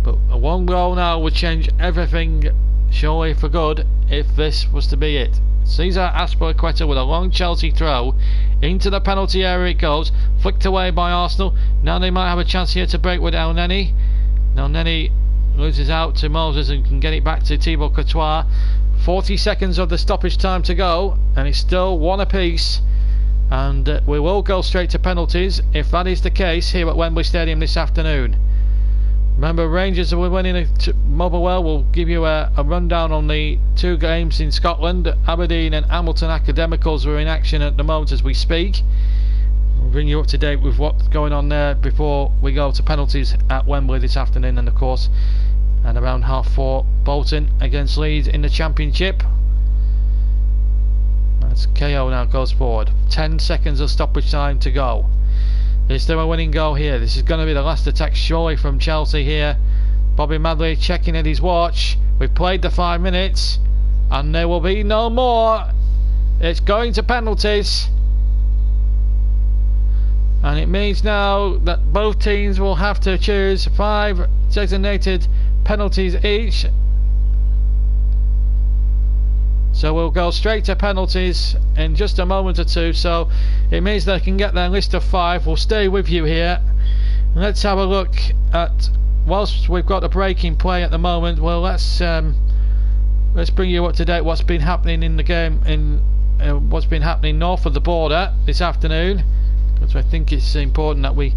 But a 1 goal now would change everything, surely for good, if this was to be it. Cesar Azpilicueta with a long Chelsea throw into the penalty area it goes, flicked away by Arsenal. Now they might have a chance here to break with El Neni. El Neni loses out to Moses and can get it back to Thibaut Courtois. 40 seconds of the stoppage time to go, and it's still 1 apiece. And we will go straight to penalties if that is the case here at Wembley Stadium this afternoon. Remember, Rangers are winning Motherwell. We'll give you a rundown on the 2 games in Scotland. Aberdeen and Hamilton Academicals are in action at the moment as we speak. We'll bring you up to date with what's going on there before we go to penalties at Wembley this afternoon. And of course, at around 4:30, Bolton against Leeds in the Championship. As KO now goes forward. 10 seconds of stoppage time to go. Is there a winning goal here? This is going to be the last attack surely from Chelsea here. Bobby Madley checking at his watch. We've played the 5 minutes and there will be no more. It's going to penalties, and it means now that both teams will have to choose 5 designated penalties each. So we'll go straight to penalties in just a moment or two. So it means they can get their list of 5. We'll stay with you here. Let's have a look at, whilst we've got a break in play at the moment, well, let's bring you up to date what's been happening in the game, in what's been happening north of the border this afternoon, because I think it's important that we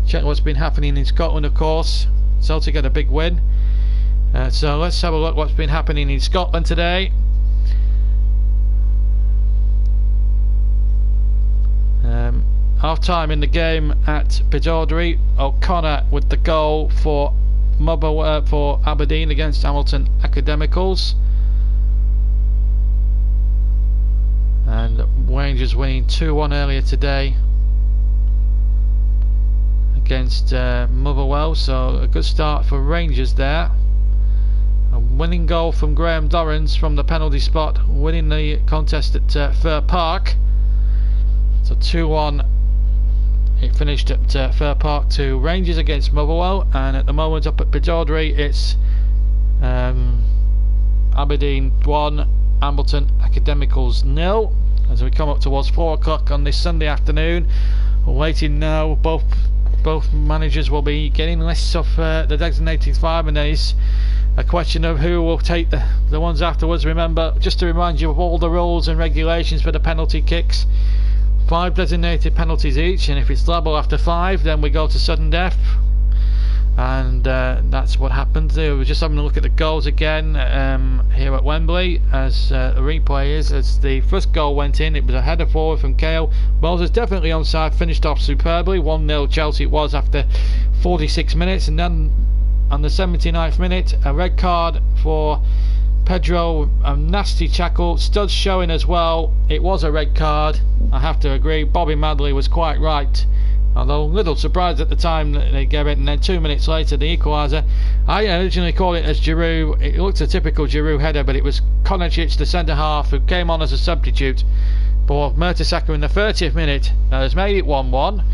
check what's been happening in Scotland. Of course, Celtic get a big win. So let's have a look what's been happening in Scotland today. Half time in the game at Pittodrie. O'Connor with the goal for Aberdeen against Hamilton Academicals, and Rangers winning 2-1 earlier today against Motherwell. So a good start for Rangers there. A winning goal from Graham Dorrans from the penalty spot, winning the contest at Fir Park. So 2-1 it finished at Fir Park to Rangers against Motherwell, and at the moment up at Pittodrie it's Aberdeen 1, Hamilton Academicals 0. As we come up towards 4 o'clock on this Sunday afternoon, we're waiting now. Both managers will be getting lists of the designated 5, and there's a question of who will take the ones afterwards. Remember, just to remind you of all the rules and regulations for the penalty kicks. 5 designated penalties each, and if it's level after 5, then we go to sudden death, and that's what happened. We're just having a look at the goals again here at Wembley as the replay is. As the first goal went in, it was a header forward from Kale. Moses definitely onside, finished off superbly. 1-0 Chelsea it was after 46 minutes, and then on the 79th minute a red card for Pedro, a nasty tackle. Studs showing as well. It was a red card, I have to agree. Bobby Madley was quite right Although a little surprised at the time that they gave it, and then 2 minutes later the equaliser. I originally called it as Giroud. It looked a typical Giroud header, but it was Konacic, the centre half, who came on as a substitute for Mertesacker in the 30th minute. That has made it 1-1,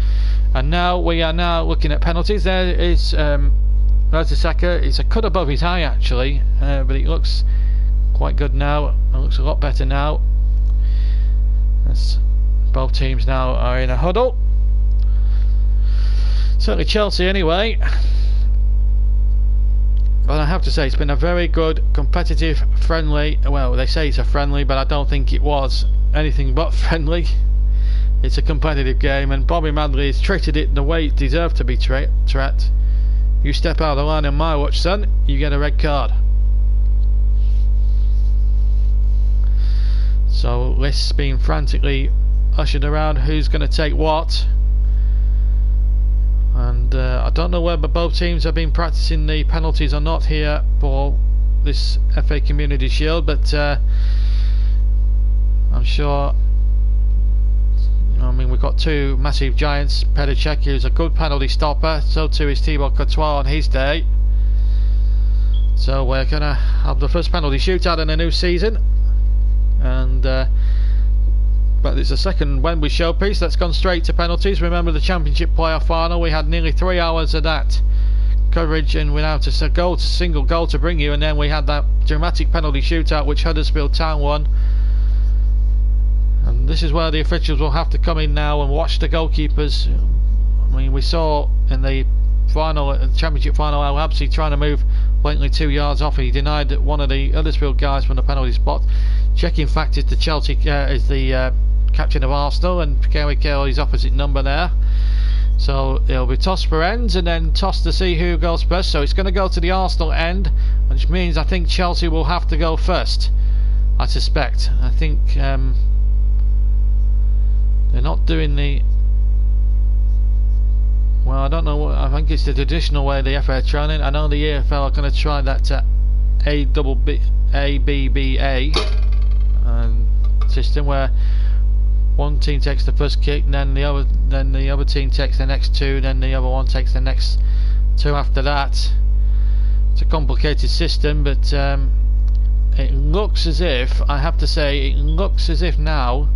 and now we are looking at penalties. There is Mertesacker. It's a cut above his eye actually, but it looks quite good now. It looks a lot better now. As both teams now are in a huddle. Certainly Chelsea anyway. But I have to say it's been a very good, competitive, friendly. Well, they say it's a friendly, but I don't think it was anything but friendly. It's a competitive game, and Bobby Madley has treated it the way it deserved to be treated. You step out of the line on my watch, son, you get a red card. So lists being frantically ushered around who's going to take what. And I don't know whether both teams have been practicing the penalties or not here for this FA Community Shield, but I'm sure. I mean, we've got two massive giants. Pedicek, who's a good penalty stopper, so too is Thibaut Courtois on his day. So we're going to have the first penalty shootout in the new season, and but it's a second Wembley showpiece that's gone straight to penalties. Remember the Championship playoff final, we had nearly 3 hours of that coverage and without a single goal to bring you, and then we had that dramatic penalty shootout which Huddersfield Town won. And this is where the officials will have to come in now and watch the goalkeepers. I mean, we saw in the final, Championship final, Al Habsi trying to move blatantly 2 yards off. He denied one of the Huddersfield guys from the penalty spot. Checking fact is the Chelsea is the captain of Arsenal, and Gary Cahill is opposite number there. So it'll be tossed for ends and then tossed to see who goes first. So it's going to go to the Arsenal end, which means I think Chelsea will have to go first, I suspect. I think they're not doing the, well, I don't know what, I think it's the traditional way the FA are trying it. I know the EFL are going to try that ABBA system where one team takes the first kick, and then the other team takes the next two, then the other one takes the next two after that. It's a complicated system, but it looks as if, I have to say, it looks as if now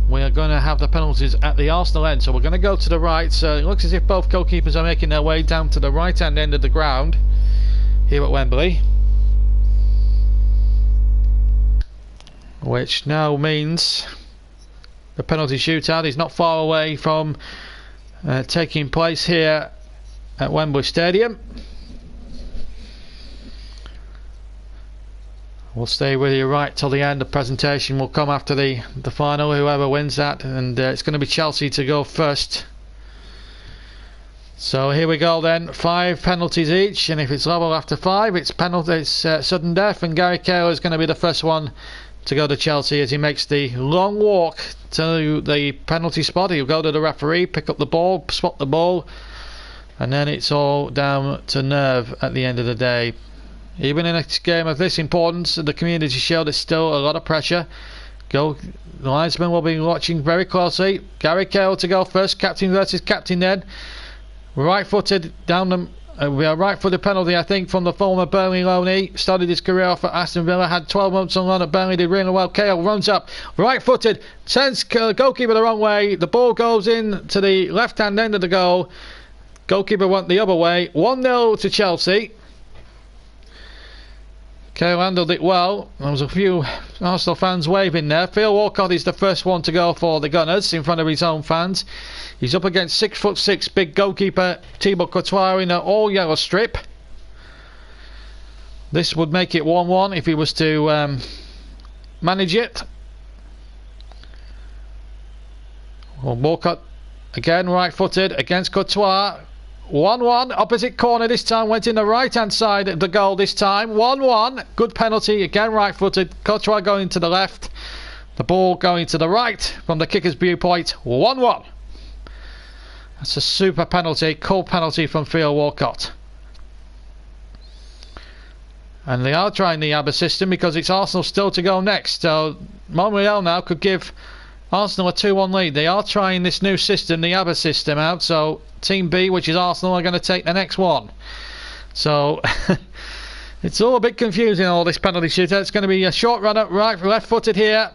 we are going to have the penalties at the Arsenal end. So we're going to go to the right, so it looks as if both goalkeepers are making their way down to the right hand end of the ground here at Wembley, which now means the penalty shootout is not far away from taking place here at Wembley Stadium. We'll stay with you right till the end. The presentation will come after the final, whoever wins that, and it's going to be Chelsea to go first. So here we go then, 5 penalties each, and if it's level after 5, it's sudden death, and Gary Cahill is going to be the first one to go to Chelsea as he makes the long walk to the penalty spot. He'll go to the referee, pick up the ball, spot the ball, and then it's all down to nerve at the end of the day. Even in a game of this importance, the Community Shield, is still a lot of pressure. The linesman will be watching very closely. Gary Cahill to go first, captain versus captain then. Right-footed down the... we are right for the penalty, I think, from the former Burnley loanee. Started his career off at Aston Villa, had 12 months on loan at Burnley, did really well. Cahill runs up, right-footed, sends goalkeeper the wrong way. The ball goes in to the left-hand end of the goal. Goalkeeper went the other way. 1-0 to Chelsea. Cahill handled it well. There was a few Arsenal fans waving there. Phil Walcott is the first one to go for the Gunners in front of his own fans. He's up against 6'6" big goalkeeper Thibaut Courtois in an all yellow strip. This would make it 1-1 if he was to manage it. Well, Walcott again right footed against Courtois. 1-1, opposite corner this time, went in the right hand side of the goal this time. 1-1, good penalty, again right footed. Courtois going to the left, the ball going to the right from the kicker's viewpoint. 1-1. That's a super penalty, cool penalty from Theo Walcott. And they are trying the ABBA system because it's Arsenal still to go next. So Monreal now could give Arsenal a 2-1 lead. They are trying this new system, the ABBA system, out. So Team B, which is Arsenal, are going to take the next one. So it's all a bit confusing, all this penalty shootout. It's going to be a short run up, right, left-footed here.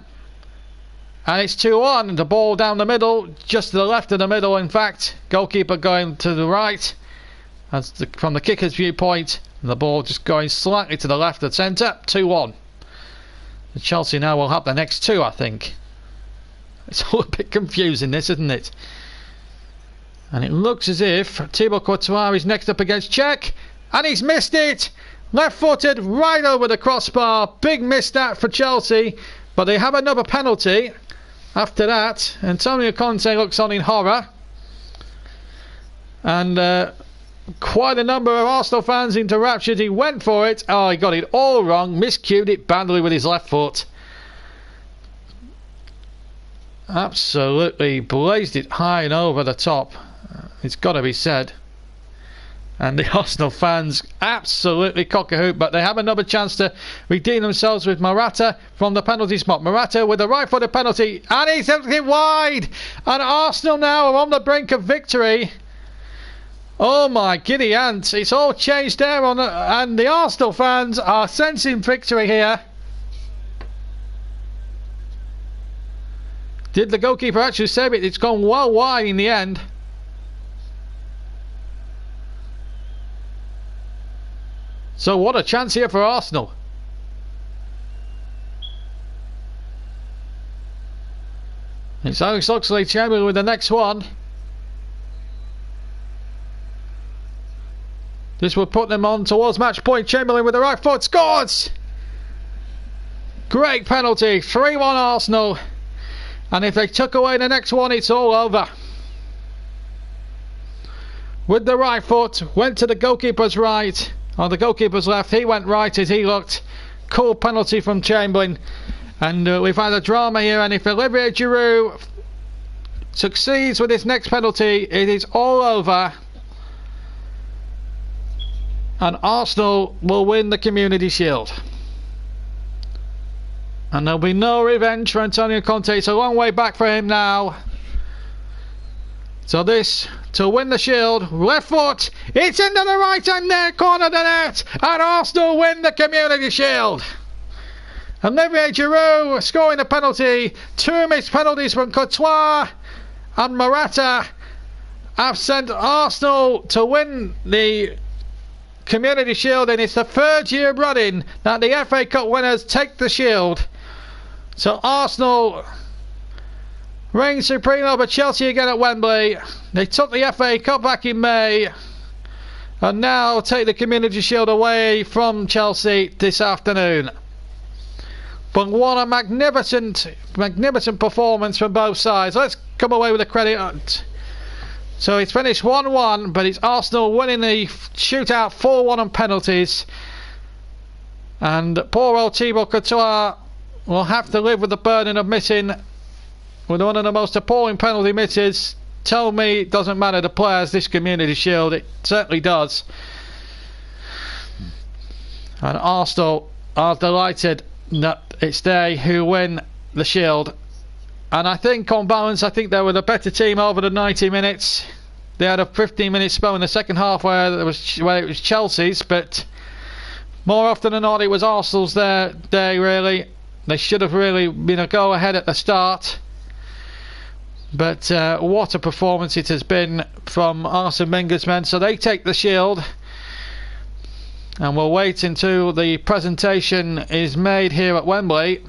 And it's 2-1. The ball down the middle, just to the left of the middle, in fact. Goalkeeper going to the right. That's from the kicker's viewpoint. And the ball just going slightly to the left of centre. 2-1. Chelsea now will have the next two, I think. It's all a bit confusing, this, isn't it? And it looks as if Thibaut Courtois is next up against Cech. And he's missed it! Left-footed, right over the crossbar. Big miss that for Chelsea. But they have another penalty. After that, Antonio Conte looks on in horror. And quite a number of Arsenal fans into rapture. He went for it. Oh, he got it all wrong. Miscued it badly with his left foot. Absolutely blazed it high and over the top. It's got to be said. And the Arsenal fans absolutely cock-a-hoop, but they have another chance to redeem themselves with Morata from the penalty spot. Morata with the right-footed penalty, and he's it wide. And Arsenal now are on the brink of victory. Oh my giddy aunt! It's all changed there, and the Arsenal fans are sensing victory here. Did the goalkeeper actually save it? It's gone well wide in the end. So what a chance here for Arsenal. It's Alex Oxlade-Chamberlain with the next one. This will put them on towards match point. Chamberlain with the right foot scores! Great penalty. 3-1 Arsenal. And if they took away the next one, it's all over. With the right foot, went to the goalkeeper's right. On the goalkeeper's left, he went right as he looked. Cool penalty from Chamberlain. And we've had a drama here, and if Olivier Giroud succeeds with this next penalty, it is all over. And Arsenal will win the Community Shield. And there'll be no revenge for Antonio Conte. It's a long way back for him now. So this, to win the Shield, left foot, it's into the right hand there, corner of the net, and Arsenal win the Community Shield. Olivier Giroud scoring a penalty, 2 missed penalties from Courtois and Morata have sent Arsenal to win the Community Shield, and it's the 3rd year running that the FA Cup winners take the Shield. So Arsenal reign supreme over Chelsea again at Wembley. They took the FA Cup back in May and now take the Community Shield away from Chelsea this afternoon. But what a magnificent performance from both sides. Let's come away with the credit. So it's finished 1-1, but it's Arsenal winning the shootout 4-1 on penalties. And poor old Thibaut Courtois will have to live with the burden of missing with one of the most appalling penalty misses. Tell me it doesn't matter the players this Community Shield. It certainly does. And Arsenal are delighted that it's they who win the Shield. And I think on balance, I think they were the better team over the 90 minutes. They had a 15-minute spell in the second half where it was Chelsea's, but more often than not it was Arsenal's day really. They should have really been a go ahead at the start. But what a performance it has been from Arsene Wenger's men. So they take the Shield. And we'll wait until the presentation is made here at Wembley.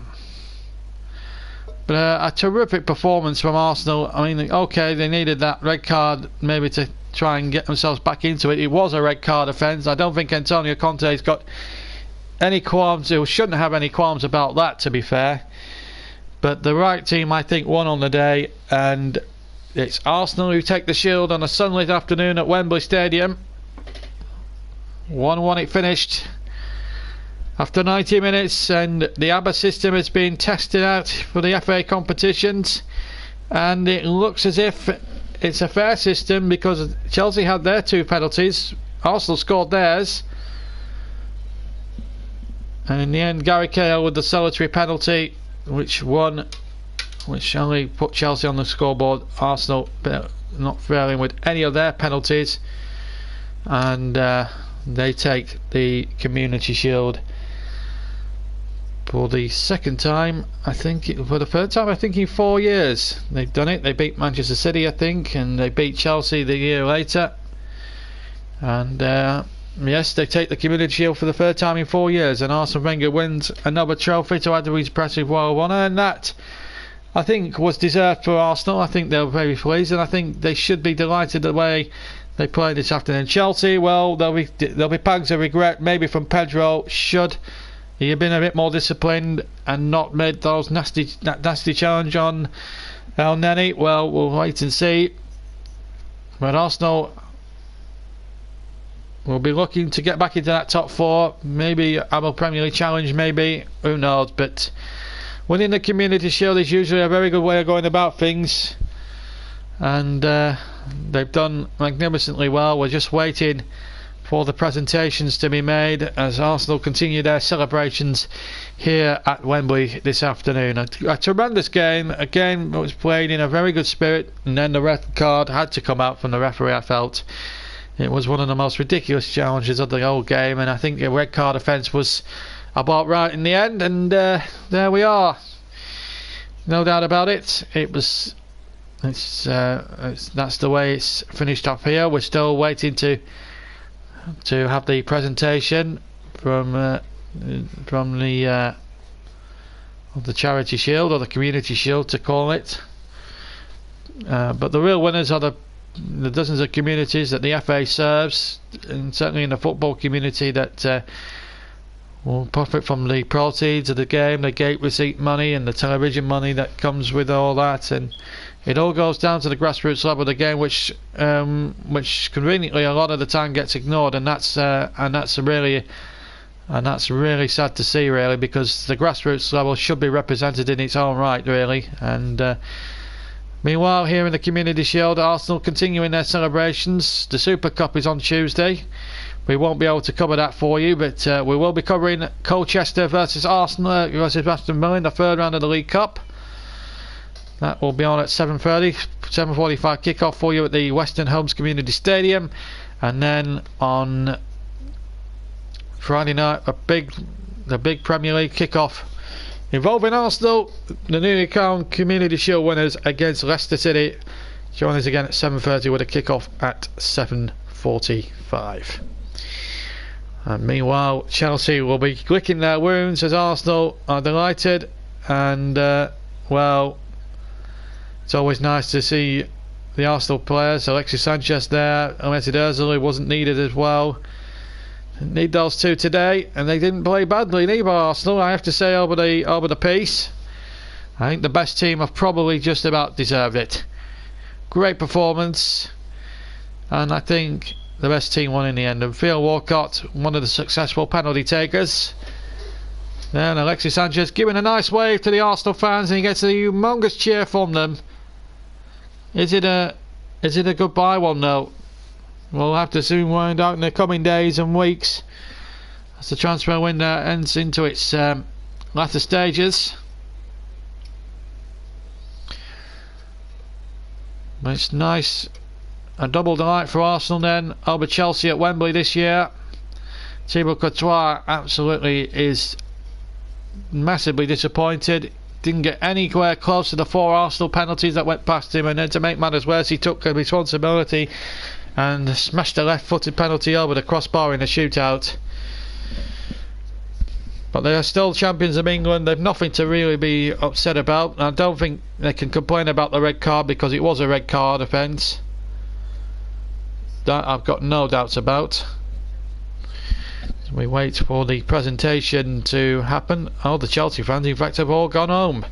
But a terrific performance from Arsenal. I mean, okay, they needed that red card maybe to try and get themselves back into it. It was a red card offence. I don't think Antonio Conte's got any qualms. He shouldn't have any qualms about that, to be fair. But the right team, I think, won on the day. And it's Arsenal who take the Shield on a sunlit afternoon at Wembley Stadium. 1-1 it finished after 90 minutes, and the ABBA system has been tested out for the FA competitions, and it looks as if it's a fair system because Chelsea had their 2 penalties, Arsenal scored theirs, and in the end Gary Cahill with the solitary penalty which won which only put Chelsea on the scoreboard. Arsenal not failing with any of their penalties, and they take the Community Shield for the second time, I think, for the third time, I think, in 4 years. They've done it. They beat Manchester City, I think, and they beat Chelsea the year later. And yes, they take the Community Shield for the third time in 4 years, and Arsene Wenger wins another trophy to add to his impressive Royal of Honour, and that, I think, was deserved for Arsenal. I think they were very pleased, and I think they should be delighted the way they played this afternoon. Chelsea, well, there'll be pangs of regret, maybe from Pedro. Should he have been a bit more disciplined and not made that nasty challenge on El Neni? Well, we'll wait and see. But Arsenal will be looking to get back into that top four. Maybe have a Premier League challenge, maybe. Who knows? But winning the Community Shield is usually a very good way of going about things. And they've done magnificently well. We're just waiting for the presentations to be made as Arsenal continue their celebrations here at Wembley this afternoon. A tremendous game, a game that was played in a very good spirit, and then the red card had to come out from the referee. I felt it was one of the most ridiculous challenges of the whole game, and I think the red card offence was about right in the end, and there we are. No doubt about it. That's the way it's finished off here. We're still waiting to have the presentation from the Charity Shield, or the Community Shield to call it. But the real winners are the dozens of communities that the FA serves, and certainly in the football community that will profit from the proceeds of the game, the gate receipt money and the television money that comes with all that. And it all goes down to the grassroots level of the game, which conveniently a lot of the time gets ignored, and that's really sad to see, really, because the grassroots level should be represented in its own right, really. And meanwhile, here in the Community Shield, Arsenal continuing their celebrations. The Super Cup is on Tuesday. We won't be able to cover that for you, but we will be covering Colchester versus Arsenal versus Aston Villa in the third round of the League Cup. That will be on at 7:45 kickoff for you at the Western Homes Community Stadium, and then on Friday night the big Premier League kickoff involving Arsenal, the newly crowned Community Shield winners, against Leicester City. Join us again at 7:30 with a kickoff at 7:45. And meanwhile, Chelsea will be licking their wounds as Arsenal are delighted, and well, it's always nice to see the Arsenal players. Alexis Sanchez there, Mesut Ozil wasn't needed as well. Didn't need those two today, and they didn't play badly neither, Arsenal, I have to say, over the piece. I think the best team have probably just about deserved it. Great performance, and I think the best team won in the end. And Theo Walcott, one of the successful penalty takers. Then Alexis Sanchez giving a nice wave to the Arsenal fans, and he gets a humongous cheer from them. Is it a goodbye one though? We'll have to soon find out in the coming days and weeks as the transfer window ends into its latter stages. But it's nice, a double delight for Arsenal then over Chelsea at Wembley this year. Thibaut Courtois absolutely is massively disappointed. Didn't get anywhere close to the 4 Arsenal penalties that went past him, and then to make matters worse, he took responsibility and smashed a left-footed penalty over the crossbar in a shootout. But they are still champions of England. They've nothing to really be upset about. I don't think they can complain about the red card, because it was a red card offence. That I've got no doubts about. We wait for the presentation to happen. Oh, the Chelsea fans, in fact, have all gone home.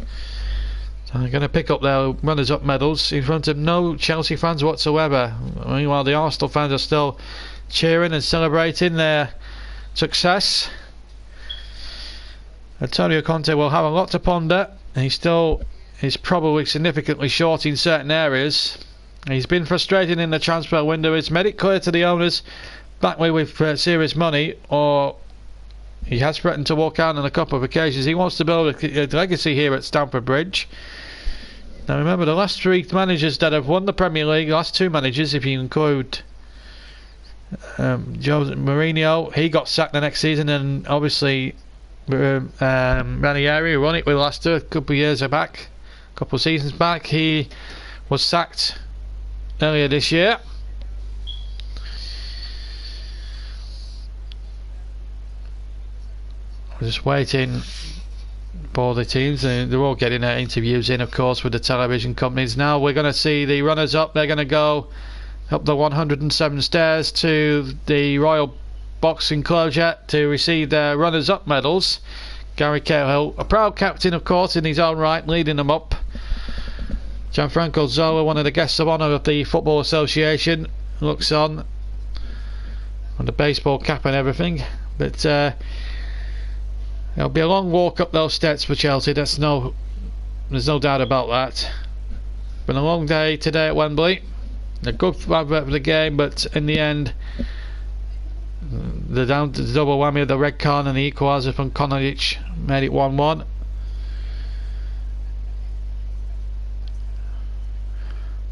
So they're going to pick up their runners-up medals in front of no Chelsea fans whatsoever. Meanwhile, the Arsenal fans are still cheering and celebrating their success. Antonio Conte will have a lot to ponder. He still is probably significantly short in certain areas. He's been frustrated in the transfer window. He's made it clear to the owners, back with serious money, or he has threatened to walk out on a couple of occasions. He wants to build a legacy here at Stamford Bridge. Now remember, the last 3 managers that have won the Premier League, last 2 managers, if you include Jose Mourinho, he got sacked the next season, and obviously Ranieri, who won it with Leicester a couple of seasons back, he was sacked earlier this year. We're just waiting for the teams, and they're all getting their interviews in, of course, with the television companies. Now we're going to see the runners up. They're going to go up the 107 stairs to the Royal Box enclosure to receive their runners up medals. Gary Cahill, a proud captain, of course, in his own right, leading them up. Gianfranco Zola, one of the guests of honour of the Football Association, looks on the baseball cap and everything. But it'll be a long walk up those steps for Chelsea. There's no doubt about that. Been a long day today at Wembley. A good advert for the game, but in the end, the double whammy of the red card and the equaliser from Konadic made it 1-1.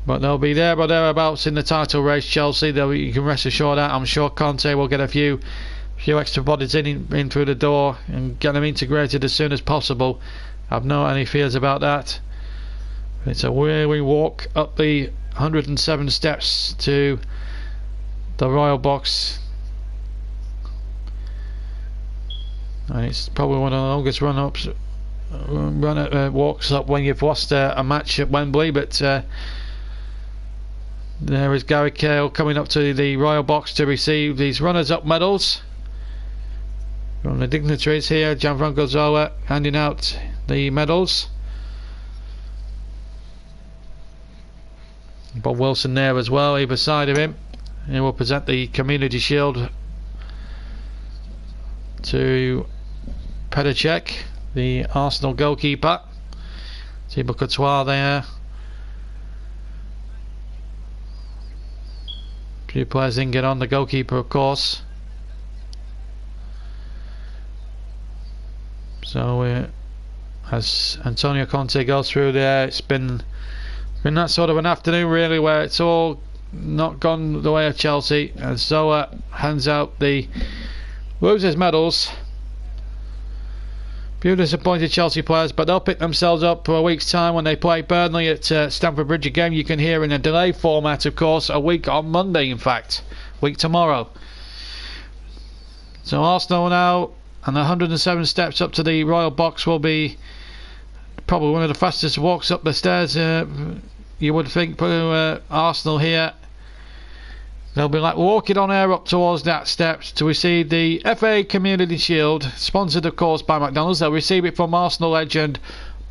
But they'll be there or thereabouts in the title race, Chelsea. You can rest assured that. I'm sure Conte will get a few extra bodies in through the door and get them integrated as soon as possible. I've no any fears about that. It's a weary walk up the 107 steps to the Royal Box, and it's probably one of the longest walks up when you've lost a match at Wembley. But there is Gary Cahill coming up to the Royal Box to receive these runners-up medals from the dignitaries here. Gianfranco Zola handing out the medals. Bob Wilson there as well, either side of him. He will present the Community Shield to Pedicek, the Arsenal goalkeeper. Thibaut Courtois there. A few players didn't get on, the goalkeeper of course. So as Antonio Conte goes through there, it's been that sort of an afternoon really, where it's all not gone the way of Chelsea, as Zola hands out the losers' medals. Few disappointed Chelsea players, but they'll pick themselves up for a week's time when they play Burnley at Stamford Bridge, a game you can hear in a delay format, of course, a week on Monday, in fact, week tomorrow. So Arsenal now, and the 107 steps up to the Royal Box will be probably one of the fastest walks up the stairs, you would think, for Arsenal here. They'll be like walking on air up towards that steps to receive the FA Community Shield, sponsored of course by McDonald's. They'll receive it from Arsenal legend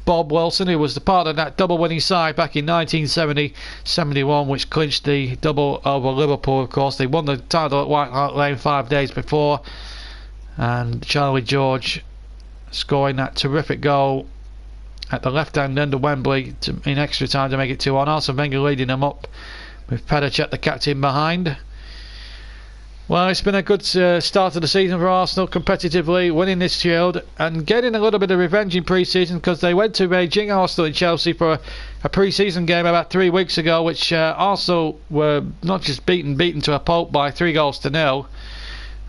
Bob Wilson, who was the part of that double winning side back in 1970-71, which clinched the double over Liverpool, of course. They won the title at White Hart Lane 5 days before, and Charlie George scoring that terrific goal at the left hand end of Wembley in extra time to make it 2-1. Arsene Wenger leading them up, with Pedicek the captain behind. Well, it's been a good start to the season for Arsenal, competitively winning this Shield and getting a little bit of revenge in pre-season, because they went to Beijing, Arsenal and Chelsea, for a pre-season game about 3 weeks ago, which Arsenal were not just beaten to a pulp by 3-0.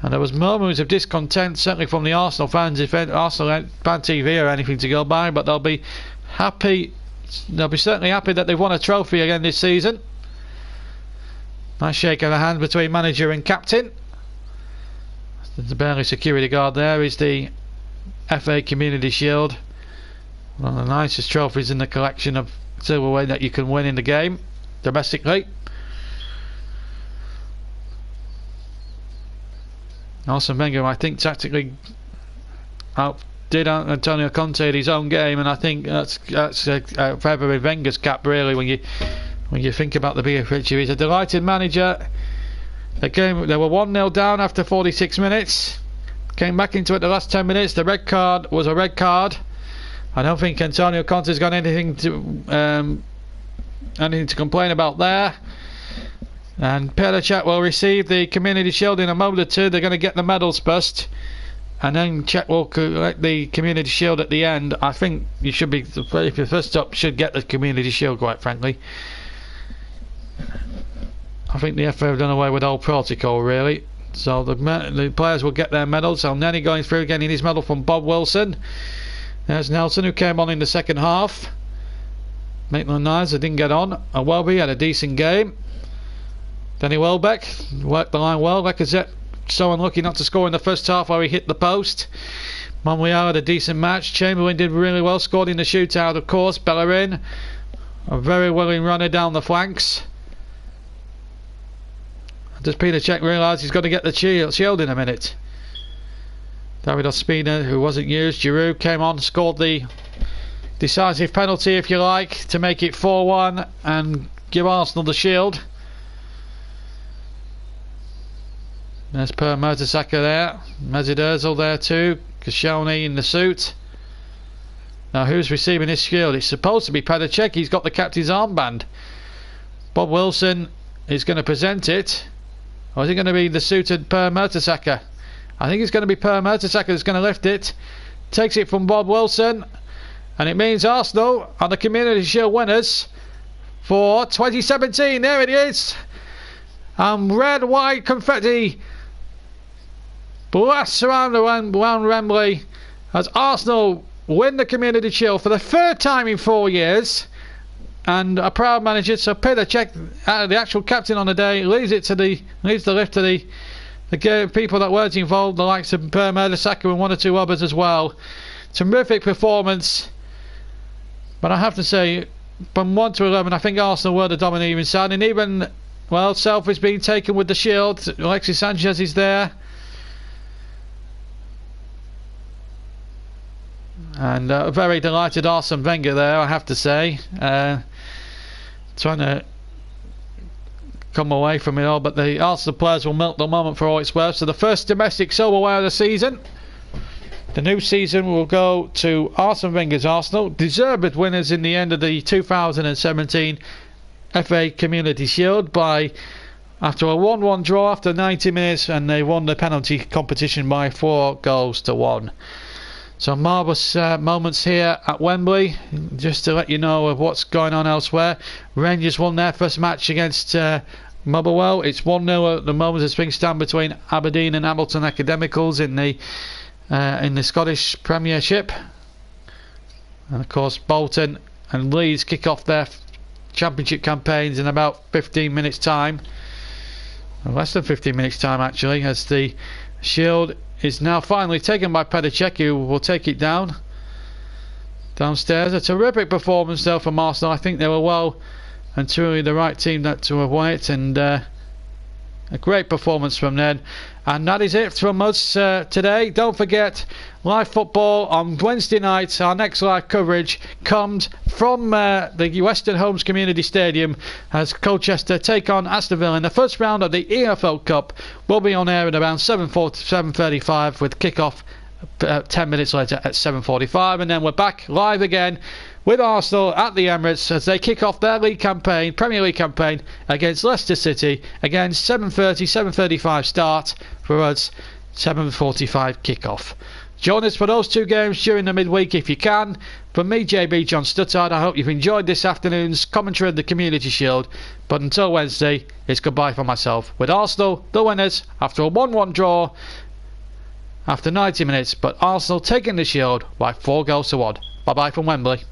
And there was murmurs of discontent, certainly from the Arsenal fans, if Arsenal fan TV or anything to go by, but they'll be happy. They'll be certainly happy that they've won a trophy again this season. Nice shake of the hand between manager and captain. The barely security guard there is the FA Community Shield, one of the nicest trophies in the collection of silverware that you can win in the game domestically. Arsene Wenger, I think, tactically outdid Antonio Conte at his own game, and I think that's forever in Wenger's cap, really, when you think about the bigger picture. He's a delighted manager. They were 1-0 down after 46 minutes. Came back into it the last 10 minutes. The red card was a red card. I don't think Antonio Conte's got anything to complain about there. And Pedicek will receive the Community Shield in a moment or two. They're going to get the medals first. and then Czech will collect the Community Shield at the end. I think you should be, if you're first up, should get the Community Shield, quite frankly. I think the FA have done away with old protocol, really. So the players will get their medals. El Neni going through, getting his medal from Bob Wilson. There's Nelson, who came on in the second half. Maitland-Niles, didn't get on. And Welby had a decent game. Danny Welbeck worked the line well. Lacazette so unlucky not to score in the first half where he hit the post. Monreal had a decent match. Chamberlain did really well, scored in the shootout, of course. Bellerin, a very willing runner down the flanks. Does Peter Cech realise he's got to get the shield in a minute? David Ospina, who wasn't used. Giroud came on, scored the decisive penalty, if you like, to make it 4-1 and give Arsenal the shield. There's Per Mertesacker there. Mesut Ozil there too. Koscielny in the suit. Now who's receiving this shield? It's supposed to be Petr Cech. He's got the captain's armband. Bob Wilson is going to present it. Or is it going to be the suited Per Mertesacker? I think it's going to be Per Mertesacker that's going to lift it. Takes it from Bob Wilson. And it means Arsenal are the Community Shield winners for 2017. There it is. Red, white confetti blasts around Wembley as Arsenal win the Community Shield for the third time in 4 years. And a proud manager, so Petr Cech, the actual captain on the day, leaves the lift to the people that weren't involved, the likes of Per Mertesacker and one or two others as well. Terrific performance, but I have to say, from 1 to 11, I think Arsenal were the dominating side, and even, well, Self is being taken with the shield. Alexis Sanchez is there. And a very delighted Arsene Wenger there, I have to say. Trying to come away from it all, but the Arsenal players will milk the moment for all it's worth. So the first domestic silverware of the season. The new season will go to Arsene Wenger's Arsenal, deserved winners in the end of the 2017 FA Community Shield after a 1-1 draw after 90 minutes, and they won the penalty competition by 4-1. So marvellous moments here at Wembley. Just to let you know of what's going on elsewhere. Rangers won their first match against Motherwell. It's 1-0 at the moment. It's being stand between Aberdeen and Hamilton Academicals in the Scottish Premiership. And of course Bolton and Leeds kick off their Championship campaigns in about 15 minutes time. Less than 15 minutes time actually, as the shield is now finally taken by Petr Cech, who will take it downstairs. A terrific performance though from Arsenal. I think they were well and truly the right team to have won it, and a great performance from them. And that is it from us today. Don't forget, live football on Wednesday night. Our next live coverage comes from the Western Homes Community Stadium as Colchester take on Aston Villa in the first round of the EFL Cup. We'll be on air at around 7:35 with kick-off 10 minutes later at 7:45, and then we're back live again with Arsenal at the Emirates as they kick off their Premier League campaign against Leicester City. Again, 7:35 start for us, 7:45 kick-off. Join us for those two games during the midweek if you can. From me, JB John Stuttard, I hope you've enjoyed this afternoon's commentary of the Community Shield. But until Wednesday, it's goodbye for myself, with Arsenal the winners after a 1-1 draw after 90 minutes, but Arsenal taking the shield by 4-1. Bye bye from Wembley.